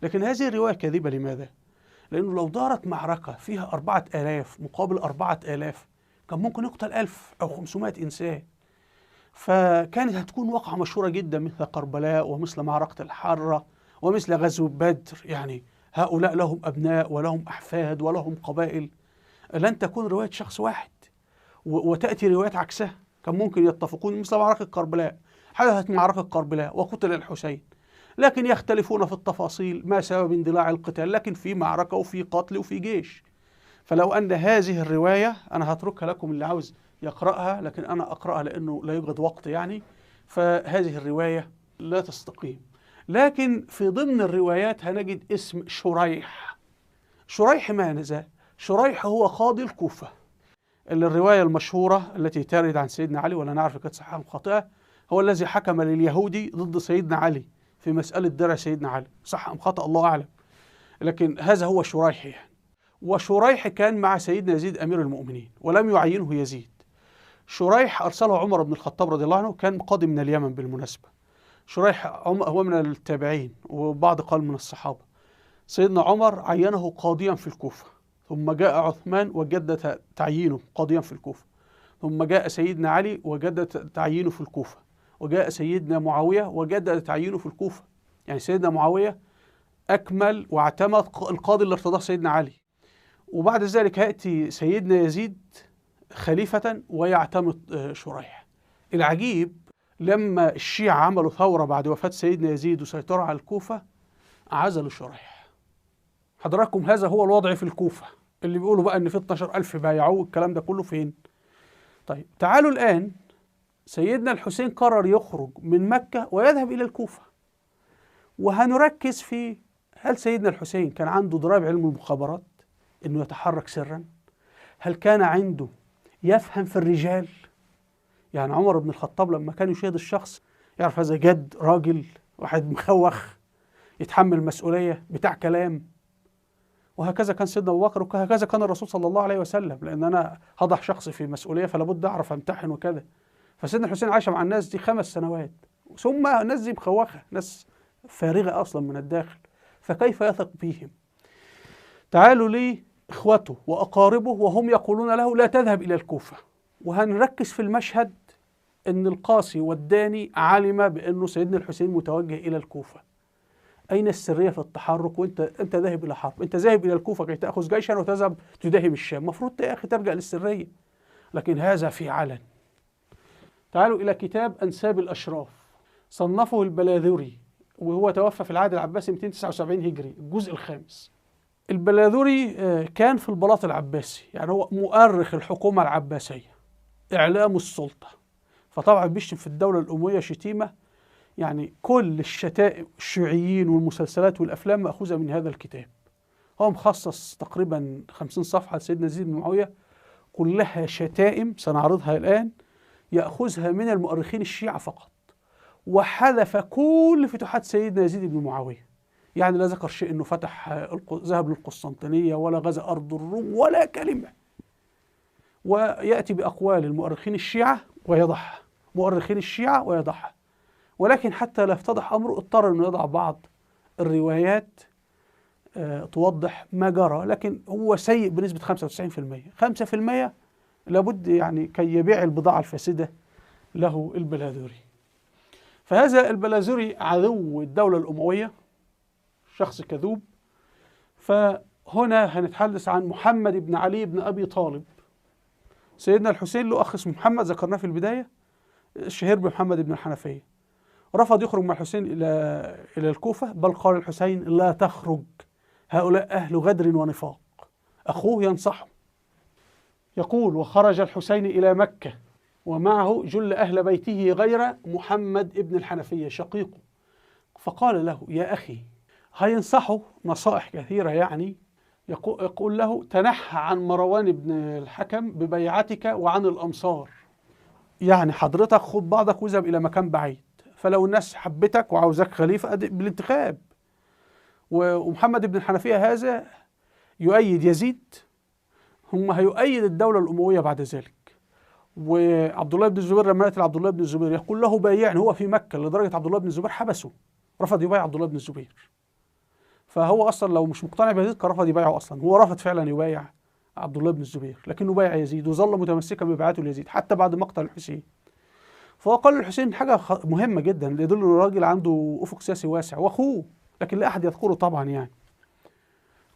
لكن هذه الرواية كاذبة. لماذا؟ لأنه لو دارت معركة فيها 4000 مقابل 4000 كان ممكن يقتل 1000 أو 500 إنسان، فكانت هتكون واقعة مشهورة جدا مثل كربلاء ومثل معركة الحرة ومثل غزو بدر. يعني هؤلاء لهم أبناء ولهم أحفاد ولهم قبائل، لن تكون رواية شخص واحد وتأتي روايات عكسها. كان ممكن يتفقون مثل معركة كربلاء، حدثت معركة كربلاء وقتل الحسين، لكن يختلفون في التفاصيل ما سبب اندلاع القتال، لكن في معركة وفي قتل وفي جيش. فلو أن هذه الرواية، أنا هتركها لكم اللي عاوز يقرأها، لكن أنا أقرأها لأنه لا يوجد وقت يعني، فهذه الرواية لا تستقيم. لكن في ضمن الروايات هنجد اسم شريح. شريح ماذا؟ شريح هو قاضي الكوفة، اللي الرواية المشهورة التي ترد عن سيدنا علي، ولا نعرف كانت صحيحة أم خاطئة، هو الذي حكم لليهودي ضد سيدنا علي في مسألة درع سيدنا علي، صح أم خطأ الله أعلم، لكن هذا هو شريح يعني. وشريح كان مع سيدنا يزيد أمير المؤمنين ولم يعينه يزيد. شريح أرسله عمر بن الخطاب رضي الله عنه، كان قاضي من اليمن بالمناسبة. شريح هو من التابعين وبعض قال من الصحابة. سيدنا عمر عينه قاضيا في الكوفة، ثم جاء عثمان وجدد تعيينه قاضيا في الكوفة، ثم جاء سيدنا علي وجدد تعيينه في الكوفة، وجاء سيدنا معاوية وجدد تعيينه في الكوفة. يعني سيدنا معاوية أكمل واعتمد القاضي اللي ارتضاه سيدنا علي، وبعد ذلك يأتي سيدنا يزيد خليفة ويعتمد شريح. العجيب لما الشيعة عملوا ثورة بعد وفاة سيدنا يزيد وسيطروا على الكوفة، عزلوا شريح. حضراتكم هذا هو الوضع في الكوفة، اللي بيقولوا بقى ان في 12,000 بايعوه، الكلام ده كله فين؟ طيب تعالوا الآن، سيدنا الحسين قرر يخرج من مكة ويذهب إلى الكوفة، وهنركز في هل سيدنا الحسين كان عنده ضرائب علم المخابرات انه يتحرك سرا؟ هل كان عنده يفهم في الرجال؟ يعني عمر بن الخطاب لما كان يشاهد الشخص يعرف هذا جد، راجل، واحد مخوخ يتحمل مسؤولية بتاع كلام. وهكذا كان سيدنا أبو بكر، وهكذا كان الرسول صلى الله عليه وسلم، لأن أنا هضع شخصي في مسؤولية فلا بد أعرف أمتحن وكذا. فسيدنا الحسين عاش مع الناس دي 5 سنوات، ثم الناس دي مخوخة، ناس فارغة أصلا من الداخل، فكيف يثق بهم؟ تعالوا لي إخوته وأقاربه وهم يقولون له لا تذهب إلى الكوفة. وهنركز في المشهد إن القاصي والداني علم بأنه سيدنا الحسين متوجه إلى الكوفة. أين السرية في التحرك وأنت ذاهب إلى حرب؟ أنت ذاهب إلى الكوفة كي تأخذ جيشا وتذهب تداهم الشام، المفروض يا أخي ترجع للسرية، لكن هذا في علن. تعالوا إلى كتاب أنساب الأشراف، صنفه البلاذري وهو توفى في العهد العباسي 279 هجري، الجزء الخامس. البلاذري كان في البلاط العباسي، يعني هو مؤرخ الحكومة العباسية، إعلام السلطة، فطبعا بيشتم في الدولة الأموية شتيمة، يعني كل الشتائم الشيوعيين والمسلسلات والأفلام مأخوذة من هذا الكتاب. هو مخصص تقريبا 50 صفحة لسيدنا يزيد بن معاوية، كلها شتائم سنعرضها الآن، يأخذها من المؤرخين الشيعة فقط، وحذف كل فتوحات سيدنا يزيد بن معاوية. يعني لا ذكر شيء انه فتح ذهب للقسطنطينية ولا غزا ارض الروم ولا كلمة، ويأتي بأقوال المؤرخين الشيعة ويضعها، مؤرخين الشيعة ويضعها. ولكن حتى لا يفتضح أمره اضطر أنه يضع بعض الروايات توضح ما جرى، لكن هو سيء بنسبة 95%. 5% لابد يعني كي يبيع البضاعة الفاسدة له البلاذري. فهذا البلاذري عدو الدولة الأموية، شخص كذوب. فهنا هنتحدث عن محمد بن علي بن أبي طالب. سيدنا الحسين له أخ اسمه محمد ذكرناه في البداية، الشهير بمحمد بن الحنفية، رفض يخرج مع الحسين إلى الكوفة، بل قال الحسين لا تخرج، هؤلاء أهل غدر ونفاق. أخوه ينصحه، يقول وخرج الحسين إلى مكة ومعه جل أهل بيته غير محمد بن الحنفية شقيقه، فقال له يا أخي، هينصحه نصائح كثيرة، يعني يقول له تنحى عن مروان بن الحكم ببيعتك وعن الأمصار، يعني حضرتك خد بعضك واذهب إلى مكان بعيد، فلو الناس حبتك وعاوزك خليفة بالانتخاب. ومحمد بن الحنفية هذا يؤيد يزيد، هم هيؤيد الدولة الأموية بعد ذلك. وعبد الله بن الزبير لما يأتي عبد الله بن الزبير يقول له بايعني، هو في مكة، لدرجة عبد الله بن الزبير حبسه، رفض يبايع عبد الله بن الزبير. فهو أصلا لو مش مقتنع بيزيد كان رفض يبايعه أصلا، هو رفض فعلا يبايع عبد الله بن الزبير، لكنه بايع يزيد وظل متمسكا ببيعته ليزيد حتى بعد مقتل الحسين. فهو قال للحسين حاجة مهمة جدا يدل إنه راجل عنده أفق سياسي واسع، وأخوه، لكن لا أحد يذكره طبعا يعني.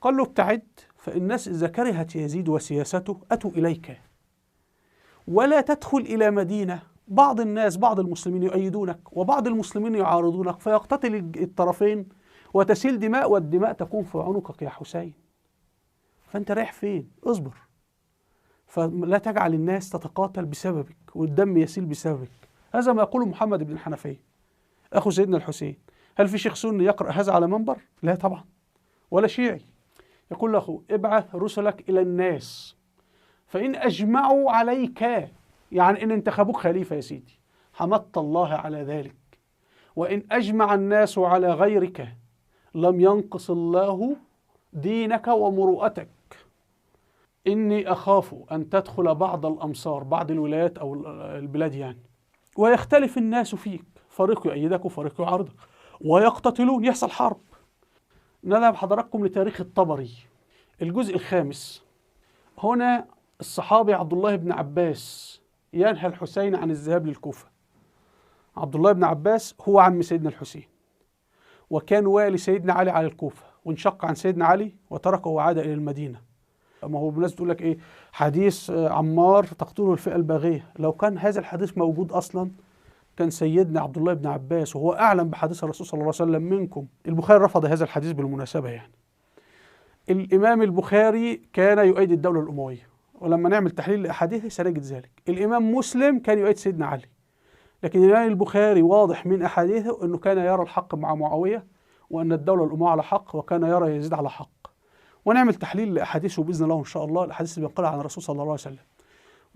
قال له ابتعد، فالناس إذا كرهت يزيد وسياسته أتوا إليك، ولا تدخل إلى مدينة بعض الناس، بعض المسلمين يؤيدونك وبعض المسلمين يعارضونك، فيقتتل الطرفين وتسيل دماء، والدماء تكون في عنقك يا حسين، فأنت رايح فين؟ اصبر، فلا تجعل الناس تتقاتل بسببك والدم يسيل بسببك. هذا ما يقوله محمد بن الحنفية أخو سيدنا الحسين. هل في شيخ سني يقرأ هذا على منبر؟ لا طبعا، ولا شيعي. يقول له ابعث رسلك إلى الناس فإن أجمعوا عليك، يعني إن انتخبوك خليفة يا سيدي، حمدت الله على ذلك، وإن أجمع الناس على غيرك لم ينقص الله دينك ومروءتك. إني أخاف أن تدخل بعض الأمصار، بعض الولايات أو البلاد يعني، ويختلف الناس فيك، فريق يؤيدك وفريق يعارضك ويقتتلون، يحصل حرب. نذهب حضراتكم لتاريخ الطبري الجزء الخامس. هنا الصحابي عبد الله بن عباس ينهى الحسين عن الذهاب للكوفة. عبد الله بن عباس هو عم سيدنا الحسين، وكان والي سيدنا علي على الكوفة، وانشق عن سيدنا علي وتركه وعاد إلى المدينة. أما هو بالناس تقول لك إيه، حديث عمار تقتله الفئة الباغية، لو كان هذا الحديث موجود أصلا كان سيدنا عبد الله بن عباس وهو أعلم بحديث الرسول صلى الله عليه وسلم منكم. البخاري رفض هذا الحديث بالمناسبة يعني. الإمام البخاري كان يؤيد الدولة الأموية، ولما نعمل تحليل لأحاديثه سنجد ذلك. الإمام مسلم كان يؤيد سيدنا علي، لكن الإمام البخاري واضح من أحاديثه أنه كان يرى الحق مع معاوية، وأن الدولة الأموية على حق، وكان يرى يزيد على حق. ونعمل تحليل لأحاديثه بإذن الله إن شاء الله، الأحاديث اللي بينقلها عن الرسول صلى الله عليه وسلم،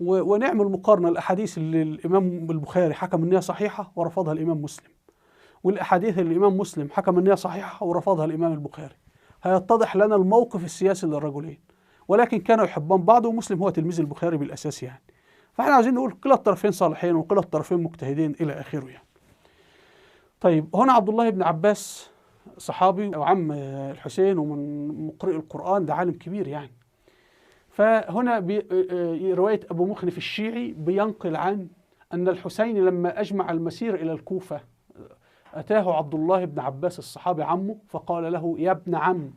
ونعمل مقارنة الأحاديث اللي الإمام البخاري حكم أنها صحيحة ورفضها الإمام مسلم، والأحاديث اللي الإمام مسلم حكم أنها صحيحة ورفضها الإمام البخاري. هيتضح لنا الموقف السياسي للرجلين، ولكن كانوا يحبان بعض، ومسلم هو تلميذ البخاري بالأساس يعني، فاحنا عايزين نقول كلا الطرفين صالحين وكلا الطرفين مجتهدين إلى آخره يعني. طيب هنا عبد الله بن عباس صحابي وعم الحسين ومن مقرئ القرآن، ده عالم كبير يعني. فهنا رواية أبو مخنف الشيعي بينقل عن أن الحسين لما أجمع المسير إلى الكوفة أتاه عبد الله بن عباس الصحابي عمه فقال له: يا ابن عم،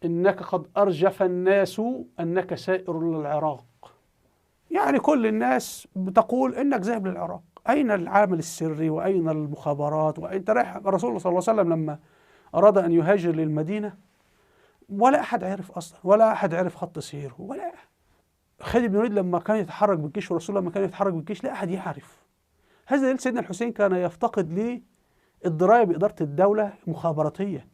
إنك قد أرجف الناس أنك سائر للعراق. يعني كل الناس بتقول إنك ذاهب للعراق، أين العمل السري وأين المخابرات؟ وأنت رايح. الرسول صلى الله عليه وسلم لما أراد أن يهاجر للمدينة ولا أحد عرف أصلا، ولا أحد عرف خط سيره، ولا خالد بن الوليد لما كان يتحرك بالجيش ورسول الله لما كان يتحرك بالجيش لا أحد يعرف. هذا دليل سيدنا الحسين كان يفتقد للدراية بإدارة الدولة مخابراتيا.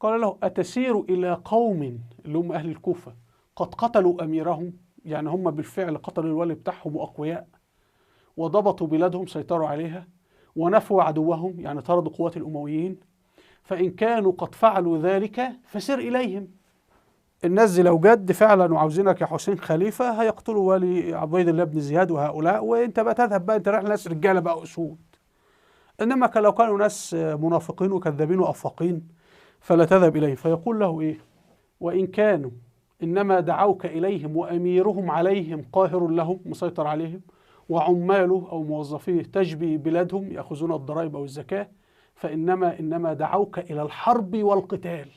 قال له: أتسير إلى قوم اللي هم أهل الكوفة قد قتلوا أميرهم، يعني هم بالفعل قتلوا الولي بتاعهم وأقوياء، وضبطوا بلادهم سيطروا عليها، ونفوا عدوهم يعني طردوا قوات الأمويين، فإن كانوا قد فعلوا ذلك فسر إليهم. الناس دي لو جد فعلا وعاوزينك يا حسين خليفة هيقتلوا ولي عبيد الله بن زياد وهؤلاء، وانت بقى تذهب بقى انت رايح ناس رجالة بقى أسود. إنما لو كانوا ناس منافقين وكذابين وأفاقين فلا تذهب إليهم. فيقول له إيه: وإن كانوا إنما دعوك إليهم وأميرهم عليهم قاهر لهم مسيطر عليهم، وعماله أو موظفيه تجبي بلادهم يأخذون الضرائب أو الزكاة، فإنما دعوك إلى الحرب والقتال،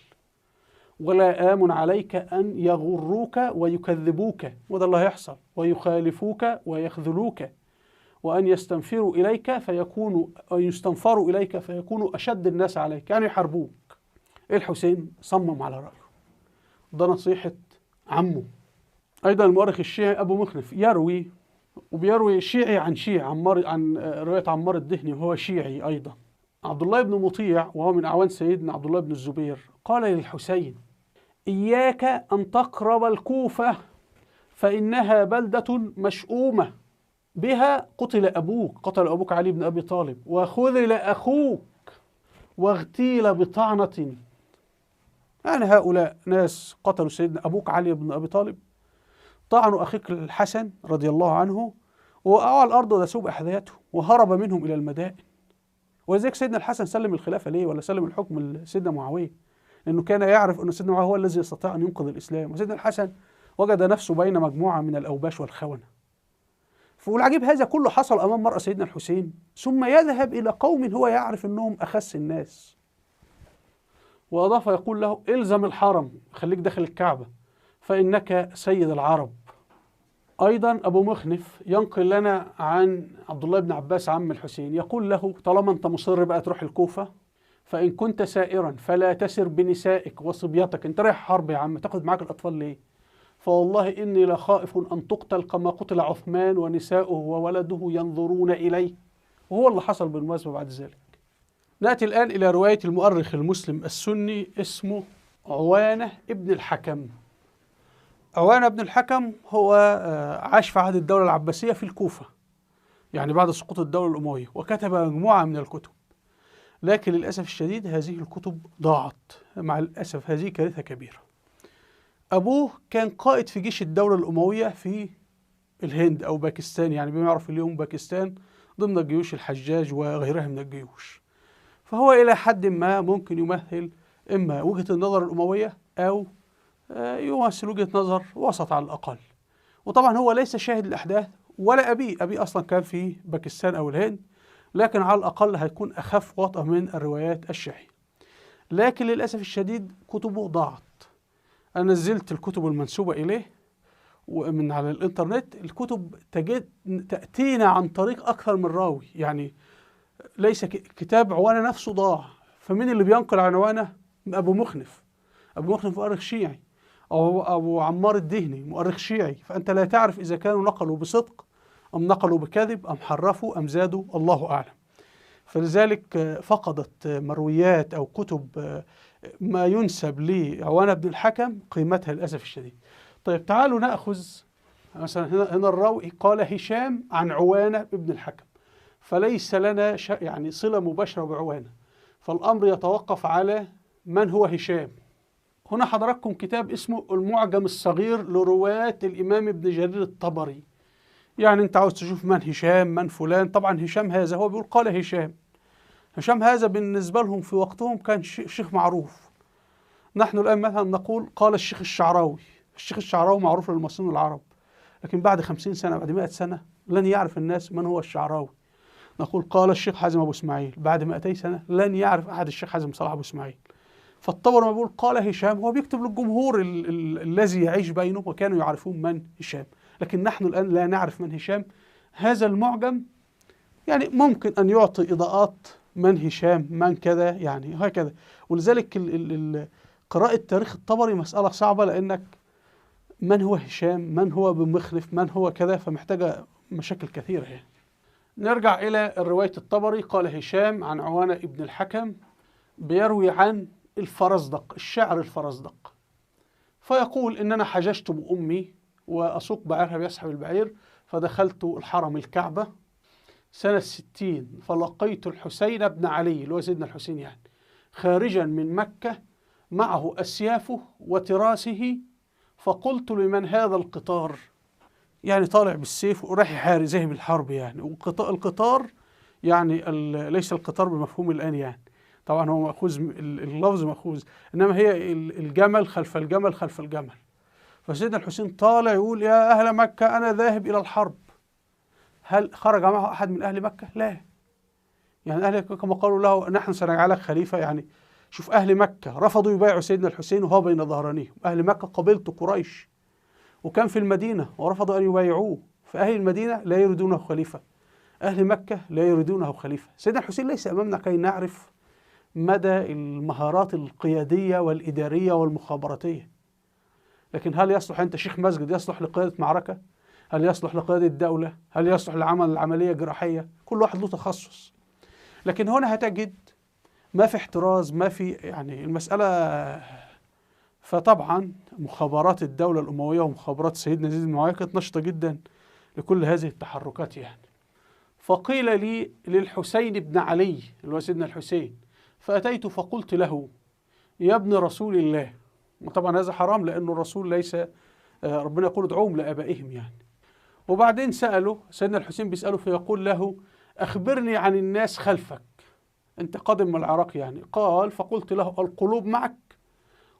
ولا آمن عليك أن يغروك ويكذبوك، وده اللي هيحصل، ويخالفوك ويخذلوك، وأن يستنفروا إليك فيكونوا أشد الناس عليك، يعني يحاربوك. الحسين صمم على رأيه، ده نصيحة عمه. أيضا المؤرخ الشيعي أبو مخنف وبيروي شيعي عن شيعي عن رواية عمار الدهني وهو شيعي أيضا. عبد الله بن مطيع وهو من أعوان سيدنا عبد الله بن الزبير قال للحسين: إياك أن تقرب الكوفة فإنها بلدة مشؤومة، بها قتل أبوك علي بن أبي طالب، وخذل أخوك، واغتيل بطعنة. يعني هؤلاء ناس قتلوا سيدنا أبوك علي بن أبي طالب، طعنوا أخيك الحسن رضي الله عنه، ووقعوا على الأرض ودسوا بأحذيته وهرب منهم إلى المدائن. ولذلك سيدنا الحسن سلم الخلافة ليه ولا سلم الحكم لسيدنا معاوية؟ لأنه كان يعرف أن سيدنا معاوية هو الذي يستطيع أن ينقذ الإسلام، وسيدنا الحسن وجد نفسه بين مجموعة من الأوباش والخونة. والعجيب هذا كله حصل أمام مرأة سيدنا الحسين، ثم يذهب إلى قوم هو يعرف أنهم أخس الناس. وأضاف يقول له: إلزم الحرم، خليك داخل الكعبة، فإنك سيد العرب. أيضا أبو مخنف ينقل لنا عن عبد الله بن عباس عم الحسين يقول له: طالما أنت مصر بقى تروح الكوفة، فإن كنت سائرا فلا تسر بنسائك وصبيتك. أنت رايح حرب يا عم، تاخد معاك الأطفال ليه؟ فوالله إني لخائف أن تقتل كما قتل عثمان ونساؤه وولده ينظرون إليه. وهو اللي حصل بالمناسبة بعد ذلك. نأتي الآن إلى رواية المؤرخ المسلم السني اسمه عوانة ابن الحكم. عوانة ابن الحكم هو عاش في عهد الدولة العباسية في الكوفة، يعني بعد سقوط الدولة الأموية، وكتب مجموعة من الكتب. لكن للأسف الشديد هذه الكتب ضاعت، مع الأسف هذه كارثة كبيرة. أبوه كان قائد في جيش الدولة الأموية في الهند أو باكستان، يعني بما يعرف اليوم باكستان، ضمن الجيوش الحجاج وغيرها من الجيوش. فهو إلى حد ما ممكن يمثل إما وجهة النظر الأموية أو يمثل وجهة نظر وسط على الأقل. وطبعا هو ليس شاهد الأحداث ولا أبيه أصلا كان في باكستان أو الهند، لكن على الأقل هيكون أخف وطأ من الروايات الشيعية. لكن للأسف الشديد كتبه ضاعت. أنا نزلت الكتب المنسوبة إليه ومن على الإنترنت. الكتب تأتينا عن طريق أكثر من راوي، يعني ليس كتاب عوانة نفسه ضاع. فمن اللي بينقل عن عوانة؟ أبو مخنف مؤرخ شيعي، أو أبو عمار الدهني مؤرخ شيعي. فأنت لا تعرف إذا كانوا نقلوا بصدق أم نقلوا بكذب أم حرفوا أم زادوا، الله أعلم. فلذلك فقدت مرويات أو كتب ما ينسب لعوانة بن الحكم قيمتها للأسف الشديد. طيب تعالوا نأخذ مثلا هنا الراوي قال هشام عن عوانة بن الحكم، فليس لنا يعني صلة مباشرة بعوانة، فالأمر يتوقف على من هو هشام. هنا حضراتكم كتاب اسمه المعجم الصغير لرواة الإمام ابن جرير الطبري، يعني أنت عاوز تشوف من هشام من فلان، طبعا هشام هذا هو بيقول قال هشام. هشام هذا بالنسبة لهم في وقتهم كان شيخ معروف. نحن الآن مثلا نقول قال الشيخ الشعراوي. الشيخ الشعراوي معروف للمصريين والعرب، لكن بعد 50 سنة بعد 100 سنة لن يعرف الناس من هو الشعراوي. نقول قال الشيخ حازم أبو إسماعيل، بعد 200 سنة لن يعرف أحد الشيخ حازم صلاح أبو إسماعيل. فالطبري لما بيقول قال هشام هو بيكتب للجمهور الذي يعيش بينه، وكانوا يعرفون من هشام، لكن نحن الآن لا نعرف من هشام. هذا المعجم يعني ممكن أن يعطي إضاءات من هشام من كذا، يعني هكذا. ولذلك قراءة تاريخ الطبري مسألة صعبة، لأنك من هو هشام، من هو بن مخلف، من هو كذا، فمحتاجة مشاكل كثيرة يعني. نرجع إلى رواية الطبري. قال هشام عن عوانة ابن الحكم بيروي عن الفرزدق، الشاعر الفرزدق، فيقول إن أنا حججت بأمي وأسوق بعيرها بيسحب البعير، فدخلت الحرم الكعبة سنة 60 فلقيت الحسين بن علي اللي هو سيدنا الحسين يعني خارجا من مكة معه أسيافه وتراسه، فقلت لمن هذا القطار؟ يعني طالع بالسيف وراح يحارب زي بالحرب يعني. والقطار يعني ليس القطار بمفهوم الآن يعني، طبعا هو مأخوذ، اللفظ مأخوذ، إنما هي الجمل خلف الجمل خلف الجمل. فسيدنا الحسين طالع يقول يا أهل مكة أنا ذاهب إلى الحرب. هل خرج معه أحد من أهل مكة؟ لا. يعني أهل مكة كما قالوا له نحن سنجعلك خليفة. يعني شوف، أهل مكة رفضوا يبايعوا سيدنا الحسين وهو بين ظهرانيهم. أهل مكة قبيلة قريش، وكان في المدينة ورفضوا أن يبايعوه، فأهل المدينة لا يريدونه خليفة، أهل مكة لا يريدونه خليفة. سيدنا الحسين ليس أمامنا كي نعرف مدى المهارات القيادية والإدارية والمخابراتية، لكن هل يصلح أنت شيخ مسجد يصلح لقيادة معركة؟ هل يصلح لقيادة دولة؟ هل يصلح لعمل العملية جراحية؟ كل واحد له تخصص. لكن هنا هتجد ما في احتراز، ما في يعني المسألة. فطبعا مخابرات الدولة الأموية ومخابرات سيدنا يزيد بن معاوية كانت نشطة جدا لكل هذه التحركات يعني. فقيل لي للحسين بن علي اللي هو سيدنا الحسين، فأتيت فقلت له يا ابن رسول الله. وطبعا هذا حرام لأنه الرسول ليس، ربنا يقول ادعوهم لآبائهم يعني. وبعدين سأله سيدنا الحسين، بيسأله فيقول له أخبرني عن الناس خلفك، أنت قادم من العراق يعني. قال فقلت له القلوب معك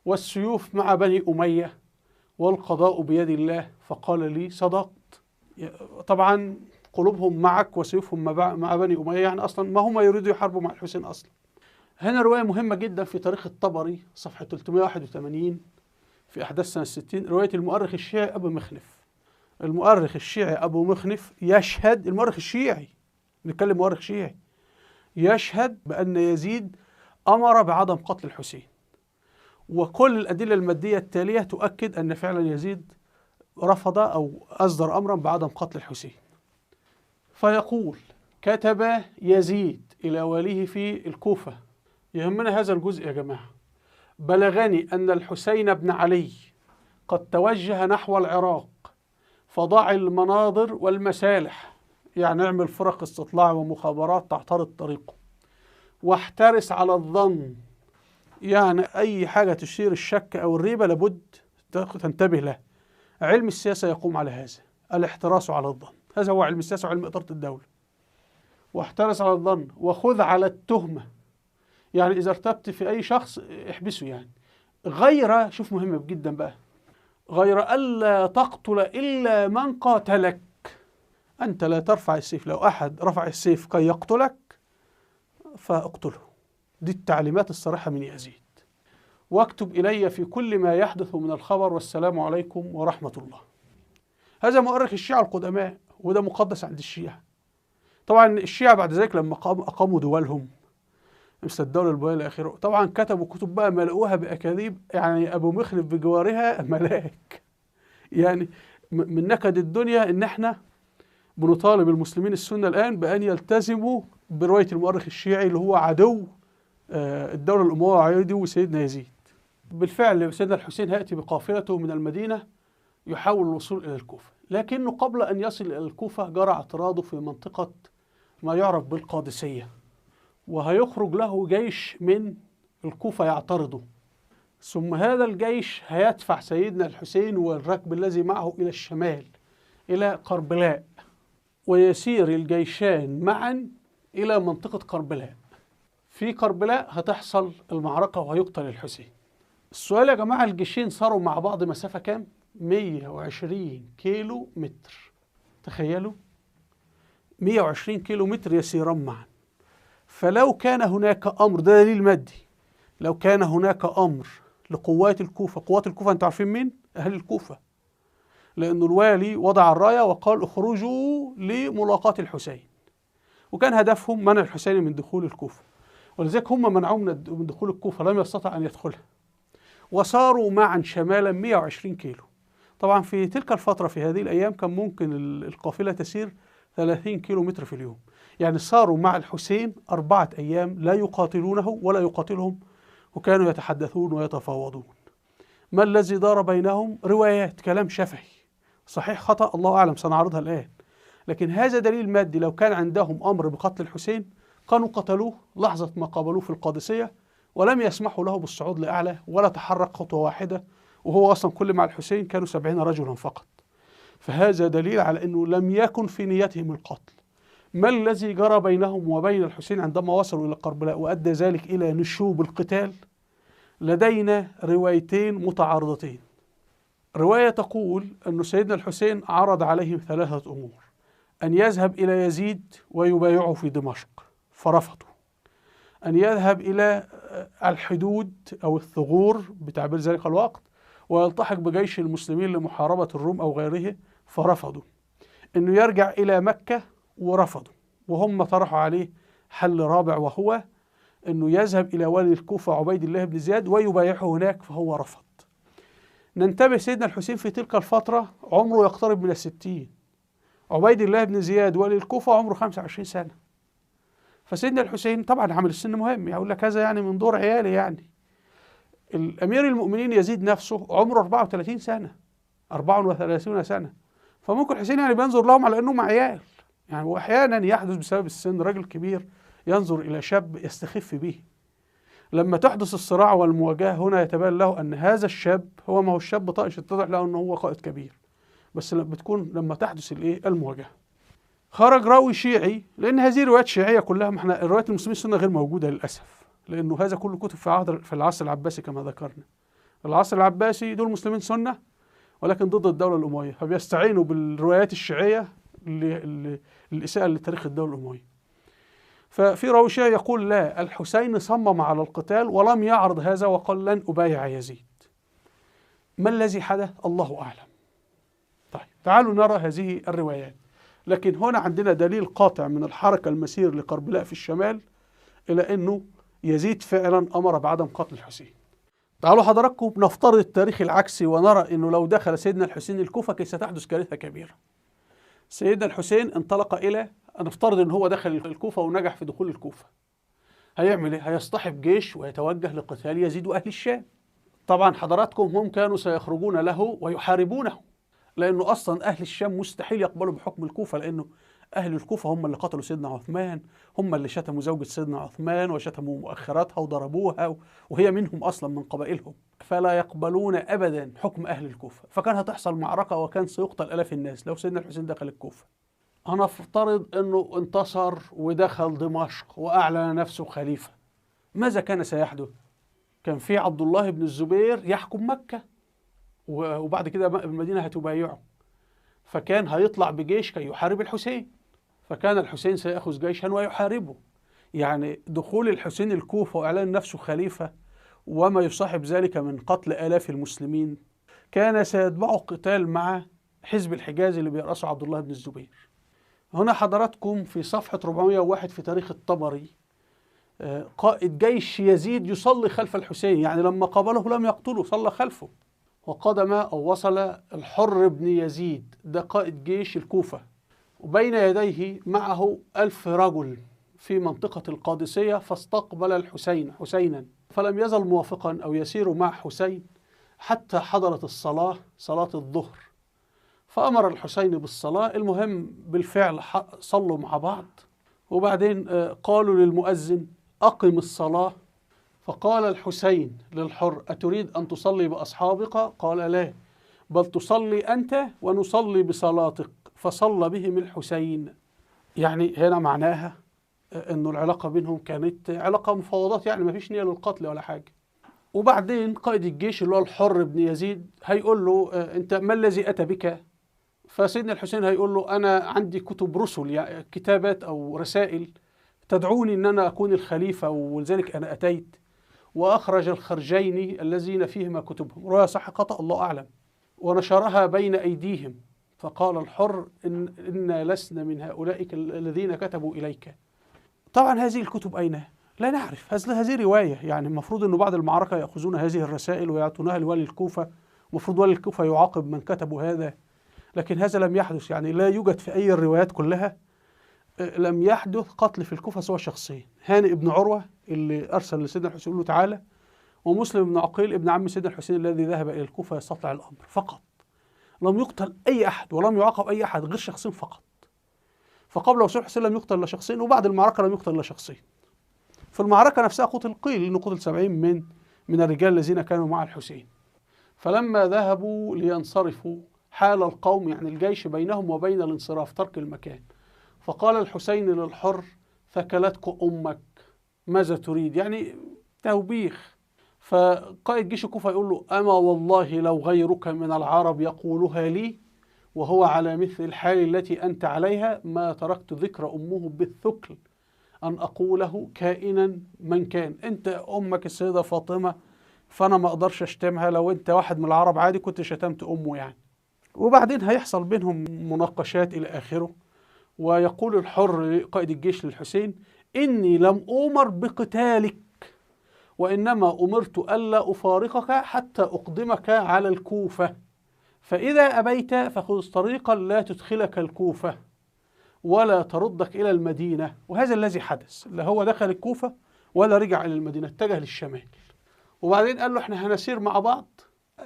والسيوف مع بني أمية والقضاء بيد الله. فقال لي صدقت. طبعا قلوبهم معك وسيوفهم مع بني أمية، يعني أصلا ما هم يريدوا يحاربوا مع الحسين أصلا. هنا رواية مهمة جدا في تاريخ الطبري صفحة 381 في أحداث سنة 60، رواية المؤرخ الشيعي أبو مخنف. المؤرخ الشيعي أبو مخنف يشهد، المؤرخ الشيعي نتكلم مؤرخ شيعي، يشهد بأن يزيد أمر بعدم قتل الحسين، وكل الأدلة المادية التالية تؤكد أن فعلا يزيد رفض أو أصدر أمرا بعدم قتل الحسين. فيقول كتب يزيد إلى وليه في الكوفة، يهمنا هذا الجزء يا جماعة، بلغني أن الحسين بن علي قد توجه نحو العراق، فضع المناظر والمسالح، يعني اعمل فرق استطلاع ومخابرات تعترض طريقه، واحترس على الظن، يعني أي حاجة تشير الشك أو الريبة لابد تنتبه له. علم السياسة يقوم على هذا، الاحتراس على الظن، هذا هو علم السياسة وعلم إدارة الدولة. واحترس على الظن وخذ على التهمة، يعني إذا ارتبت في أي شخص احبسه يعني. غير، شوف مهمة جدا بقى، غير ألا تقتل إلا من قاتلك. أنت لا ترفع السيف، لو أحد رفع السيف كي يقتلك فاقتله. دي التعليمات الصريحة من يزيد. واكتب إلي في كل ما يحدث من الخبر، والسلام عليكم ورحمة الله. هذا مؤرخ الشيعة القدماء، وده مقدس عند الشيعة. طبعا الشيعة بعد ذلك لما أقاموا دولهم مثل الدولة البويهية إلى آخره، طبعا كتبوا كتب بقى ملؤوها بأكاذيب، يعني أبو مخلف بجوارها ملاك. يعني من نكد الدنيا إن احنا بنطالب المسلمين السنة الآن بأن يلتزموا برواية المؤرخ الشيعي اللي هو عدو الدولة الأموية وعدو سيدنا يزيد. بالفعل سيدنا الحسين هيأتي بقافلته من المدينة يحاول الوصول إلى الكوفة، لكنه قبل أن يصل إلى الكوفة جرى اعتراضه في منطقة ما يعرف بالقادسية، وهيخرج له جيش من الكوفة يعترضه، ثم هذا الجيش هيدفع سيدنا الحسين والركب الذي معه إلى الشمال إلى قربلاء. ويسير الجيشان معا إلى منطقة كربلاء. في كربلاء هتحصل المعركة وهيقتل الحسين. السؤال يا جماعة، الجيشين صاروا مع بعض مسافة كام؟ 120 كيلو متر. تخيلوا 120 كيلو متر يسيران معا. فلو كان هناك أمر، ده دليل مادي، لو كان هناك أمر لقوات الكوفة، قوات الكوفة أنتوا عارفين مين؟ أهل الكوفة، لأن الوالي وضع الراية وقال اخرجوا لملاقاة الحسين، وكان هدفهم منع الحسين من دخول الكوفة، ولذلك هم منعوه من دخول الكوفة، لم يستطع أن يدخلها، وصاروا معا شمالا 120 كيلو. طبعا في تلك الفترة في هذه الأيام كان ممكن القافلة تسير 30 كيلو متر في اليوم، يعني صاروا مع الحسين 4 أيام لا يقاتلونه ولا يقاتلهم، وكانوا يتحدثون ويتفاوضون. ما الذي دار بينهم؟ روايات، كلام شفهي، صحيح خطأ الله أعلم، سنعرضها الآن، لكن هذا دليل مادي. لو كان عندهم أمر بقتل الحسين كانوا قتلوه لحظة ما قابلوه في القادسية، ولم يسمحوا له بالصعود لأعلى ولا تحرك خطوة واحدة، وهو أصلا كل مع الحسين كانوا 70 رجلا فقط. فهذا دليل على أنه لم يكن في نيتهم القتل. ما الذي جرى بينهم وبين الحسين عندما وصلوا إلى كربلاء وأدى ذلك إلى نشوب القتال؟ لدينا روايتين متعارضتين. رواية تقول أن سيدنا الحسين عرض عليهم 3 أمور: أن يذهب إلى يزيد ويبايعه في دمشق فرفضوا، أن يذهب إلى الحدود أو الثغور بتعبير ذلك الوقت ويلتحق بجيش المسلمين لمحاربة الروم أو غيره فرفضوا، أنه يرجع إلى مكة ورفضوا، وهم طرحوا عليه حل رابع وهو أنه يذهب إلى والي الكوفة عبيد الله بن زياد ويبايعه هناك، فهو رفض. ننتبه، سيدنا الحسين في تلك الفترة عمره يقترب من 60، عبيد الله بن زياد والي الكوفة عمره 25 سنة. فسيدنا الحسين طبعا عامل السن مهم، يقول لك هذا يعني من دور عيالي. يعني الأمير المؤمنين يزيد نفسه عمره 34 سنة، 34 سنة، فممكن الحسين يعني بينظر لهم على أنهم عيال يعني. وأحيانا يحدث بسبب السن، رجل كبير ينظر إلى شاب يستخف به. لما تحدث الصراع والمواجهة هنا يتبين له أن هذا الشاب هو ما هو الشاب طائش، يتضح له أنه هو قائد كبير، بس بتكون لما تحدث المواجهة. خرج راوي شيعي، لأن هذه روايات شيعية كلها، ما احنا روايات المسلمين السنة غير موجودة للأسف، لأنه هذا كله كتب في العصر العباسي كما ذكرنا. العصر العباسي دول مسلمين سنة ولكن ضد الدولة الأموية، فبيستعينوا بالروايات الشيعية للإساءة لتاريخ الدولة الأموية. ففي راوي شيعي يقول لا، الحسين صمم على القتال ولم يعرض هذا وقال لن أبايع يزيد. ما الذي حدث؟ الله أعلم. طيب تعالوا نرى هذه الروايات. لكن هنا عندنا دليل قاطع من الحركة المسير لكربلاء في الشمال إلى أنه يزيد فعلا أمر بعدم قتل الحسين. تعالوا حضراتكم نفترض التاريخ العكسي ونرى أنه لو دخل سيدنا الحسين الكوفة كيف ستحدث كارثة كبيرة. سيدنا الحسين انطلق إلى، نفترض أنه هو دخل الكوفة ونجح في دخول الكوفة، هيعمل إيه؟ هيصطحب جيش ويتوجه لقتال يزيد وأهل الشام. طبعا حضراتكم هم كانوا سيخرجون له ويحاربونه، لأنه أصلا أهل الشام مستحيل يقبلوا بحكم الكوفة، لأنه أهل الكوفة هم اللي قتلوا سيدنا عثمان، هم اللي شتموا زوجة سيدنا عثمان وشتموا مؤخراتها وضربوها، وهي منهم أصلا من قبائلهم، فلا يقبلون أبدا حكم أهل الكوفة. فكان هتحصل معركة وكان سيقتل آلاف الناس لو سيدنا الحسين دخل الكوفة. هنفترض أنه انتصر ودخل دمشق وأعلن نفسه خليفة، ماذا كان سيحدث؟ كان في عبد الله بن الزبير يحكم مكة، وبعد كده المدينة هتبايعه، فكان هيطلع بجيش كي يحارب الحسين، فكان الحسين سيأخذ جيشا ويحاربه. يعني دخول الحسين الكوفة وإعلان نفسه خليفة وما يصاحب ذلك من قتل آلاف المسلمين كان سيتبعه قتال مع حزب الحجاز اللي بيرأسه عبد الله بن الزبير. هنا حضراتكم في صفحة 401 في تاريخ الطبري قائد جيش يزيد يصلي خلف الحسين، يعني لما قابله لم يقتله، صلى خلفه. وقدم أو وصل الحر بن يزيد، ده قائد جيش الكوفة، وبين يديه معه 1000 رجل في منطقة القادسية، فاستقبل الحسين حسينا، فلم يزل موافقا أو يسير مع حسين حتى حضرت الصلاة، صلاة الظهر، فأمر الحسين بالصلاة. المهم بالفعل صلوا مع بعض، وبعدين قالوا للمؤذن أقم الصلاة، فقال الحسين للحر أتريد أن تصلي بأصحابك؟ قال لا، بل تصلي أنت ونصلي بصلاتك، فصلى بهم الحسين. يعني هنا معناها انه العلاقة بينهم كانت علاقة مفاوضات، يعني ما فيش نية للقتل ولا حاجة. وبعدين قائد الجيش اللي هو الحر بن يزيد هيقول له انت ما الذي اتى بك؟ فسيدنا الحسين هيقول له انا عندي كتب رسل، يعني كتابات او رسائل تدعوني ان انا اكون الخليفة، ولذلك انا اتيت. واخرج الخرجين الذين فيهما كتبهم، رواية صح خطأ الله اعلم، ونشرها بين ايديهم. فقال الحر إن لسنا من هؤلاء الذين كتبوا إليك. طبعا هذه الكتب أين؟ لا نعرف. هذه رواية، يعني المفروض أنه بعد المعركة يأخذون هذه الرسائل ويعطونها لولي الكوفة، المفروض ولي الكوفة يعاقب من كتبوا هذا، لكن هذا لم يحدث. يعني لا يوجد في أي الروايات كلها لم يحدث قتل في الكوفة سوى شخصين: هانئ بن عروة اللي أرسل لسيدنا الحسين يقول له تعالى، ومسلم بن عقيل ابن عم سيدنا الحسين الذي ذهب إلى الكوفة يستطلع الأمر فقط. لم يقتل أي أحد ولم يعاقب أي أحد غير شخصين فقط. فقبل وصول الحسين لم يقتل إلا شخصين، وبعد المعركة لم يقتل إلا شخصين. في المعركة نفسها قتل قيل إنه قتل 70 من الرجال الذين كانوا مع الحسين. فلما ذهبوا لينصرفوا حال القوم، يعني الجيش بينهم وبين الانصراف ترك المكان، فقال الحسين للحر: ثكلتك أمك، ماذا تريد؟ يعني توبيخ. فقائد جيش الكوفة يقول له: أما والله لو غيرك من العرب يقولها لي وهو على مثل الحال التي أنت عليها ما تركت ذكر أمه بالثكل أن أقوله كائنا من كان. أنت أمك السيدة فاطمة، فأنا ما أقدرش أشتمها. لو أنت واحد من العرب عادي كنت شتمت أمه يعني. وبعدين هيحصل بينهم مناقشات إلى آخره. ويقول الحر قائد الجيش للحسين: إني لم أؤمر بقتالك، وإنما أمرت ألا أفارقك حتى أقدمك على الكوفة، فإذا أبيت فخذ طريقا لا تدخلك الكوفة ولا تردك إلى المدينة. وهذا الذي حدث، لا هو دخل الكوفة ولا رجع إلى المدينة، اتجه للشمال. وبعدين قال له: احنا هنسير مع بعض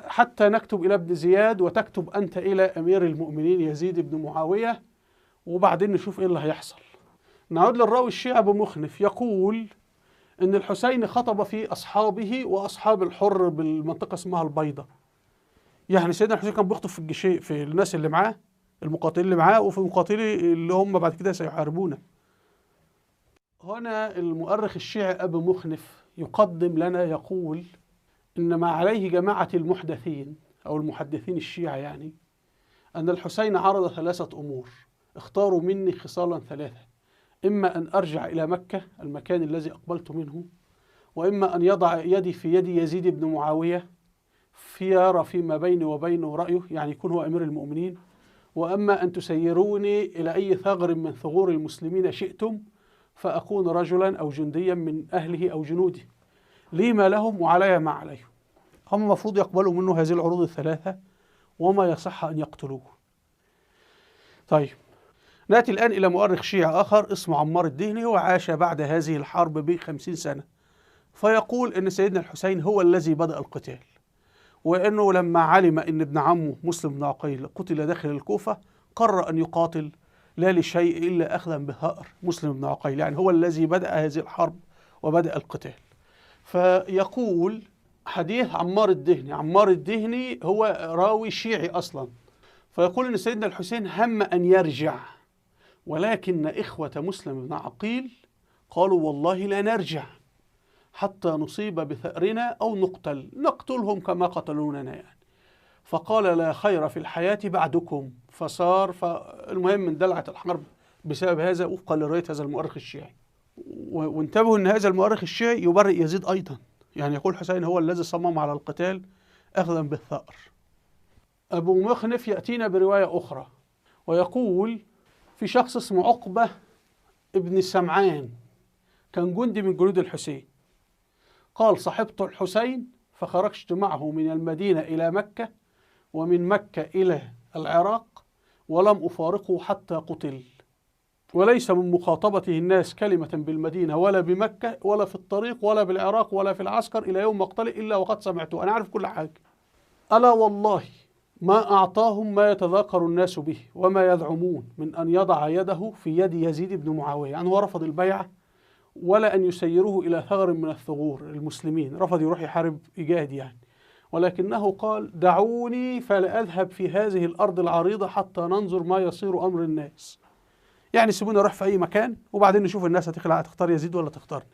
حتى نكتب إلى ابن زياد، وتكتب أنت إلى أمير المؤمنين يزيد بن معاوية، وبعدين نشوف إيه اللي هيحصل. نعود للراوي الشيعي أبو مخنف يقول إن الحسين خطب في أصحابه وأصحاب الحر بالمنطقة اسمها البيضة. يعني سيدنا الحسين كان بيخطب في الجيش، في الناس اللي معاه، المقاتلين اللي معاه، وفي المقاتلين اللي هم بعد كده سيحاربونه. هنا المؤرخ الشيعي أبو مخنف يقدم لنا يقول إن ما عليه جماعة المحدثين أو المحدثين الشيعة، يعني أن الحسين عرض 3 أمور: اختاروا مني خصالا 3، إما أن أرجع إلى مكة المكان الذي أقبلت منه، وإما أن يضع يدي في يد يزيد بن معاوية يرى فيما بيني وبينه رأيه، يعني يكون هو أمير المؤمنين، وأما أن تسيروني إلى أي ثغر من ثغور المسلمين شئتم فأكون رجلا أو جنديا من أهله أو جنوده، لي ما لهم وعلي ما عليهم. هم المفروض يقبلوا منه هذه العروض ال3 وما يصح أن يقتلوه. طيب، نأتي الآن إلى مؤرخ شيعي آخر اسمه عمار الدهني، وعاش بعد هذه الحرب ب50 سنة. فيقول إن سيدنا الحسين هو الذي بدأ القتال، وأنه لما علم أن ابن عمه مسلم بن عقيل قتل داخل الكوفة قرر أن يقاتل لا لشيء إلا أخذا بثأر مسلم بن عقيل، يعني هو الذي بدأ هذه الحرب وبدأ القتال. فيقول حديث عمار الدهني، عمار الدهني هو راوي شيعي أصلا، فيقول أن سيدنا الحسين هم أن يرجع، ولكن إخوة مسلم بن عقيل قالوا: والله لا نرجع حتى نصيب بثأرنا أو نقتلهم كما قتلوننا يعني. فقال: لا خير في الحياة بعدكم، فصار. فالمهم اندلعت الحرب بسبب هذا وفقا لرواية هذا المؤرخ الشيعي. وانتبهوا أن هذا المؤرخ الشيعي يبرئ يزيد أيضا، يعني يقول حسين هو الذي صمم على القتال أخذا بالثأر. أبو مخنف يأتينا برواية أخرى ويقول في شخص اسمه عقبة ابن سمعان، كان جندي من جنود الحسين، قال: صحبت الحسين فخرجت معه من المدينة إلى مكة ومن مكة إلى العراق ولم أفارقه حتى قتل، وليس من مخاطبته الناس كلمة بالمدينة ولا بمكة ولا في الطريق ولا بالعراق ولا في العسكر إلى يوم مقتله إلا وقد سمعته، أنا عارف كل حاجة. ألا والله ما أعطاهم ما يتذاكر الناس به وما يزعمون من أن يضع يده في يد يزيد بن معاوية، يعني هو رفض البيعة ولا أن يسيروه إلى ثغر من الثغور المسلمين، رفض يروح يحارب يجاهد يعني، ولكنه قال دعوني فلا أذهب في هذه الأرض العريضة حتى ننظر ما يصير أمر الناس. يعني سيبوني أروح في أي مكان وبعدين نشوف الناس هتختار يزيد ولا تختارني.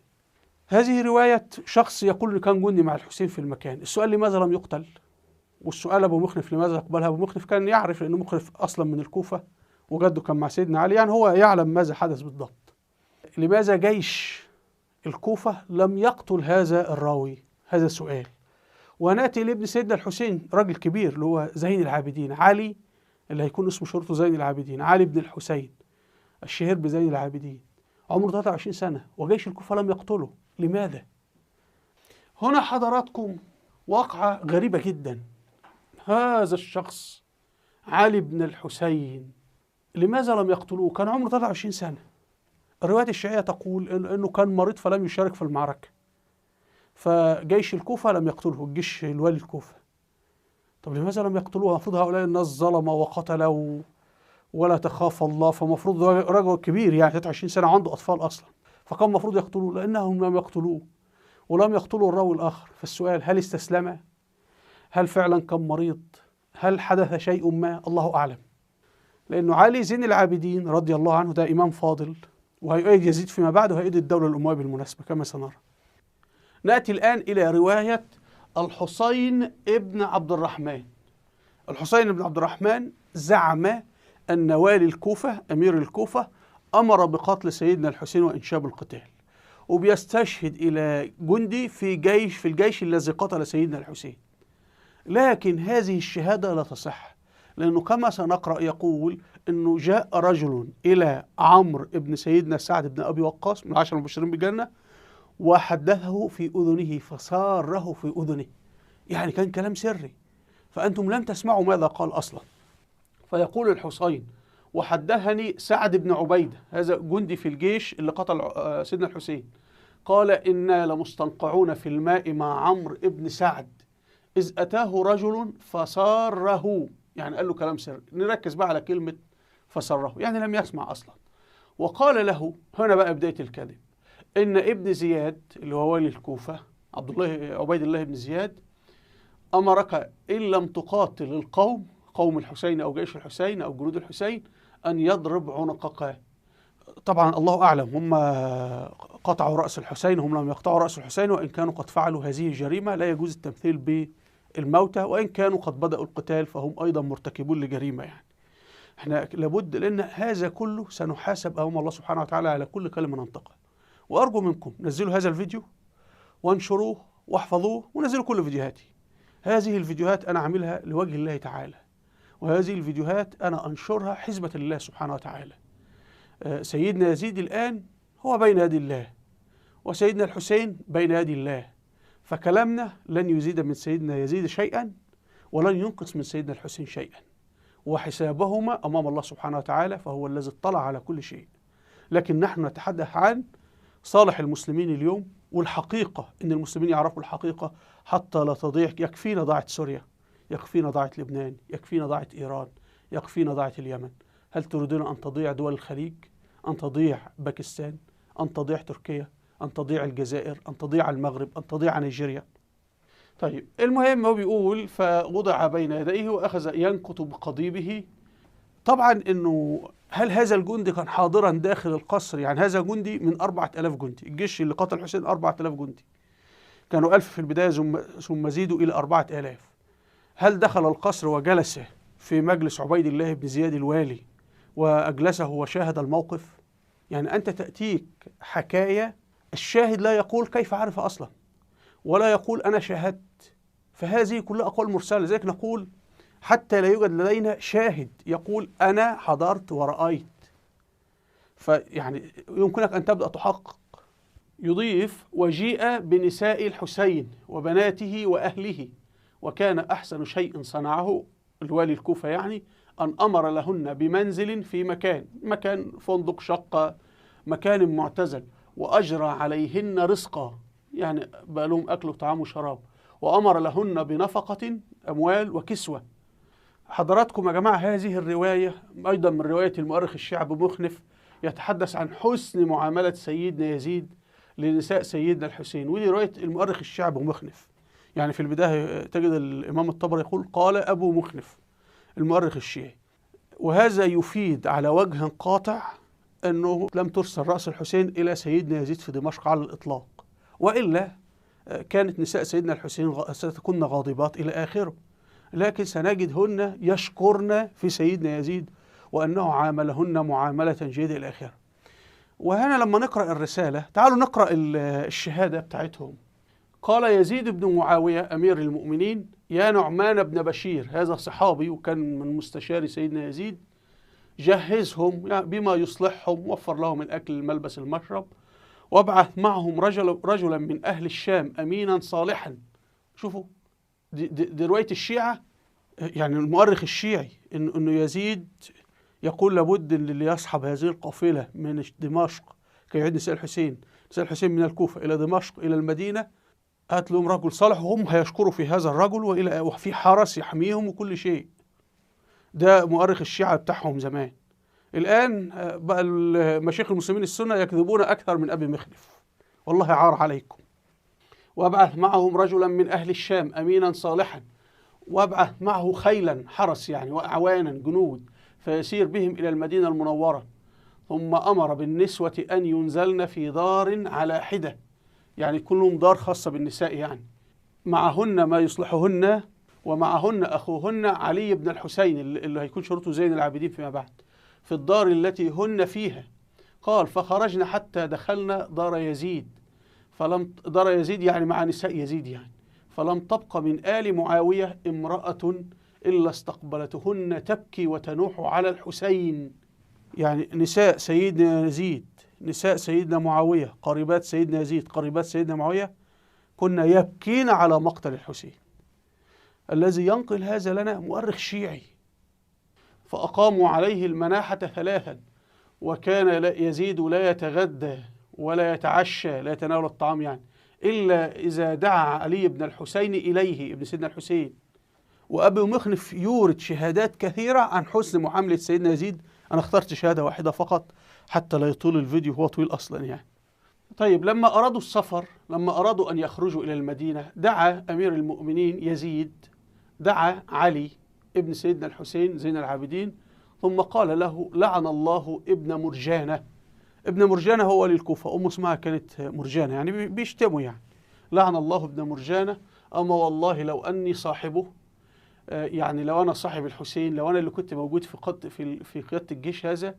هذه رواية شخص يقول إنه كان جندي مع الحسين في المكان. السؤال لماذا لم يقتل؟ والسؤال أبو مخنف لماذا يقبلها؟ أبو مخنف كان يعرف لأنه مخنف أصلا من الكوفة وجده كان مع سيدنا علي، يعني هو يعلم ماذا حدث بالضبط. لماذا جيش الكوفة لم يقتل هذا الراوي؟ هذا سؤال. ونأتي لابن سيدنا الحسين، راجل كبير اللي هو زين العابدين، علي اللي هيكون اسمه شرطه زين العابدين، علي بن الحسين الشهير بزين العابدين، عمره 23 سنة وجيش الكوفة لم يقتله. لماذا؟ هنا حضراتكم واقعة غريبة جدا. هذا الشخص علي بن الحسين لماذا لم يقتلوه؟ كان عمره 23 سنة. الروايات الشيعية تقول إنه كان مريض فلم يشارك في المعركة، فجيش الكوفة لم يقتله، الجيش الوالي الكوفة. طب لماذا لم يقتلوه؟ المفروض هؤلاء الناس ظلموا وقتلوا ولا تخاف الله، فمفروض رجل كبير يعني 23 سنة عنده أطفال أصلا، فكان المفروض يقتلوه، لأنهم لم يقتلوه ولم يقتلوا الراوي الآخر. فالسؤال هل استسلم؟ هل فعلا كان مريض؟ هل حدث شيء ما؟ الله أعلم. لأنه علي زين العابدين رضي الله عنه ده إمام فاضل وهيؤيد يزيد فيما بعد وهيؤيد الدولة الأموية بالمناسبة كما سنرى. نأتي الآن إلى رواية الحسين ابن عبد الرحمن. الحسين بن عبد الرحمن زعم أن والي الكوفة أمير الكوفة أمر بقتل سيدنا الحسين وإنشاب القتال، وبيستشهد إلى جندي في الجيش الذي قتل سيدنا الحسين. لكن هذه الشهادة لا تصح، لأنه كما سنقرأ يقول أنه جاء رجل إلى عمرو بن سيدنا سعد بن أبي وقاص من 10 المبشرين بالجنة وحدثه في أذنه فساره في أذنه، يعني كان كلام سري، فأنتم لم تسمعوا ماذا قال أصلا. فيقول الحسين وحدثني سعد بن عبيدة، هذا جندي في الجيش اللي قتل سيدنا الحسين، قال إنا لمستنقعون في الماء مع عمرو بن سعد إذ أتاه رجل فساره، يعني قال له كلام سر. نركز بقى على كلمة فسره، يعني لم يسمع أصلا. وقال له، هنا بقى بداية الكذب، إن ابن زياد اللي هو والي الكوفة عبيد الله بن زياد أمرك إن لم تقاتل القوم، قوم الحسين أو جيش الحسين أو جنود الحسين، أن يضرب عنقك. طبعا الله أعلم هم قطعوا رأس الحسين، هم لم يقطعوا رأس الحسين، وإن كانوا قد فعلوا هذه الجريمة لا يجوز التمثيل بالموتى، وإن كانوا قد بدأوا القتال فهم أيضا مرتكبون لجريمة. يعني احنا لابد، لأن هذا كله سنحاسب أمام الله سبحانه وتعالى على كل كلمة ننطقها. وأرجو منكم نزلوا هذا الفيديو وانشروه واحفظوه ونزلوا كل فيديوهاتي. هذه الفيديوهات أنا عاملها لوجه الله تعالى، وهذه الفيديوهات أنا أنشرها حسبة لله سبحانه وتعالى. سيدنا يزيد الآن هو بين يدي الله، وسيدنا الحسين بين يدي الله، فكلامنا لن يزيد من سيدنا يزيد شيئا ولن ينقص من سيدنا الحسين شيئا، وحسابهما أمام الله سبحانه وتعالى، فهو الذي اطلع على كل شيء. لكن نحن نتحدث عن صالح المسلمين اليوم، والحقيقة إن المسلمين يعرفوا الحقيقة حتى لا تضيع. يكفينا ضاعت سوريا، يكفينا ضاعت لبنان، يكفينا ضاعت إيران، يكفينا ضاعت اليمن. هل تريدون أن تضيع دول الخليج؟ أن تضيع باكستان؟ أن تضيع تركيا؟ أن تضيع الجزائر؟ أن تضيع المغرب؟ أن تضيع نيجيريا؟ طيب المهم هو بيقول فوضع بين يديه وأخذ ينكت بقضيبه. طبعا إنه هل هذا الجندي كان حاضرا داخل القصر؟ يعني هذا جندي من 4000 جندي، الجيش اللي قتل حسين 4000 جندي، كانوا 1000 في البداية ثم زيدوا إلى 4000. هل دخل القصر وجلس في مجلس عبيد الله بن زياد الوالي وأجلسه وشاهد الموقف؟ يعني أنت تأتيك حكاية، الشاهد لا يقول كيف عرف أصلا ولا يقول أنا شاهدت، فهذه كلها أقوال مرسلة. لذلك نقول حتى لا يوجد لدينا شاهد يقول أنا حضرت ورأيت، فيعني يمكنك أن تبدأ تحقق. يضيف وجيء بنساء الحسين وبناته وأهله، وكان أحسن شيء صنعه الوالي الكوفة يعني أن أمر لهن بمنزل في مكان فندق، شقة، مكان معتزل، وأجرى عليهن رزقا، يعني بقى لهم أكل وطعام وشراب، وأمر لهن بنفقة أموال وكسوة. حضراتكم يا جماعة هذه الرواية أيضا من رواية المؤرخ الشيعي أبو مخنف، يتحدث عن حسن معاملة سيدنا يزيد لنساء سيدنا الحسين، ودي رواية المؤرخ الشيعي أبو مخنف. يعني في البداية تجد الإمام الطبري يقول قال أبو مخنف المؤرخ الشيعي، وهذا يفيد على وجه قاطع أنه لم ترسل رأس الحسين إلى سيدنا يزيد في دمشق على الإطلاق، وإلا كانت نساء سيدنا الحسين ستكون غاضبات إلى آخره، لكن سنجدهن يشكرن في سيدنا يزيد وأنه عاملهن معاملة جيدة إلى آخره. وهنا لما نقرأ الرسالة، تعالوا نقرأ الشهادة بتاعتهم. قال يزيد بن معاوية أمير المؤمنين يا نعمان بن بشير، هذا صحابي وكان من مستشار سيدنا يزيد، جهزهم بما يصلحهم، وفر لهم الأكل الملبس المشرب، وابعث معهم رجلا من أهل الشام أمينا صالحا. شوفوا دي رواية الشيعة، يعني المؤرخ الشيعي إنه يزيد يقول لابد أن اللي يصحب هذه القافلة من دمشق كي يعيد نساء الحسين، نساء الحسين من الكوفة إلى دمشق إلى المدينة، هات لهم رجل صالح وهم هيشكروا في هذا الرجل، وفي حرس يحميهم وكل شيء. ده مؤرخ الشيعة بتاعهم زمان. الآن بقى مشايخ المسلمين السنة يكذبون أكثر من أبي مخلف، والله عار عليكم. وابعث معهم رجلا من أهل الشام أمينا صالحا، وابعث معه خيلا حرس يعني وأعوانا جنود، فيسير بهم إلى المدينة المنورة. ثم أمر بالنسوة أن ينزلن في دار على حدة، يعني كلهم دار خاصة بالنساء، يعني معهن ما يصلحهن، ومعهن أخوهن علي بن الحسين اللي هيكون شرطه زين العابدين فيما بعد، في الدار التي هن فيها. قال فخرجنا حتى دخلنا دار يزيد، دار يزيد يعني مع نساء يزيد يعني، فلم تبق من آل معاوية امرأة إلا استقبلتهن تبكي وتنوح على الحسين. يعني نساء سيدنا يزيد، نساء سيدنا معاوية، قريبات سيدنا يزيد، قريبات سيدنا معاوية، كنا يبكين على مقتل الحسين. الذي ينقل هذا لنا مؤرخ شيعي. فأقاموا عليه المناحة 3، وكان يزيد لا يتغدى ولا يتعشى، لا يتناول الطعام يعني، إلا إذا دعا علي بن الحسين إليه، ابن سيدنا الحسين. وأبو مخنف يورد شهادات كثيرة عن حسن معاملة سيدنا يزيد، أنا اخترت شهادة واحدة فقط حتى لا يطول الفيديو، هو طويل أصلا يعني. طيب لما أرادوا السفر، لما أرادوا أن يخرجوا إلى المدينة، دعا أمير المؤمنين يزيد، دعا علي ابن سيدنا الحسين زين العابدين، ثم قال له لعن الله ابن مرجانة. ابن مرجانة هو ولي الكوفة، أمه اسمها كانت مرجانة، يعني بيشتموا يعني. لعن الله ابن مرجانة، أما والله لو أني صاحبه، يعني لو أنا صاحب الحسين، لو أنا اللي كنت موجود في قيادة الجيش هذا،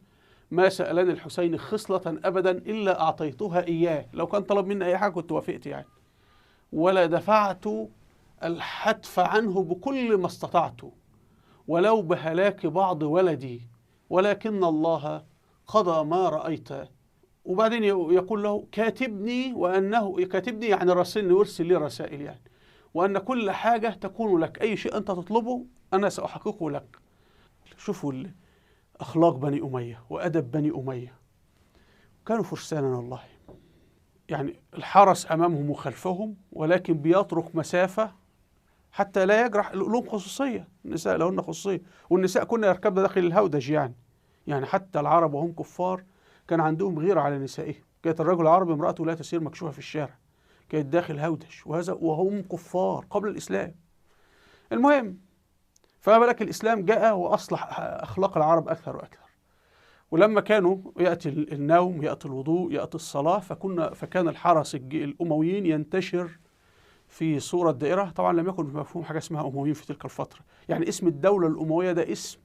ما سألني الحسين خصلة أبدا إلا أعطيتها إياه. لو كان طلب مني أي حاجة كنت وافقت يعني، ولا دفعت الحتف عنه بكل ما استطعت، ولو بهلاك بعض ولدي، ولكن الله قضى ما رأيت. وبعدين يقول له كاتبني، وأنه كاتبني يعني راسلني وارسل لي رسائل يعني، وأن كل حاجة تكون لك، أي شيء أنت تطلبه أنا سأحققه لك. شوفوا أخلاق بني أمية وأدب بني أمية، كانوا فرسانا والله. يعني الحرس أمامهم وخلفهم، ولكن بيترك مسافة حتى لا يجرح. لهم خصوصية، النساء لهن خصوصية، والنساء كنا يركبن داخل الهودج يعني حتى العرب وهم كفار كان عندهم غيرة على نسائهم. كانت الرجل العربي امرأته لا تسير مكشوفة في الشارع، كانت داخل هودج، وهذا وهم كفار قبل الإسلام. المهم، فما بالك الإسلام جاء وأصلح أخلاق العرب أكثر وأكثر. ولما كانوا يأتي النوم، يأتي الوضوء، يأتي الصلاة، فكان الحرس الأمويين ينتشر في صورة دائرة. طبعا لم يكن مفهوم حاجة اسمها أمويين في تلك الفترة، يعني اسم الدولة الأموية ده اسم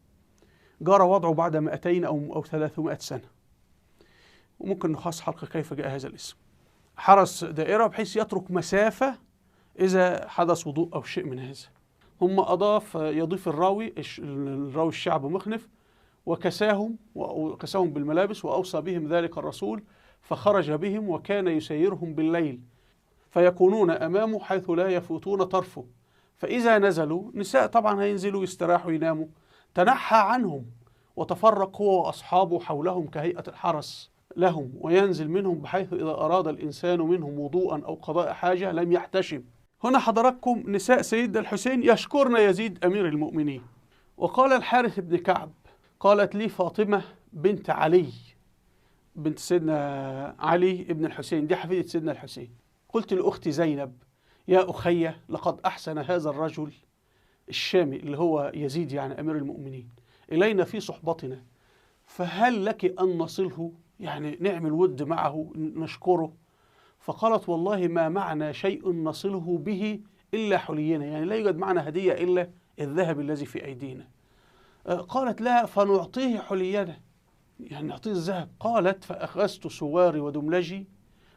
جرى وضعه بعد 200 أو 300 سنة، وممكن نخص حلقة كيف جاء هذا الاسم. حرس دائرة بحيث يترك مسافة إذا حدث وضوء أو شيء من هذا. ثم يضيف الراوي الشعب مخنف، وكساهم بالملابس، وأوصى بهم ذلك الرسول، فخرج بهم وكان يسيرهم بالليل، فيكونون أمامه حيث لا يفوتون طرفه. فإذا نزلوا، نساء طبعا هينزلوا يستراحوا يناموا، تنحى عنهم وتفرق هو وأصحابه حولهم كهيئة الحرس لهم، وينزل منهم بحيث إذا أراد الإنسان منهم وضوءا أو قضاء حاجة لم يحتشم. هنا حضراتكم نساء سيدنا الحسين يشكرن يزيد أمير المؤمنين. وقال الحارث بن كعب قالت لي فاطمة بنت علي، بنت سيدنا علي ابن الحسين، دي حفيدة سيدنا الحسين، قلت لأختي زينب يا أخي لقد أحسن هذا الرجل الشامي اللي هو يزيد يعني أمير المؤمنين إلينا في صحبتنا، فهل لك أن نصله، يعني نعمل ود معه نشكره؟ فقالت والله ما معنا شيء نصله به إلا حلينا، يعني لا يوجد معنا هدية إلا الذهب الذي في أيدينا. قالت لا فنعطيه حلينا، يعني نعطيه الذهب. قالت فأخذت سواري ودملجي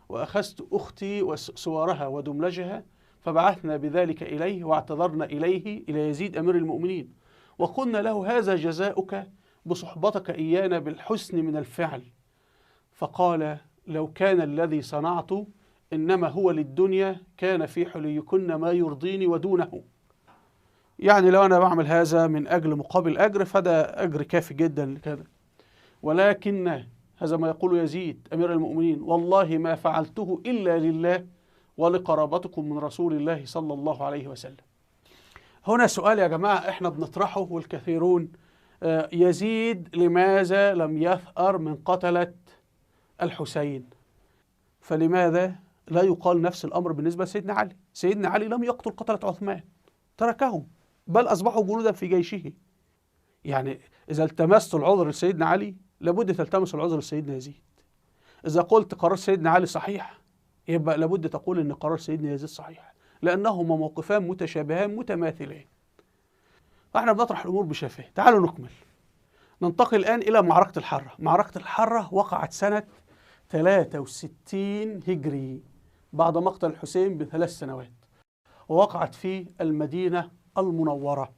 وأخذت أختي وسوارها ودملجها فبعثنا بذلك إليه واعتذرنا إليه إلى يزيد أمير المؤمنين وقلنا له هذا جزاؤك بصحبتك إيانا بالحسن من الفعل. فقال لو كان الذي صنعته إنما هو للدنيا كان في حليكن ما يرضيني ودونه. يعني لو أنا بعمل هذا من أجل مقابل أجر فده أجر كافي جدا لكذا، ولكن هذا ما يقول يزيد أمير المؤمنين والله ما فعلته إلا لله ولقرابتكم من رسول الله صلى الله عليه وسلم. هنا سؤال يا جماعة احنا بنطرحه والكثيرون، يزيد لماذا لم يثأر من قتلة الحسين؟ فلماذا لا يقال نفس الأمر بالنسبة لسيدنا علي؟ سيدنا علي لم يقتل قتلة عثمان، تركهم بل أصبحوا جنودا في جيشه. يعني إذا التمست العذر لسيدنا علي لابد تلتمس العذر لسيدنا يزيد. إذا قلت قرار سيدنا علي صحيح يبقى لابد تقول إن قرار سيدنا يزيد صحيح، لأنهما موقفان متشابهان متماثلين. فإحنا بنطرح الأمور بشفافية. تعالوا نكمل. ننتقل الآن إلى معركة الحرة. معركة الحرة وقعت سنة 63 هجري بعد مقتل الحسين ب3 سنوات، ووقعت في المدينة المنورة.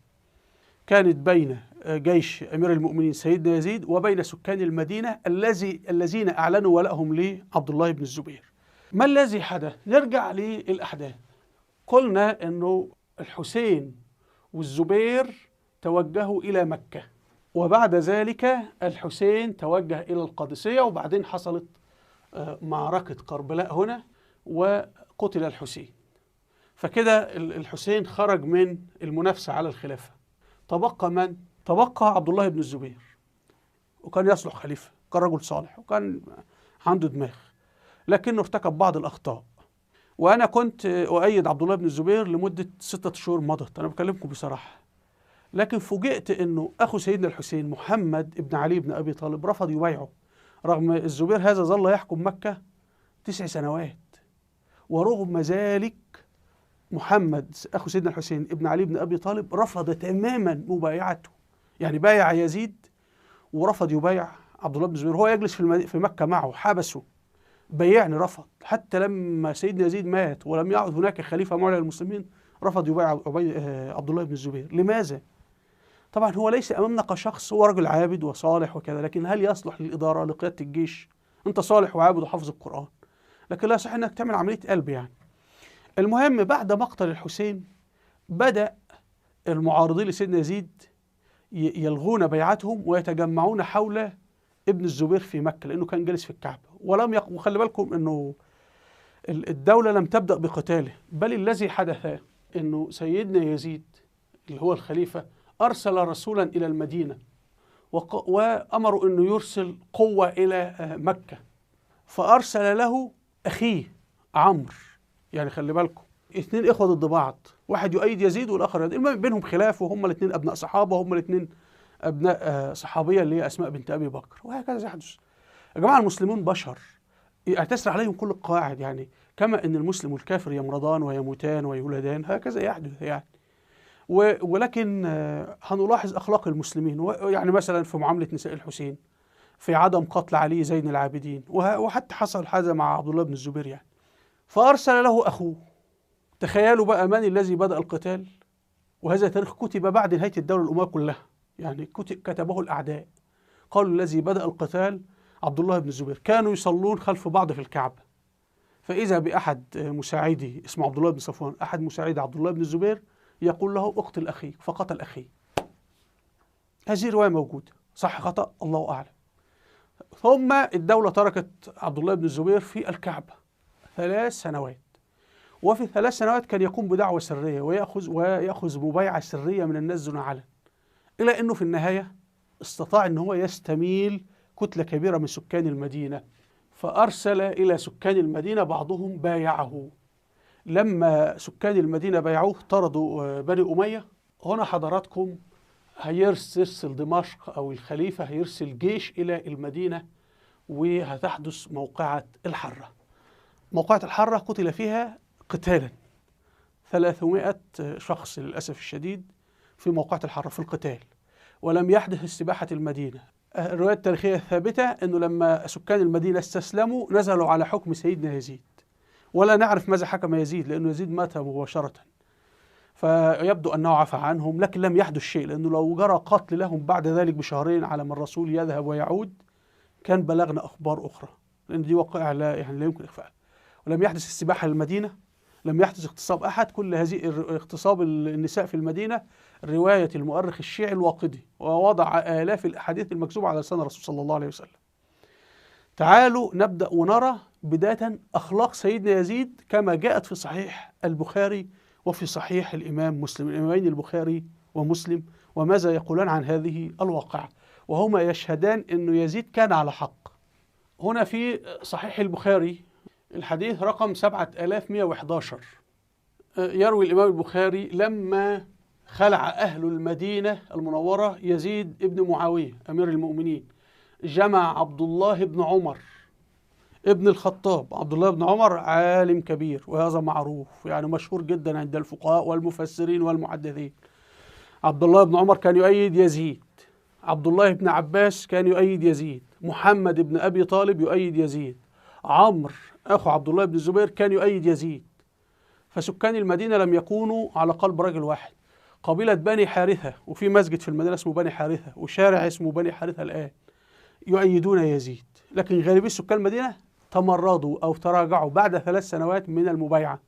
كانت بين جيش أمير المؤمنين سيدنا يزيد وبين سكان المدينة الذين أعلنوا ولائهم لعبد الله بن الزبير. ما الذي حدث؟ نرجع للأحداث. قلنا أنه الحسين والزبير توجهوا إلى مكة، وبعد ذلك الحسين توجه إلى القادسية، وبعدين حصلت معركة كربلاء هنا وقتل الحسين. فكده الحسين خرج من المنافسة على الخلافة. تبقى من؟ تبقى عبد الله بن الزبير، وكان يصلح خليفة، كان رجل صالح وكان عنده دماغ، لكنه ارتكب بعض الأخطاء. وأنا كنت أؤيد عبد الله بن الزبير لمدة 6 شهور مضت، أنا بكلمكم بصراحة. لكن فوجئت أنه أخو سيدنا الحسين محمد ابن علي بن أبي طالب رفض يبايعه، رغم الزبير هذا ظل يحكم مكة 9 سنوات، ورغم ذلك محمد أخو سيدنا الحسين ابن علي بن أبي طالب رفض تماما مبايعته. يعني بايع يزيد ورفض يبايع عبد الله بن الزبير، هو يجلس في مكة معه، حبسه، بايعني، رفض. حتى لما سيدنا يزيد مات ولم يعد هناك خليفة معلن للمسلمين رفض يبايع عبد الله بن الزبير. لماذا؟ طبعا هو ليس أمامنا كشخص، هو رجل عابد وصالح وكذا، لكن هل يصلح للإدارة لقيادة الجيش؟ أنت صالح وعابد وحافظ القرآن، لكن لا يصح أنك تعمل عملية قلب يعني. المهم بعد مقتل الحسين بدأ المعارضين لسيدنا يزيد يلغون بيعتهم ويتجمعون حول ابن الزبير في مكة، لأنه كان جالس في الكعبة وخلي بالكم أنه الدولة لم تبدأ بقتاله، بل الذي حدث أنه سيدنا يزيد اللي هو الخليفة أرسل رسولا إلى المدينة وأمروا أنه يرسل قوة إلى مكة، فأرسل له أخيه عمرو. يعني خلي بالكم 2 إخوة ضد بعض، واحد يؤيد يزيد والآخر يؤيد، بينهم خلاف، وهم الاثنين أبناء صحابة، وهم الاثنين أبناء صحابية اللي هي أسماء بنت أبي بكر، وهكذا يحدث. يا جماعة المسلمون بشر تسري عليهم كل القواعد، يعني كما أن المسلم والكافر يمرضان ويموتان ويولدان هكذا يحدث يعني. ولكن هنلاحظ أخلاق المسلمين، يعني مثلا في معاملة نساء الحسين، في عدم قتل علي زين العابدين، وحتى حصل هذا مع عبد الله بن الزبير يعني. فأرسل له أخوه. تخيلوا بقى من الذي بدأ القتال، وهذا تاريخ كتب بعد نهاية الدولة الأموية كلها، يعني كتبه الأعداء، قالوا الذي بدأ القتال عبد الله بن الزبير. كانوا يصلون خلف بعض في الكعبة، فإذا بأحد مساعدي اسمه عبد الله بن صفوان، أحد مساعدي عبد الله بن الزبير، يقول له اقتل أخيك، فقتل أخيه. هذه رواية موجودة، صح خطأ الله أعلم. ثم الدولة تركت عبد الله بن الزبير في الكعبة 3 سنوات، وفي 3 سنوات كان يقوم بدعوة سرية ويأخذ مبايعة سرية من الناس دون علن، إلى أنه في النهاية استطاع أنه هو يستميل كتلة كبيرة من سكان المدينة، فأرسل إلى سكان المدينة بعضهم بايعه. لما سكان المدينة بايعوه طردوا بني أمية. هنا حضراتكم هيرسل دمشق أو الخليفة هيرسل جيش إلى المدينة، وهتحدث موقعة الحرة. موقعة الحرة قتل فيها قتالا 300 شخص للأسف الشديد في موقعة الحرة في القتال، ولم يحدث استباحة المدينة. الرواية التاريخية الثابتة أنه لما سكان المدينة استسلموا نزلوا على حكم سيدنا يزيد، ولا نعرف ماذا حكم يزيد لأنه يزيد مات مباشرة، فيبدو أنه عفى عنهم، لكن لم يحدث شيء، لأنه لو جرى قتل لهم بعد ذلك بشهرين على ما الرسول يذهب ويعود كان بلغنا أخبار أخرى، لأن دي وقائع لا يمكن إخفاءها. ولم يحدث استباحة للمدينة، لم يحدث اغتصاب أحد. كل هذه اغتصاب النساء في المدينة رواية المؤرخ الشيعي الواقدي، ووضع آلاف الأحاديث المكذوبة على لسان الرسول صلى الله عليه وسلم. تعالوا نبدأ ونرى بداية أخلاق سيدنا يزيد كما جاءت في صحيح البخاري وفي صحيح الإمام مسلم، الإمامين البخاري ومسلم، وماذا يقولان عن هذه الواقعة، وهما يشهدان أن يزيد كان على حق. هنا في صحيح البخاري الحديث رقم 7111 يروي الإمام البخاري: لما خلع أهل المدينة المنورة يزيد ابن معاوية أمير المؤمنين جمع عبد الله بن عمر ابن الخطاب. عبد الله بن عمر عالم كبير، وهذا معروف يعني مشهور جدا عند الفقهاء والمفسرين والمحدثين. عبد الله بن عمر كان يؤيد يزيد، عبد الله بن عباس كان يؤيد يزيد، محمد بن أبي طالب يؤيد يزيد، عمرو أخو عبد الله بن الزبير كان يؤيد يزيد. فسكان المدينة لم يكونوا على قلب رجل واحد. قبيلة بني حارثة، وفي مسجد في المدينة اسمه بني حارثة وشارع اسمه بني حارثة الآن، يؤيدون يزيد، لكن غالبية سكان المدينة تمردوا أو تراجعوا بعد 3 سنوات من المبايعة.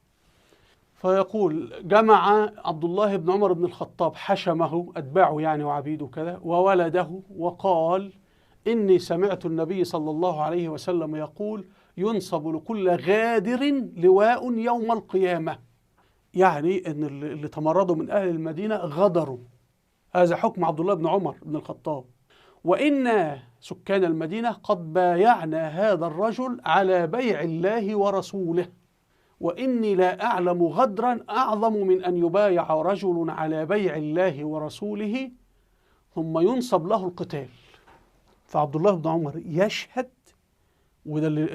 فيقول: جمع عبد الله بن عمر بن الخطاب حشمه، أتباعه يعني وعبيده كذا، وولده، وقال: إني سمعت النبي صلى الله عليه وسلم يقول: ينصب لكل غادر لواء يوم القيامة. يعني أن اللي تمردوا من أهل المدينة غدروا. هذا حكم عبد الله بن عمر بن الخطاب. وإن سكان المدينة قد بايعنا هذا الرجل على بيع الله ورسوله، وإني لا أعلم غدرا أعظم من أن يبايع رجل على بيع الله ورسوله ثم ينصب له القتال. فعبد الله بن عمر يشهد، وده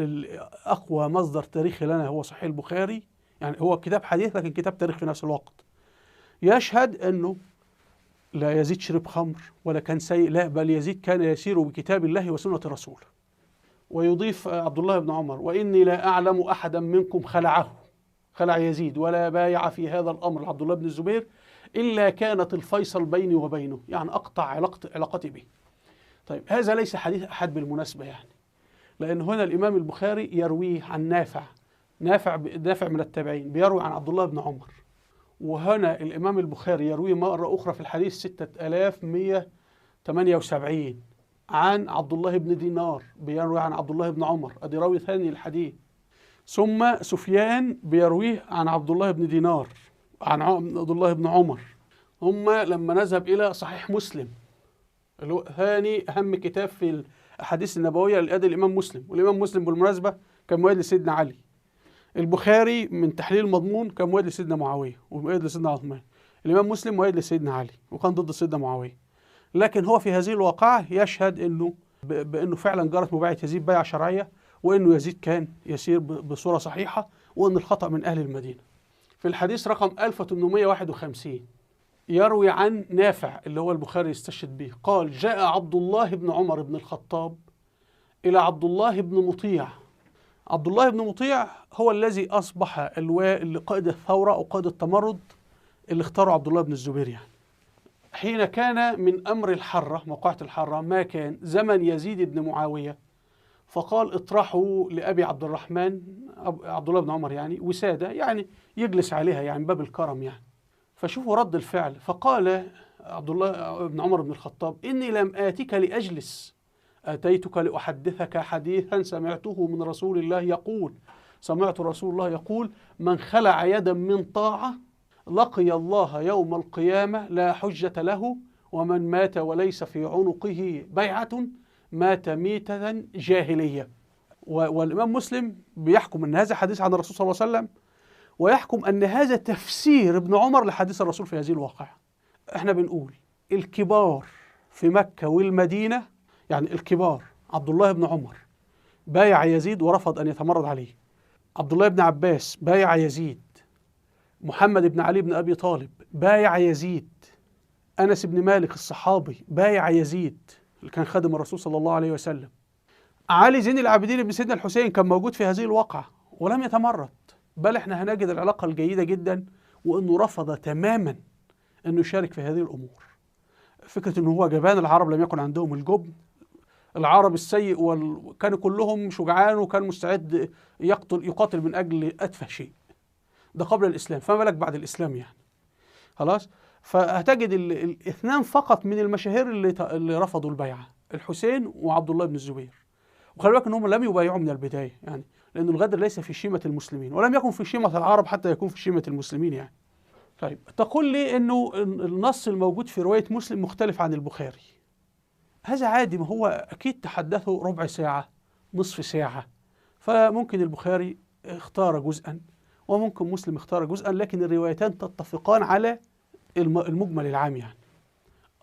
أقوى مصدر تاريخي لنا هو صحيح البخاري، يعني هو كتاب حديث لكن كتاب تاريخ في نفس الوقت. يشهد أنه لا يزيد شرب خمر ولا كان سيء، لا، بل يزيد كان يسير بكتاب الله وسنة رسوله. ويضيف عبد الله بن عمر: وإني لا أعلم أحدا منكم خلع يزيد ولا بايع في هذا الأمر عبد الله بن الزبير إلا كانت الفيصل بيني وبينه، يعني أقطع علاقتي به. طيب، هذا ليس حديث أحد بالمناسبة، يعني لأن هنا الإمام البخاري يرويه عن نافع من التابعين، بيروي عن عبد الله بن عمر. وهنا الإمام البخاري يرويه مرة أخرى في الحديث 6178 عن عبد الله بن دينار، بيروي عن عبد الله بن عمر، أدي راوي ثاني الحديث. ثم سفيان بيرويه عن عبد الله بن دينار عن عبد الله بن عمر. ثم لما نذهب إلى صحيح مسلم اللي هو ثاني أهم كتاب في الأحاديث النبوية لأدي الإمام مسلم، والإمام مسلم بالمناسبة كان مؤيد لسيدنا علي. البخاري من تحليل المضمون كان مؤيد لسيدنا معاوية ومؤيد لسيدنا عثمان. الإمام مسلم مؤيد لسيدنا علي وكان ضد سيدنا معاوية. لكن هو في هذه الواقعة يشهد إنه بأنه فعلا جرت مبايعة يزيد بيعة شرعية، وإنه يزيد كان يسير بصورة صحيحة، وإن الخطأ من أهل المدينة. في الحديث رقم 1851 يروي عن نافع اللي هو البخاري يستشهد به، قال: جاء عبد الله بن عمر بن الخطاب إلى عبد الله بن مطيع. عبد الله بن مطيع هو الذي أصبح قائد الثورة أو قائد التمرد اللي اختاره عبد الله بن الزبير. يعني حين كان من أمر الحرة، موقعة الحرة، ما كان زمن يزيد بن معاوية، فقال: اطرحوا لأبي عبد الرحمن عبد الله بن عمر يعني وسادة، يعني يجلس عليها، يعني باب الكرم يعني. فشوفوا رد الفعل، فقال عبد الله بن عمر بن الخطاب: إني لم آتك لأجلس، أتيتك لأحدثك حديثا سمعته من رسول الله يقول، سمعت رسول الله يقول: من خلع يدا من طاعة لقي الله يوم القيامة لا حجة له، ومن مات وليس في عنقه بيعة مات ميتة جاهلية. والإمام مسلم بيحكم أن هذا حديث عن الرسول صلى الله عليه وسلم، ويحكم أن هذا تفسير ابن عمر لحديث الرسول في هذه الواقعة. احنا بنقول الكبار في مكة والمدينة، يعني الكبار عبد الله بن عمر بايع يزيد ورفض أن يتمرد عليه، عبد الله بن عباس بايع يزيد، محمد بن علي بن أبي طالب بايع يزيد، أنس بن مالك الصحابي بايع يزيد اللي كان خادم الرسول صلى الله عليه وسلم، علي زين العابدين بن سيدنا الحسين كان موجود في هذه الواقعة ولم يتمرد، بل احنا هنجد العلاقة الجيدة جدا، وأنه رفض تماما أنه يشارك في هذه الأمور. فكرة أنه هو جبان، العرب لم يكن عندهم الجبن، العرب السيء كانوا كلهم شجعان وكان مستعد يقاتل من أجل أتفه شيء، ده قبل الإسلام، فما بالك بعد الإسلام يعني. خلاص، فهتجد الاثنان فقط من المشاهير اللي رفضوا البيعة، الحسين وعبد الله بن الزبير. وخلي بالك ان هم لم يبايعوا من البداية، يعني لأن الغدر ليس في شيمة المسلمين، ولم يكن في شيمة العرب حتى يكون في شيمة المسلمين يعني. طيب تقول لي انه النص الموجود في رواية مسلم مختلف عن البخاري. هذا عادي، ما هو اكيد تحدثوا ربع ساعة، نصف ساعة، فممكن البخاري اختار جزءا وممكن مسلم اختار جزءا، لكن الروايتان تتفقان على المجمل العام يعني.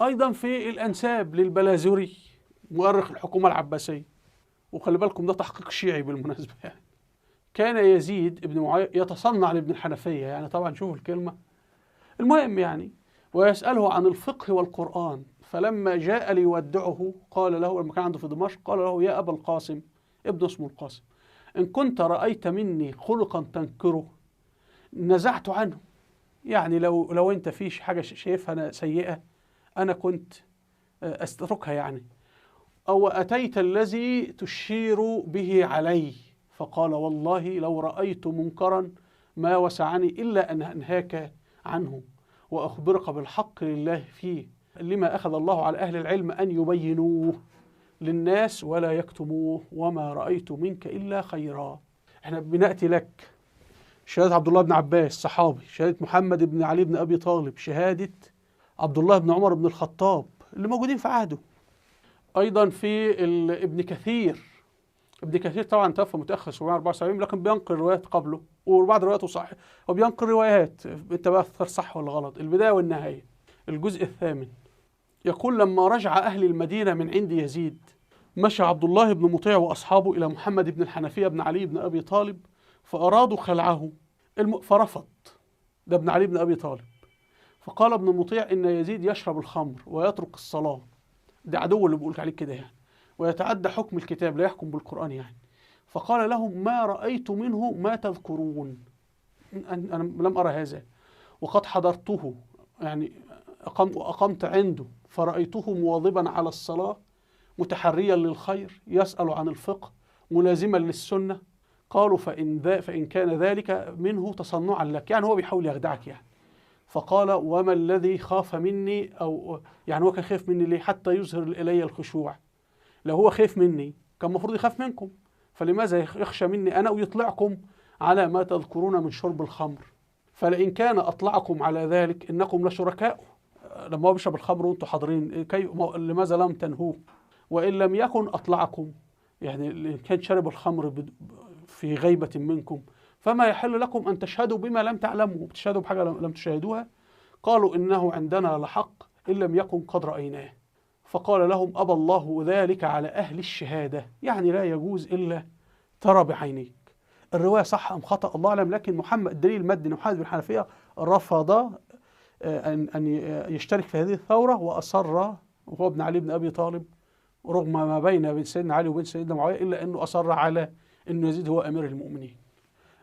ايضا في الانساب للبلازوري مؤرخ الحكومة العباسية، وخلي بالكم ده تحقيق شيعي بالمناسبة يعني، كان يزيد ابن معاوية يتصنع لابن الحنفية، يعني طبعا شوفوا الكلمة. المهم يعني، ويسأله عن الفقه والقرآن، فلما جاء ليودعه قال له، لما كان عنده في دمشق، قال له: يا أبا القاسم، ابن اسمه القاسم، إن كنت رأيت مني خلقا تنكره نزعت عنه. يعني لو أنت فيش حاجة شايفها أنا سيئة أنا كنت أستتركها يعني. أو أتيت الذي تشير به علي، فقال: والله لو رأيت منكرا ما وسعني إلا أن أنهاك عنه وأخبرك بالحق لله فيه، لما أخذ الله على أهل العلم أن يبينوه للناس ولا يكتموه، وما رأيت منك إلا خيرا. احنا بنأتي لك شهادة عبد الله بن عباس صحابي، شهادة محمد بن علي بن أبي طالب، شهادة عبد الله بن عمر بن الخطاب اللي موجودين في عهده. أيضا في ابن كثير، ابن كثير طبعا توفى متأخر 774، لكن بينقل روايات قبله وبعض رواياته صحيح، وبينقل روايات انت بقى تختار صح ولا غلط. البداية والنهاية، الجزء الثامن، يقول: لما رجع أهل المدينة من عند يزيد مشى عبد الله بن مطيع وأصحابه إلى محمد بن الحنفية بن علي بن أبي طالب فأرادوا خلعه فرفض، ده ابن علي بن أبي طالب. فقال ابن مطيع: إن يزيد يشرب الخمر ويترك الصلاة، ده عدو اللي بقولك عليه كده يعني، ويتعدى حكم الكتاب، لا يحكم بالقرآن يعني. فقال لهم: ما رأيت منه ما تذكرون، أنا لم أرى هذا، وقد حضرته يعني أقمت عنده فرأيته مواظبا على الصلاة متحريا للخير يسأل عن الفقه ملازما للسنة. قالوا: فإن كان ذلك منه تصنعا لك، يعني هو بيحاول يخدعك يعني. فقال: وما الذي خاف مني، أو يعني هو كان خايف مني ليه؟ حتى يظهر إلي الخشوع. لو هو خايف مني كان المفروض يخاف منكم، فلماذا يخشى مني أنا ويطلعكم على ما تذكرون من شرب الخمر؟ فلئن كان أطلعكم على ذلك إنكم لشركاء، لما هو بيشرب الخمر وأنتم حاضرين لماذا لم تنهوه؟ وإن لم يكن أطلعكم، يعني إن كان شرب الخمر في غيبة منكم، فما يحل لكم أن تشهدوا بما لم تعلموا، بتشهدوا بحاجة لم تشاهدوها. قالوا: إنه عندنا لحق إن لم يكن قد رأيناه. فقال لهم: أبى الله ذلك على أهل الشهادة، يعني لا يجوز إلا ترى بعينيك. الرواية صح أم خطأ الله أعلم، لكن محمد الدليل المادي محمد بن الحنفية رفض أن يشترك في هذه الثورة، وأصر وهو ابن علي بن أبي طالب رغم ما بين سيدنا علي وبين سيدنا معاوية، إلا أنه أصر على أنه يزيد هو أمير المؤمنين.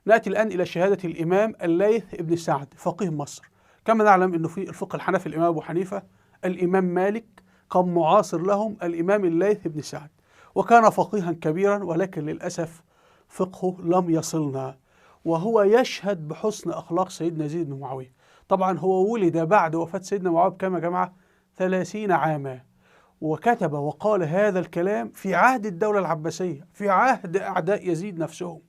نأتي الآن إلى شهادة الإمام الليث بن سعد فقيه مصر. كما نعلم أنه في الفقه الحنفي الإمام أبو حنيفة، الإمام مالك، كان معاصر لهم الإمام الليث بن سعد، وكان فقيها كبيرا، ولكن للأسف فقهه لم يصلنا، وهو يشهد بحسن أخلاق سيدنا يزيد بن معاوية. طبعا هو ولد بعد وفاة سيدنا معاوية بكام يا جماعة؟ 30 عاما، وكتب وقال هذا الكلام في عهد الدولة العباسية، في عهد أعداء يزيد نفسهم.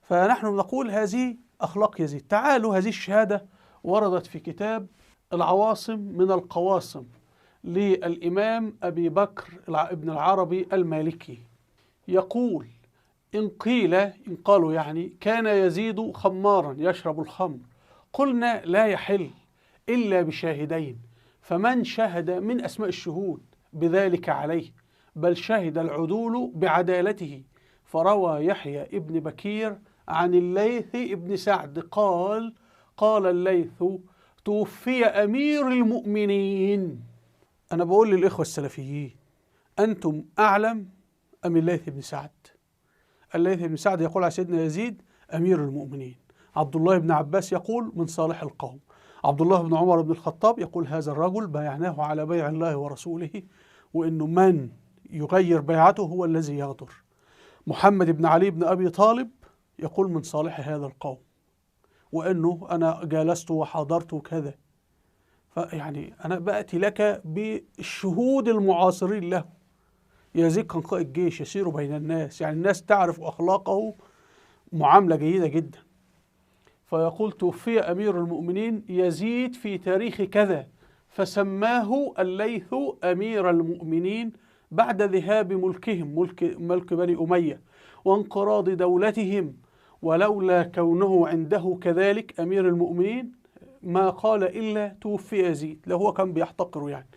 فنحن نقول هذه أخلاق يزيد. تعالوا، هذه الشهادة وردت في كتاب العواصم من القواصم للإمام أبي بكر ابن العربي المالكي، يقول: إن قالوا يعني كان يزيد خمارا يشرب الخمر، قلنا لا يحل إلا بشاهدين، فمن شهد من أسماء الشهود بذلك عليه، بل شهد العدول بعدالته. فروى يحيى ابن بكير عن الليث ابن سعد قال الليث: توفي أمير المؤمنين. أنا بقول للإخوة السلفيين: أنتم أعلم أم الليث بن سعد؟ الليث بن سعد يقول على سيدنا يزيد أمير المؤمنين. عبد الله بن عباس يقول من صالح القوم. عبد الله بن عمر بن الخطاب يقول هذا الرجل بايعناه على بيع الله ورسوله، وإنه من يغير بيعته هو الذي يغدر. محمد بن علي بن أبي طالب يقول من صالح هذا القوم، وإنه أنا جالست وحاضرت وكذا. فيعني أنا بأتي لك بالشهود المعاصرين له. يزيد كان قائد جيش يسير بين الناس، يعني الناس تعرف أخلاقه معاملة جيدة جدا. فيقول توفي أمير المؤمنين يزيد في تاريخ كذا، فسماه الليث أمير المؤمنين بعد ذهاب ملكهم، ملك بني أمية، وانقراض دولتهم، ولولا كونه عنده كذلك أمير المؤمنين ما قال إلا توفي يزيد، لو هو كان بيحتقره يعني.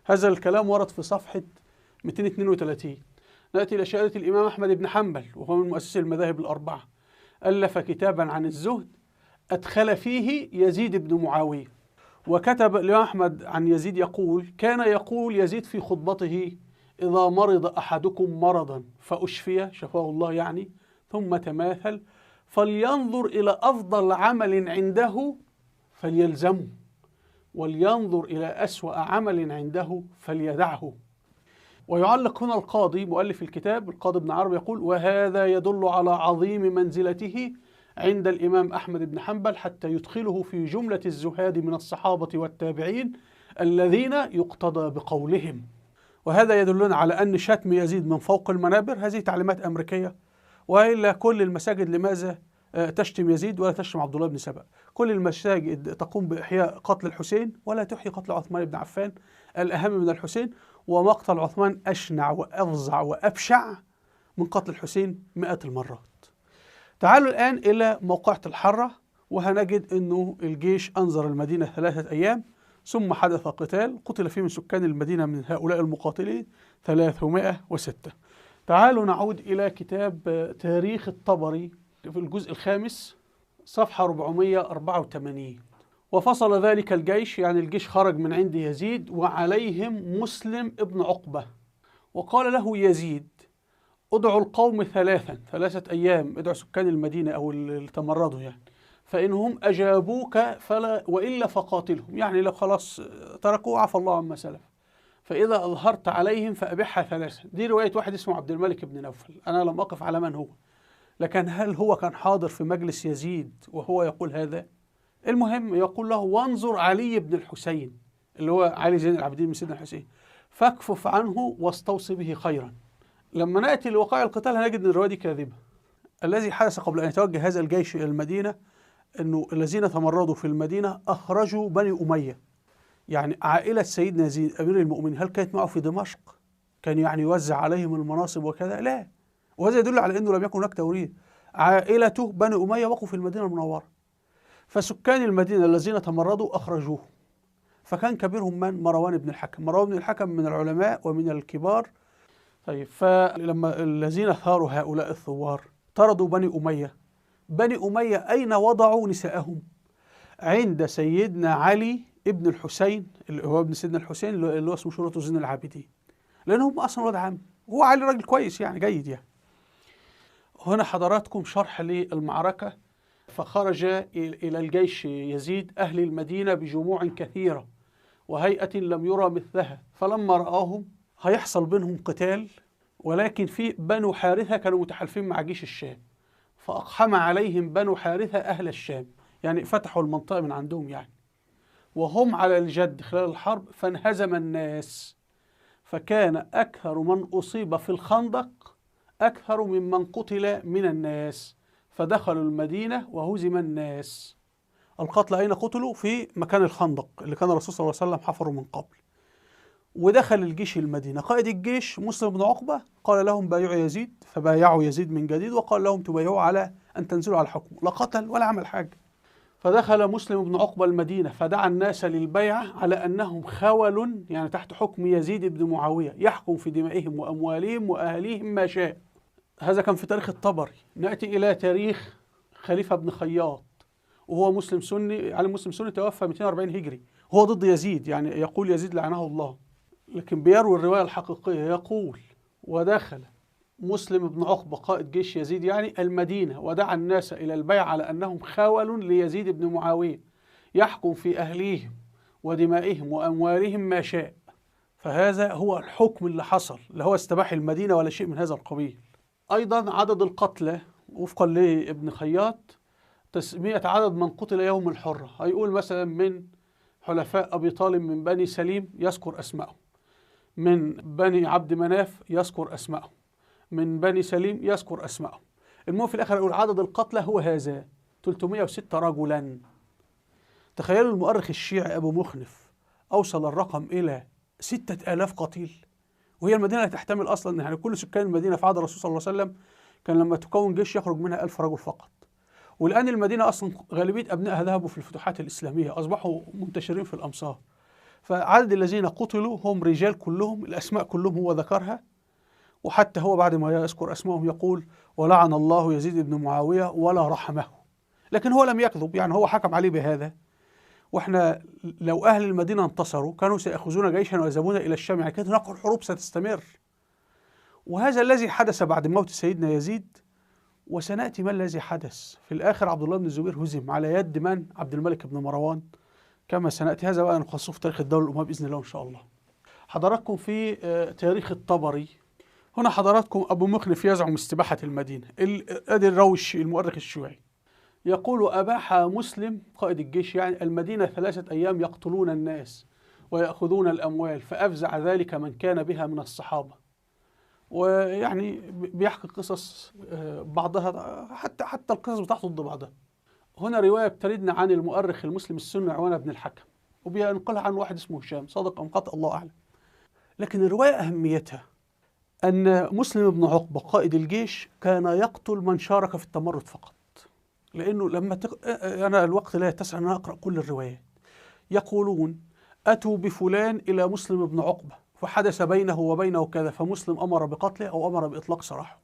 هذا الكلام ورد في صفحة 232. نأتي إلى شهادة الإمام أحمد بن حنبل، وهو من مؤسسي المذاهب الأربعة. ألف كتابا عن الزهد أدخل فيه يزيد بن معاوية. وكتب الإمام أحمد عن يزيد يقول: كان يقول يزيد في خطبته: إذا مرض أحدكم مرضا فأشفي، شفاه الله يعني، ثم تماثل، فلينظر إلى أفضل عمل عنده فليلزمه، ولينظر إلى أسوأ عمل عنده فليدعه. ويعلق هنا القاضي مؤلف الكتاب القاضي ابن عربي يقول: وهذا يدل على عظيم منزلته عند الإمام أحمد بن حنبل، حتى يدخله في جملة الزهاد من الصحابة والتابعين الذين يقتضى بقولهم. وهذا يدلنا على أن شتم يزيد من فوق المنابر هذه تعليمات أمريكية، وإلا كل المساجد لماذا تشتم يزيد ولا تشتم عبد الله بن سبأ؟ كل المساجد تقوم بإحياء قتل الحسين ولا تحيي قتل عثمان بن عفان الأهم من الحسين، ومقتل عثمان أشنع وأفظع وأبشع من قتل الحسين 100 المرات. تعالوا الآن إلى موقعة الحرة، وهنجد أنه الجيش أنظر المدينة 3 أيام، ثم حدث قتال قتل فيه من سكان المدينة من هؤلاء المقاتلين 306. تعالوا نعود إلى كتاب تاريخ الطبري في الجزء 5 صفحة 484. وفصل ذلك الجيش، يعني الجيش خرج من عند يزيد وعليهم مسلم ابن عقبة، وقال له يزيد: ادعوا القوم 3 أيام، ادعوا سكان المدينة أو اللي تمردوا يعني، فإنهم أجابوك فلا وإلا فقاتلهم، يعني لو خلاص تركوا عفى الله عما سلف، فإذا أظهرت عليهم فأبحها 3. دي رواية واحد اسمه عبد الملك بن نوفل، أنا لم أقف على من هو، لكن هل هو كان حاضر في مجلس يزيد وهو يقول هذا؟ المهم يقول له: وانظر علي بن الحسين، اللي هو علي زين العابدين من سيدنا الحسين، فاكفف عنه واستوصي به خيرا. لما نأتي لوقائع القتال هنجد أن الرواية دي كاذبة. الذي حدث قبل أن يتوجه هذا الجيش إلى المدينة أنه الذين تمردوا في المدينة أخرجوا بني أمية، يعني عائلة سيدنا يزيد أمير المؤمنين هل كانت معه في دمشق؟ كان يعني يوزع عليهم المناصب وكذا؟ لا. وهذا يدل على أنه لم يكن هناك توريث. عائلته بني أمية وقفوا في المدينة المنورة، فسكان المدينة الذين تمردوا أخرجوه، فكان كبيرهم من؟ مروان بن الحكم. مروان بن الحكم من العلماء ومن الكبار. طيب، فلما الذين ثاروا هؤلاء الثوار طردوا بني أمية، بني أمية أين وضعوا نساءهم؟ عند سيدنا علي ابن الحسين، اللي هو ابن سيدنا الحسين اللي هو اسمه شرطة زين العابدين، لأنهم أصلا ولد عم. هو علي راجل كويس يعني جيد يعني. هنا حضراتكم شرح للمعركة. فخرج إلى الجيش يزيد أهل المدينة بجموع كثيرة وهيئة لم يرى مثلها، فلما رآهم هيحصل بينهم قتال، ولكن في بنو حارثة كانوا متحالفين مع جيش الشام، فأقحم عليهم بنو حارثة أهل الشام، يعني فتحوا المنطقة من عندهم يعني، وهم على الجد خلال الحرب، فانهزم الناس، فكان أكثر من أصيب في الخندق أكثر ممن قتل من الناس، فدخلوا المدينة وهزم الناس. القتلى أين قتلوا؟ في مكان الخندق اللي كان الرسول صلى الله عليه وسلم حفره من قبل. ودخل الجيش المدينة. قائد الجيش مسلم بن عقبة قال لهم بايعوا يزيد، فبايعوا يزيد من جديد، وقال لهم تبايعوا على أن تنزلوا على الحكم. لا قتل ولا عمل حاجة. فدخل مسلم بن عقبة المدينة فدعا الناس للبيعة على أنهم خول، يعني تحت حكم يزيد بن معاوية، يحكم في دمائهم وأموالهم وأهليهم ما شاء. هذا كان في تاريخ الطبري. نأتي إلى تاريخ خليفة بن خياط، وهو مسلم سني، على مسلم سني، توفى 240 هجري. هو ضد يزيد، يعني يقول يزيد لعنه الله، لكن بيروي الرواية الحقيقية. يقول: ودخل مسلم بن عقبة قائد جيش يزيد يعني المدينة، ودعا الناس إلى البيع على أنهم خول ليزيد بن معاوية، يحكم في أهليهم ودمائهم وأموالهم ما شاء. فهذا هو الحكم اللي حصل، اللي هو استباح المدينة ولا شيء من هذا القبيل. أيضا عدد القتلى وفقا لابن خياط تسمية عدد من قتل يوم الحرة. هيقول مثلا من حلفاء أبي طالب من بني سليم يذكر أسمائهم، من بني عبد مناف يذكر أسمائهم، من بني سليم يذكر أسمائهم. المهم في الآخر يقول عدد القتلى هو هذا 306 رجلا. تخيلوا المؤرخ الشيعي أبو مخنف أوصل الرقم إلى 6000 قتيل، وهي المدينة تحتمل أصلا يعني كل سكان المدينة في عهد الرسول صلى الله عليه وسلم كان لما تكون جيش يخرج منها 1000 رجل فقط. والآن المدينة أصلا غالبية أبنائها ذهبوا في الفتوحات الإسلامية، أصبحوا منتشرين في الأمصار. فعدد الذين قتلوا هم رجال كلهم، الأسماء كلهم هو ذكرها. وحتى هو بعد ما يذكر أسمائهم يقول: ولعن الله يزيد بن معاوية ولا رحمه. لكن هو لم يكذب، يعني هو حكم عليه بهذا. وإحنا لو أهل المدينة انتصروا كانوا سيأخذون جيشا ويذهبون إلى الشام، يعني كانت هناك الحروب ستستمر. وهذا الذي حدث بعد موت سيدنا يزيد. وسنأتي ما الذي حدث في الآخر. عبد الله بن الزبير هزم على يد من؟ عبد الملك بن مروان، كما سنأتي. هذا بقى نخصصه في تاريخ الدولة الأموية بإذن الله إن شاء الله. حضراتكم في تاريخ الطبري. هنا حضراتكم أبو مخنف يزعم استباحة المدينة. أدي الراوي المؤرخ الشيوعي يقول: أباح مسلم قائد الجيش يعني المدينة 3 أيام يقتلون الناس ويأخذون الأموال، فأفزع ذلك من كان بها من الصحابة. ويعني بيحكي قصص بعضها حتى القصص بتاعته ضد بعضها. هنا رواية بتردنا عن المؤرخ المسلم السني عوان بن الحكم، وبينقلها عن واحد اسمه هشام، صادق أم خطأ الله أعلم. لكن الرواية أهميتها أن مسلم بن عقبة قائد الجيش كان يقتل من شارك في التمرد فقط. لأنه لما أنا الوقت لا يتسع أن أقرأ كل الروايات. يقولون: أتوا بفلان إلى مسلم بن عقبة فحدث بينه وبينه كذا، فمسلم أمر بقتله أو أمر بإطلاق سراحه.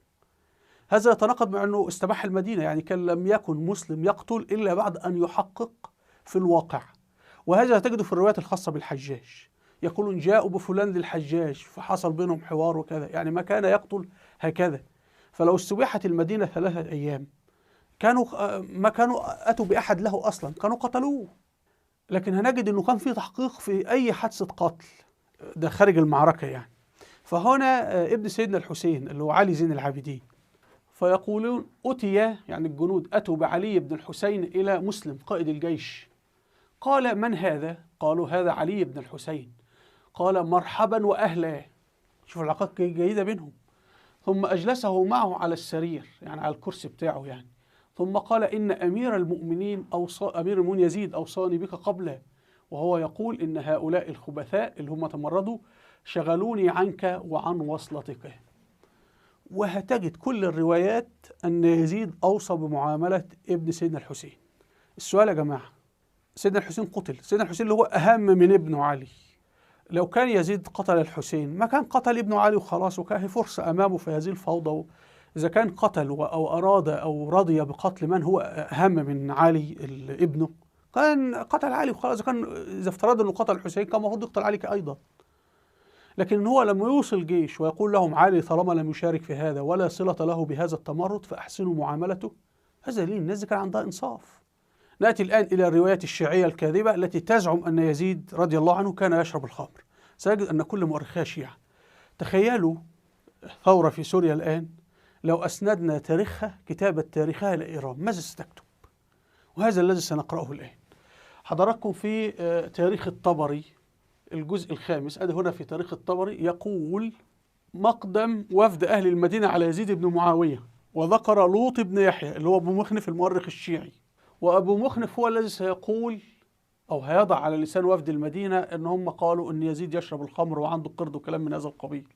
هذا يتناقض مع أنه استباح المدينة، يعني كان لم يكن مسلم يقتل إلا بعد أن يحقق في الواقع. وهذا تجده في الروايات الخاصة بالحجاج. يقولون: جاءوا بفلان للحجاج فحصل بينهم حوار وكذا، يعني ما كان يقتل هكذا. فلو استباحت المدينة 3 أيام ما كانوا أتوا بأحد له أصلا، كانوا قتلوه. لكن هنجد أنه كان في تحقيق في أي حادثة قتل، ده خارج المعركة يعني. فهنا ابن سيدنا الحسين اللي هو علي زين العابدين، فيقولون: أتي يعني الجنود أتوا بعلي بن الحسين إلى مسلم قائد الجيش. قال: من هذا؟ قالوا: هذا علي بن الحسين. قال: مرحبا وأهلا. شوف العلاقات جيدة بينهم. ثم أجلسه معه على السرير، يعني على الكرسي بتاعه يعني. ثم قال: إن أمير المؤمنين يزيد أوصاني بك قبله، وهو يقول: إن هؤلاء الخبثاء اللي هم تمردوا شغلوني عنك وعن وصلتك. وهتجد كل الروايات أن يزيد أوصى بمعاملة ابن سيدنا الحسين. السؤال يا جماعة، سيدنا الحسين قتل، سيدنا الحسين اللي هو أهم من ابنه علي. لو كان يزيد قتل الحسين ما كان قتل ابنه علي وخلاص، وكان فرصة أمامه في هذه الفوضى. إذا كان قتل أو أراد أو رضي بقتل من هو أهم من علي ابنه كان قتل علي وخلاص. إذا افترض أنه قتل الحسين كان المفروض يقتل علي أيضا. لكن هو لما يوصل جيش ويقول لهم: علي طالما لم يشارك في هذا ولا صلة له بهذا التمرد فأحسنوا معاملته، هذا ليه الناس كان عندها إنصاف. نأتي الآن إلى الروايات الشيعية الكاذبة التي تزعم أن يزيد رضي الله عنه كان يشرب الخمر. سيجد أن كل مؤرخيها شيعة. تخيلوا ثورة في سوريا الآن لو أسندنا تاريخها كتابة تاريخها إلى إيران، ماذا ستكتب؟ وهذا الذي سنقرأه الآن. حضراتكم في تاريخ الطبري الجزء الخامس، أدي هنا في تاريخ الطبري يقول: مقدم وفد أهل المدينة على يزيد بن معاوية، وذكر لوط بن يحيى اللي هو أبو مخنف المؤرخ الشيعي. وأبو مخنف هو الذي سيقول أو هيضع على لسان وفد المدينة إن هم قالوا إن يزيد يشرب الخمر وعنده قرد وكلام من هذا القبيل.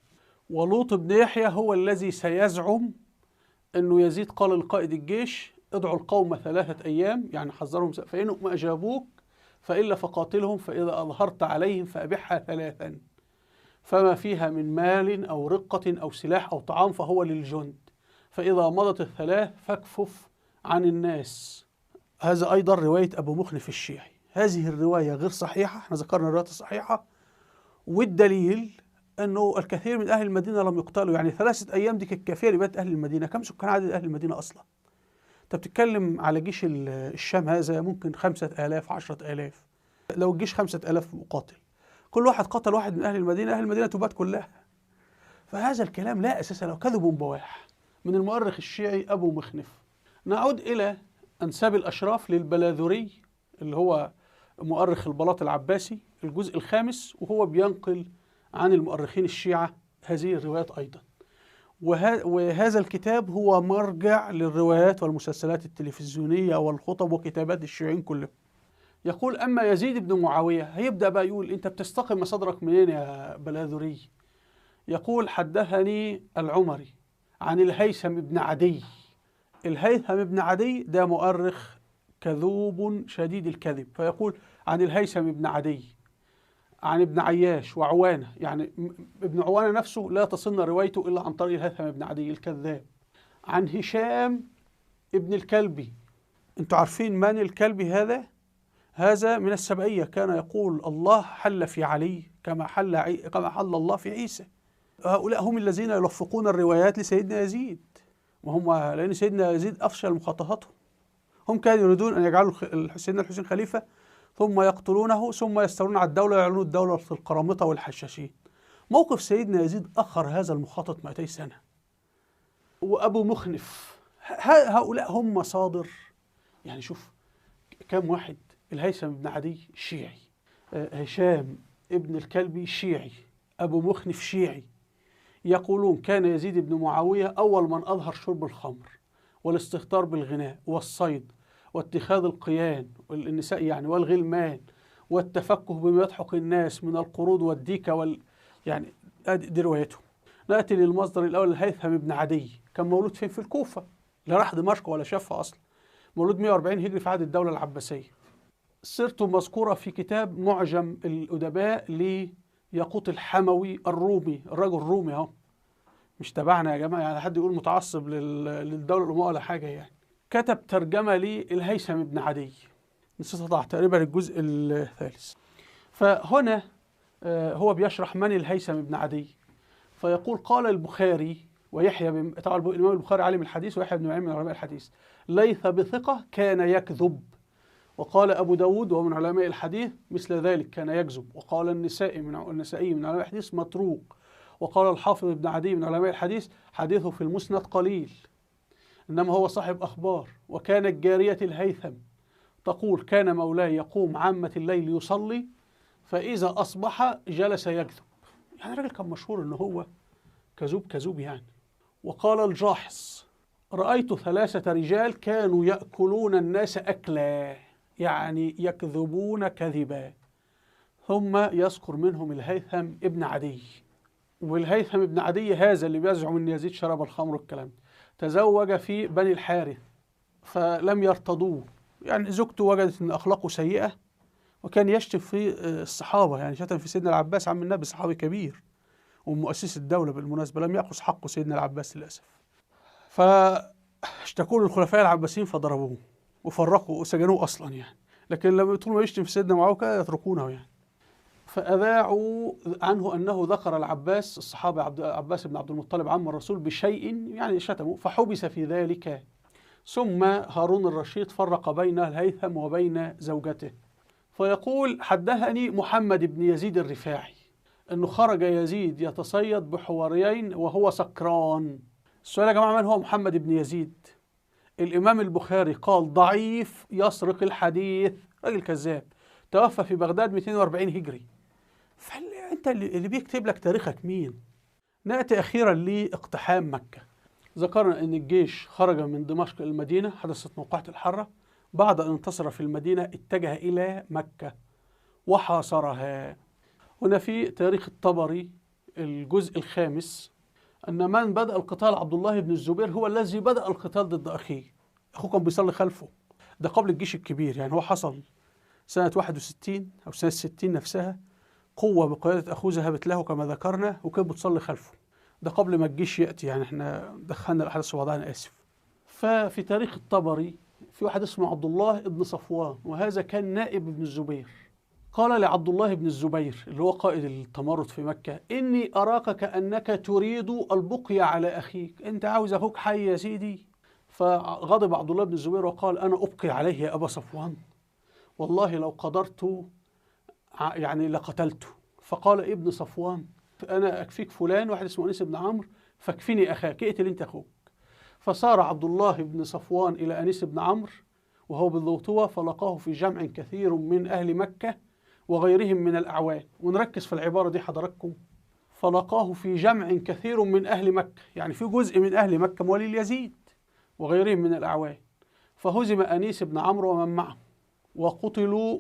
ولوط بن يحيى هو الذي سيزعم إنه يزيد قال لقائد الجيش ادعوا القوم 3 أيام، يعني حذرهم، فإنهم أجابوك فإلا فقاتلهم، فإذا أظهرت عليهم فأبحها 3، فما فيها من مال أو رقة أو سلاح أو طعام فهو للجند، فإذا مضت 3 فاكفف عن الناس. هذا أيضا رواية أبو مخنف الشيعي. هذه الرواية غير صحيحة، احنا ذكرنا الرواية الصحيحة، والدليل أنه الكثير من أهل المدينة لم يقتلوا. يعني 3 أيام دي كانت كافية لبيت أهل المدينة. كم سكان عدد أهل المدينة أصلا؟ أنت بتتكلم على جيش الشام هذا ممكن 5000 10,000. لو الجيش 5000 مقاتل، كل واحد قتل واحد من أهل المدينة، أهل المدينة تبات كلها. فهذا الكلام لا أساس له، كذب بواح من المؤرخ الشيعي أبو مخنف. نعود إلى أنساب الأشراف للبلاذري اللي هو مؤرخ البلاط العباسي، الجزء 5، وهو بينقل عن المؤرخين الشيعة هذه الروايات أيضا. وهذا الكتاب هو مرجع للروايات والمسلسلات التلفزيونية والخطب وكتابات الشيوعيين كلهم. يقول أما يزيد بن معاوية، هيبدأ بقى يقول أنت بتستقي مصادرك منين يا بلاذري؟ يقول حدثني العمري عن الهيثم بن عدي. الهيثم بن عدي ده مؤرخ كذوب شديد الكذب، فيقول عن الهيثم بن عدي عن ابن عياش وعوانة، يعني ابن عوانة نفسه لا تصلنا روايته إلا عن طريق الهيثم بن عدي الكذاب. عن هشام ابن الكلبي. انتوا عارفين من الكلبي هذا؟ هذا من السبعية، كان يقول الله حل في علي كما حل الله في عيسى. هؤلاء هم الذين يلفقون الروايات لسيدنا يزيد، وهم لأن سيدنا يزيد أفشل مخططاتهم. هم كانوا يريدون أن يجعلوا سيدنا الحسين خليفة ثم يقتلونه ثم يستولون على الدولة ويعلنون الدولة في القرامطة والحشاشين. موقف سيدنا يزيد أخر هذا المخطط 200 سنة. وأبو مخنف، هؤلاء هم مصادر. يعني شوف كم واحد، الهيثم بن عدي شيعي، هشام ابن الكلبي شيعي، أبو مخنف شيعي، يقولون كان يزيد بن معاوية أول من أظهر شرب الخمر والاستهتار بالغناء والصيد واتخاذ القيان والنساء يعني والغلمان والتفكه بما يضحك الناس من القرود والديكة يعني دي روايته. نأتي للمصدر الأول، الهيثم بن عدي كان مولود فين؟ في الكوفة، لا راح دمشق ولا شافها أصلا، مولود 140 هجري في عهد الدولة العباسية. سيرته مذكورة في كتاب معجم الأدباء لياقوت الحموي الرومي، الرجل الرومي اهو، مش تبعنا يا جماعة، يعني حد يقول متعصب للدولة الأموية ولا حاجة يعني. كتب ترجمة للهيثم بن عدي، نسيت أضع تقريبا الجزء 3. فهنا هو بيشرح من الهيثم بن عدي، فيقول قال البخاري ويحيى طبعا الإمام البخاري عالم الحديث ويحيى بن معين من علماء الحديث، ليث بثقة كان يكذب. وقال أبو داود وهو من علماء الحديث مثل ذلك كان يكذب. وقال النسائي من علماء الحديث متروك. وقال الحافظ ابن عدي من علماء الحديث حديثه في المسند قليل، إنما هو صاحب أخبار. وكانت جارية الهيثم تقول كان مولاي يقوم عامة الليل يصلي فإذا أصبح جلس يكذب. يعني الراجل كان مشهور إنه هو كذوب يعني. وقال الجاحظ رأيت 3 رجال كانوا يأكلون الناس أكلا، يعني يكذبون كذبا. ثم يذكر منهم الهيثم ابن عدي. والهيثم ابن عدي هذا اللي بيزعم ان يزيد شرب الخمر والكلام، تزوج في بني الحارث فلم يرتضوه، يعني زوجته وجدت ان اخلاقه سيئه، وكان يشتم في الصحابه، يعني شتم في سيدنا العباس عم النبي، صحابي كبير ومؤسس الدوله بالمناسبه، لم يأخذ حقه سيدنا العباس للاسف. فاشتكوا للخلفاء العباسيين فضربوه وفرقوا وسجنوه اصلا يعني، لكن لما طول ما يشتم في سيدنا معاويه كانوا يتركونه يعني. فأذاعوا عنه أنه ذكر العباس الصحابي عباس بن عبد المطلب عم الرسول بشيء يعني شتمه، فحبس في ذلك. ثم هارون الرشيد فرق بين الهيثم وبين زوجته، فيقول حدثني محمد بن يزيد الرفاعي أنه خرج يزيد يتصيد بحواريين وهو سكران. السؤال يا جماعة من هو محمد بن يزيد؟ الإمام البخاري قال ضعيف يسرق الحديث، راجل كذاب، توفى في بغداد 240 هجري. فأنت اللي بيكتب لك تاريخك مين؟ نأتي أخيرا لاقتحام مكة. ذكرنا أن الجيش خرج من دمشق إلى المدينة، حدثت موقعة الحرة. بعد أن انتصر في المدينة اتجه إلى مكة وحاصرها. هنا في تاريخ الطبري الجزء الخامس أن من بدأ القتال عبد الله بن الزبير هو الذي بدأ القتال ضد أخيه. أخوه كان بيصلي خلفه، ده قبل الجيش الكبير، يعني هو حصل سنة 61 أو سنة 60 نفسها، قوة بقيادة أخوه ذهبت له كما ذكرنا وكانت بتصلي خلفه، ده قبل ما الجيش يأتي، يعني احنا دخلنا الأحداث في بعضها، أنا آسف. ففي تاريخ الطبري في واحد اسمه عبد الله بن صفوان، وهذا كان نائب ابن الزبير، قال لعبد الله بن الزبير اللي هو قائد التمرد في مكة: إني أراك كأنك تريد البقية على أخيك، أنت عاوز أخوك حي يا سيدي. فغضب عبد الله بن الزبير وقال: أنا أبقي عليه يا أبا صفوان، والله لو قدرت يعني لقتلته. فقال ابن صفوان: أنا أكفيك فلان، واحد اسمه أنيس بن عمرو، فاكفني أخاك، اقتل أنت أخوك. فصار عبد الله بن صفوان إلى أنيس بن عمرو وهو بالذوطوة، فلقاه في جمع كثير من أهل مكة وغيرهم من الأعوان. ونركز في العبارة دي حضراتكم، فلقاه في جمع كثير من أهل مكة، يعني في جزء من أهل مكة موالي اليزيد وغيرهم من الأعوان. فهزم أنيس بن عمرو ومن معه وقتلوا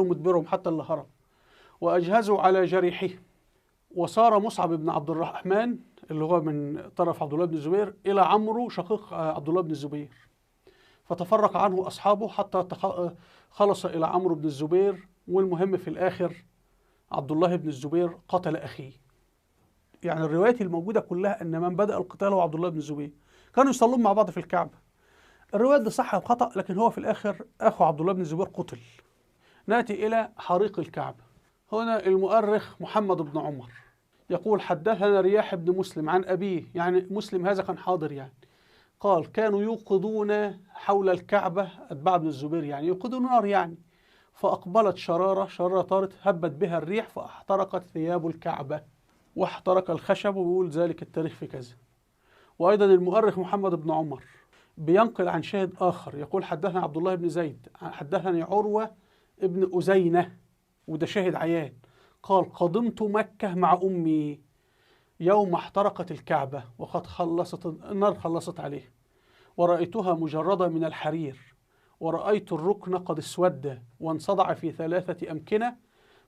مدبرهم حتى اللي هرب، وأجهزوا على جريحه. وصار مصعب بن عبد الرحمن اللي هو من طرف عبد الله بن الزبير إلى عمرو شقيق عبد الله بن الزبير، فتفرق عنه أصحابه حتى خلص إلى عمرو بن الزبير. والمهم في الآخر عبد الله بن الزبير قتل أخيه. يعني الروايات الموجودة كلها أن من بدأ القتال هو عبد الله بن الزبير، كانوا يصلون مع بعض في الكعبة. الروايات دي صح وخطأ، لكن هو في الآخر أخو عبد الله بن الزبير قتل. نأتي إلى حريق الكعبة. هنا المؤرخ محمد بن عمر يقول: حدثنا رياح بن مسلم عن أبيه، يعني مسلم هذا كان حاضر، يعني قال: كانوا يوقدون حول الكعبة أتباع ابن الزبير، يعني يوقدون نار يعني، فأقبلت شرارة طارت هبت بها الريح فاحترقت ثياب الكعبة واحترق الخشب، ويقول ذلك التاريخ في كذا. وأيضا المؤرخ محمد بن عمر بينقل عن شاهد آخر يقول: حدثنا عبد الله بن زيد حدثني عروة ابن أزينة، وده شاهد عيان، قال: قدمت مكة مع أمي يوم احترقت الكعبة وقد النار خلصت عليه، ورأيتها مجردة من الحرير، ورأيت الركن قد اسود وانصدع في 3 أمكنة،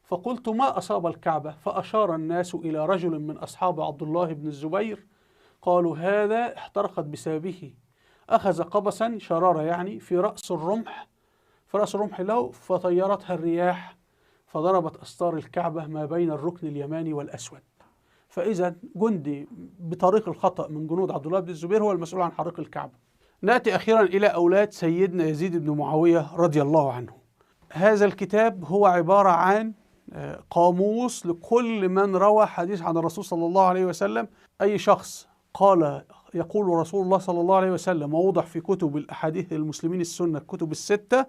فقلت: ما أصاب الكعبة؟ فأشار الناس إلى رجل من أصحاب عبد الله بن الزبير، قالوا: هذا احترقت بسببه، أخذ قبسا شرارة يعني في رأس الرمح له، فطيرتها الرياح فضربت أستار الكعبة ما بين الركن اليماني والأسود. فإذا جندي بطريق الخطأ من جنود عبد الله بن الزبير هو المسؤول عن حريق الكعبة. نأتي أخيرا إلى أولاد سيدنا يزيد بن معاوية رضي الله عنه. هذا الكتاب هو عبارة عن قاموس لكل من روى حديث عن الرسول صلى الله عليه وسلم. أي شخص يقول رسول الله صلى الله عليه وسلم ووضع في كتب الأحاديث المسلمين السنة الكتب ال6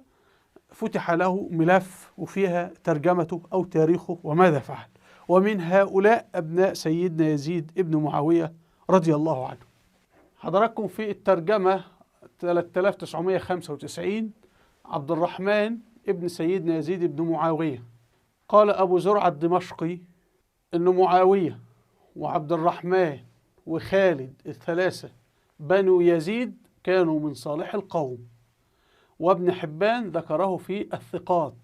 فتح له ملف وفيها ترجمته أو تاريخه وماذا فعل. ومن هؤلاء أبناء سيدنا يزيد ابن معاوية رضي الله عنه. حضراتكم في الترجمة 3995 عبد الرحمن ابن سيدنا يزيد ابن معاوية قال أبو زرعة الدمشقي إن معاوية وعبد الرحمن وخالد الثلاثة بنو يزيد كانوا من صالح القوم. وابن حبان ذكره في الثقات.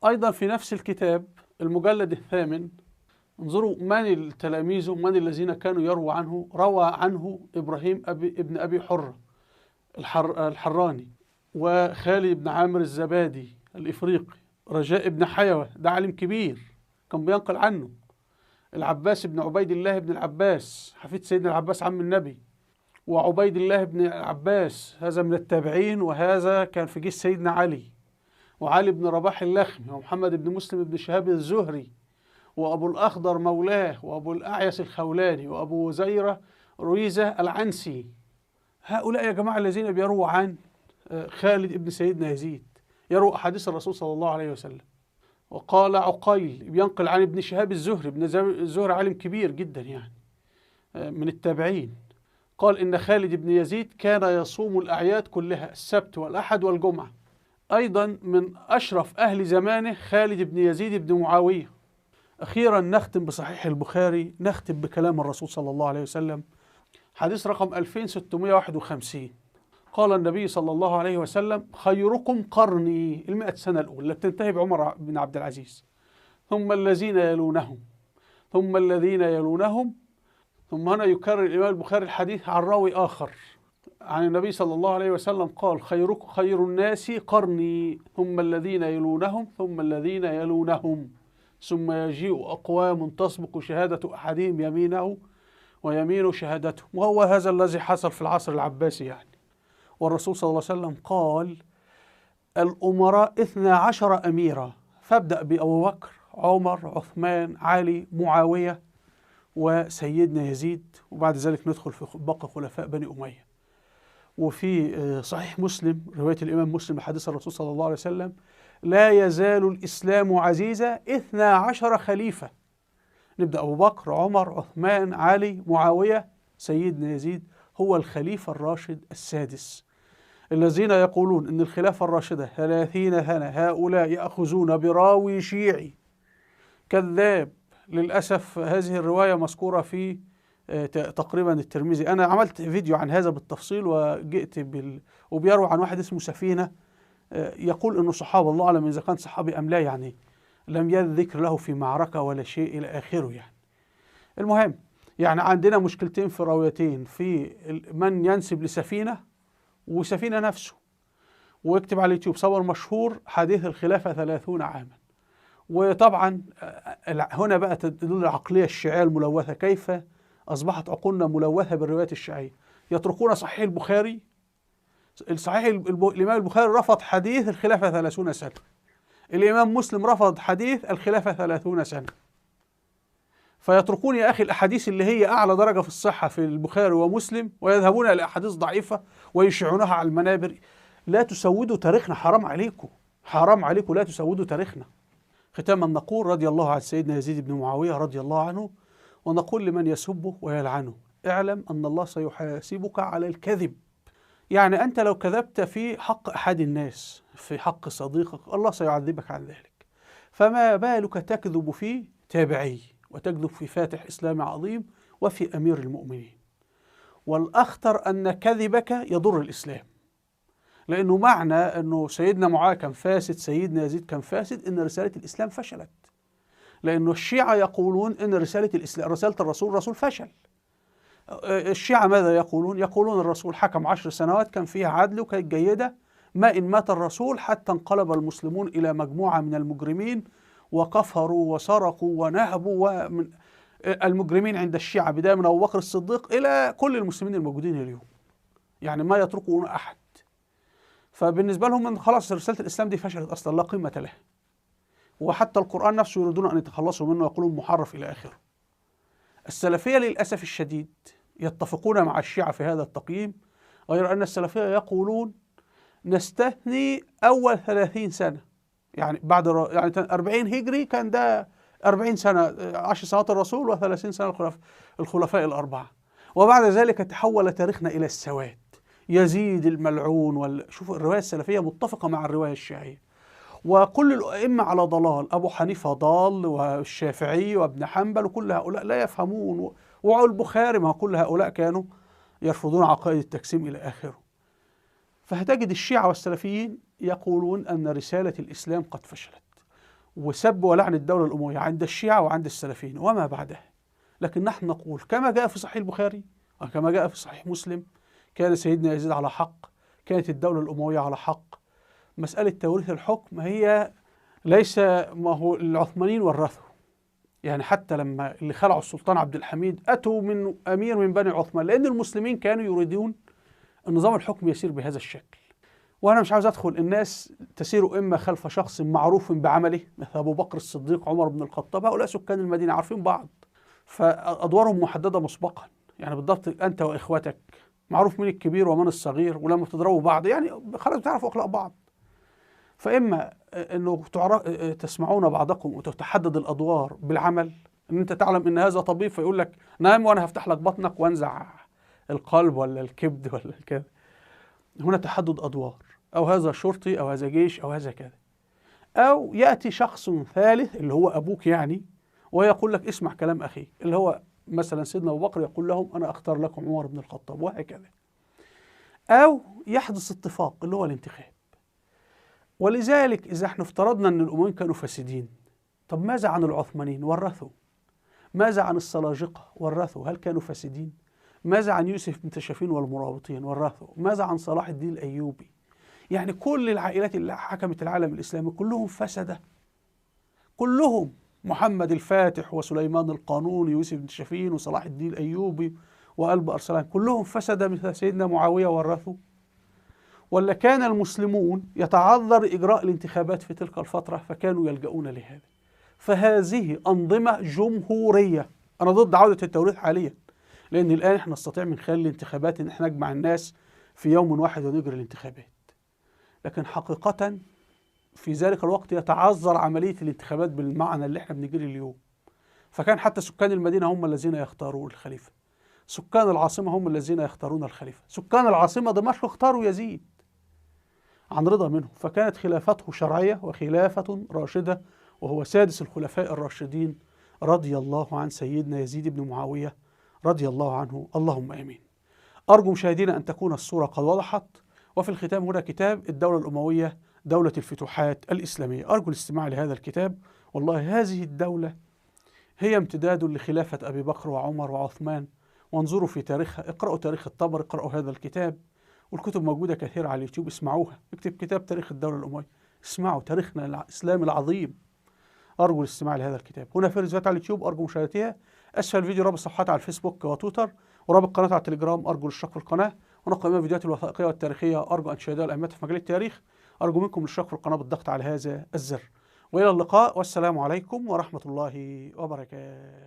أيضا في نفس الكتاب المجلد 8 انظروا من التلاميذ من الذين كانوا روى عنه إبراهيم ابن أبي حرة الحراني، وخالد بن عامر الزبادي الإفريقي، رجاء بن حيوة ده عالم كبير كان بينقل عنه، العباس بن عبيد الله بن العباس حفيد سيدنا العباس عم النبي، وعبيد الله بن العباس هذا من التابعين وهذا كان في جيش سيدنا علي، وعلي بن رباح اللخمي، ومحمد بن مسلم بن شهاب الزهري، وأبو الأخضر مولاه، وأبو الأعيس الخولاني، وأبو وزيرة رويزة العنسي. هؤلاء يا جماعة الذين بيرووا عن خالد ابن سيدنا يزيد، يرووا أحاديث الرسول صلى الله عليه وسلم. وقال عقيل بينقل عن ابن شهاب الزهري، ابن الزهري عالم كبير جدا يعني من التابعين، قال إن خالد بن يزيد كان يصوم الأعياد كلها السبت والأحد والجمعة. أيضا من أشرف أهل زمانه خالد بن يزيد بن معاوية. أخيرا نختم بصحيح البخاري، نختم بكلام الرسول صلى الله عليه وسلم، حديث رقم 2651. قال النبي صلى الله عليه وسلم: خيركم قرني، 100 سنة الأولى بتنتهي بعمر بن عبد العزيز، ثم الذين يلونهم، ثم الذين يلونهم. ثم هنا يكرر الإمام البخاري الحديث عن راوي آخر عن النبي صلى الله عليه وسلم قال: خير الناس قرني، ثم الذين يلونهم، ثم الذين يلونهم، ثم يجيء أقوام تسبق شهادة أحدهم يمينه ويمين شهادته. وهو هذا الذي حصل في العصر العباسي يعني. والرسول صلى الله عليه وسلم قال: الأمراء 12 أميرا، فابدأ بأبو بكر، عمر، عثمان، علي، معاوية، وسيدنا يزيد، وبعد ذلك ندخل في باقي خلفاء بني أمية. وفي صحيح مسلم رواية الإمام مسلم حديث الرسول صلى الله عليه وسلم: لا يزال الإسلام عزيزا 12 خليفة. نبدأ أبو بكر، عمر، عثمان، علي، معاوية، سيدنا يزيد هو الخليفة الراشد السادس. الذين يقولون إن الخلافة الراشدة 30 سنة هؤلاء يأخذون براوي شيعي كذاب. للأسف هذه الرواية مذكورة في تقريبا الترمذي. أنا عملت فيديو عن هذا بالتفصيل وجئت وبيروي عن واحد اسمه سفينة يقول إنه صحابة، الله أعلم إذا كان صحابي أم لا، يعني لم يرد ذكر له في معركة ولا شيء إلى آخره يعني. المهم يعني عندنا مشكلتين في روايتين، في من ينسب لسفينة وسفينة نفسه، ويكتب على اليوتيوب صور مشهور حديث الخلافة 30 عاما. وطبعا هنا بقى تدل العقلية الشيعية الملوثة، كيف أصبحت عقولنا ملوثة بالروايات الشيعية. يتركون صحيح البخاري، الإمام البخاري رفض حديث الخلافة 30 سنة، الإمام مسلم رفض حديث الخلافة 30 سنة. فيتركون يا أخي الأحاديث اللي هي أعلى درجة في الصحة في البخاري ومسلم، ويذهبون إلى أحاديث ضعيفة ويشيعونها على المنابر. لا تسودوا تاريخنا، حرام عليكم، حرام عليكم، لا تسودوا تاريخنا. ختاما نقول رضي الله عن سيدنا يزيد بن معاوية رضي الله عنه، ونقول لمن يسبه ويلعنه: اعلم أن الله سيحاسبك على الكذب. يعني أنت لو كذبت في حق أحد الناس، في حق صديقك، الله سيعذبك عن ذلك. فما بالك تكذب في تابعي، وتكذب في فاتح إسلامي عظيم، وفي أمير المؤمنين. والأخطر أن كذبك يضر الإسلام، لأنه معنى أنه سيدنا معاوية كان فاسد، سيدنا يزيد كان فاسد، أن رسالة الإسلام فشلت. لأنه الشيعة يقولون أن رسالة الرسول رسول فشل. الشيعة ماذا يقولون؟ يقولون الرسول حكم 10 سنوات كان فيها عدل وكانت جيدة، ما إن مات الرسول حتى انقلب المسلمون إلى مجموعة من المجرمين وكفروا وسرقوا ونهبوا. ومن المجرمين عند الشيعة بداية من أبو بكر الصديق إلى كل المسلمين الموجودين اليوم، يعني ما يتركون أحد. فبالنسبة لهم أن خلاص رسالة الإسلام دي فشلت أصلا، لا قيمة لها. وحتى القرآن نفسه يريدون أن يتخلصوا منه، يقولون محرف إلى آخره. السلفية للأسف الشديد يتفقون مع الشيعة في هذا التقييم، غير أن السلفية يقولون نستثني أول 30 سنة، يعني بعد 40 هجري كان ده 40 سنة، 10 سنوات الرسول و30 سنة الخلفاء الأربعة، وبعد ذلك تحول تاريخنا إلى السواد، يزيد الملعون. شوفوا الرواية السلفية متفقة مع الرواية الشيعية، وكل الأئمة على ضلال، أبو حنيفة ضال، والشافعي وابن حنبل، وكل هؤلاء لا يفهمون، والبخاري، ما كل هؤلاء كانوا يرفضون عقائد التقسيم إلى آخره. فهتجد الشيعة والسلفيين يقولون أن رسالة الإسلام قد فشلت، وسب ولعن الدولة الأموية عند الشيعة وعند السلفيين وما بعدها. لكن نحن نقول كما جاء في صحيح البخاري وكما جاء في صحيح مسلم: كان سيدنا يزيد على حق، كانت الدولة الأموية على حق. مسألة توريث الحكم هي ليس ما هو العثمانيين ورثوا، يعني حتى لما اللي خلعوا السلطان عبد الحميد أتوا من أمير من بني عثمان، لأن المسلمين كانوا يريدون النظام الحكم يسير بهذا الشكل. وأنا مش عاوز أدخل، الناس تسير إما خلف شخص معروف بعمله مثل أبو بكر الصديق، عمر بن الخطاب، هؤلاء سكان المدينة عارفين بعض، فأدوارهم محددة مسبقا، يعني بالضبط أنت وإخوتك معروف من الكبير ومن الصغير، ولما تضربوا بعض يعني خلاص بتعرفوا أخلاق بعض. فإما أنه تسمعون بعضكم وتتحدد الأدوار بالعمل، أن أنت تعلم أن هذا طبيب فيقول لك نام وأنا هفتح لك بطنك وانزع القلب ولا الكبد ولا كذا. هنا تحدد أدوار، أو هذا شرطي أو هذا جيش أو هذا كذا. أو يأتي شخص ثالث اللي هو أبوك يعني، ويقول لك اسمع كلام أخي، اللي هو مثلا سيدنا أبو بكر يقول لهم أنا أختار لكم عمر بن الخطاب، وهكذا. أو يحدث اتفاق اللي هو الانتخاب. ولذلك إذا احنا افترضنا أن الأمويين كانوا فاسدين، طب ماذا عن العثمانيين؟ ورثوا. ماذا عن السلاجقة؟ ورثوا. هل كانوا فاسدين؟ ماذا عن يوسف بن تشافين والمرابطين؟ ورثوا. ماذا عن صلاح الدين الأيوبي؟ يعني كل العائلات اللي حكمت العالم الإسلامي كلهم فسدة، كلهم. محمد الفاتح وسليمان القانوني ويوسف بن تشافين وصلاح الدين الأيوبي وقلب أرسلان كلهم فسد مثل سيدنا معاوية ورثوا؟ ولا كان المسلمون يتعذر إجراء الانتخابات في تلك الفترة فكانوا يلجؤون لهذا؟ فهذه أنظمة جمهورية. أنا ضد عودة التوريث حاليا، لأن الآن احنا نستطيع من خلال الانتخابات أن احنا نجمع الناس في يوم واحد ونجري الانتخابات، لكن حقيقة في ذلك الوقت يتعذر عملية الانتخابات بالمعنى اللي احنا بنجري اليوم. فكان حتى سكان المدينة هم الذين يختارون الخليفة، سكان العاصمة هم الذين يختارون الخليفة، سكان العاصمة دمشق اختاروا يزيد عن رضا منه، فكانت خلافته شرعية وخلافة راشدة، وهو سادس الخلفاء الراشدين رضي الله عن سيدنا يزيد بن معاوية رضي الله عنه. اللهم آمين. أرجو مشاهدينا أن تكون الصورة قد وضحت. وفي الختام هنا كتاب الدولة الأموية دولة الفتوحات الإسلامية. أرجو الاستماع لهذا الكتاب. والله هذه الدولة هي امتداد لخلافة أبي بكر وعمر وعثمان، وانظروا في تاريخها، اقرأوا تاريخ الطبري، اقرأوا هذا الكتاب، والكتب موجودة كثيرة على اليوتيوب، اسمعوها. اكتب كتاب تاريخ الدولة الأموية، اسمعوا تاريخنا الإسلامي العظيم. أرجو الاستماع لهذا الكتاب. هنا في ريزات على اليوتيوب، أرجو مشاهدتها. أسفل الفيديو رابط صفحات على الفيسبوك وتويتر، ورابط قناة على التليجرام. أرجو الاشتراك في القناة ونقل أمام فيديوهات الوثائقية والتاريخية. أرجو أن تشاهدوها الأئمة في مجال التاريخ. أرجو منكم الاشتراك في القناة بالضغط على هذا الزر. وإلى اللقاء، والسلام عليكم ورحمة الله وبركاته.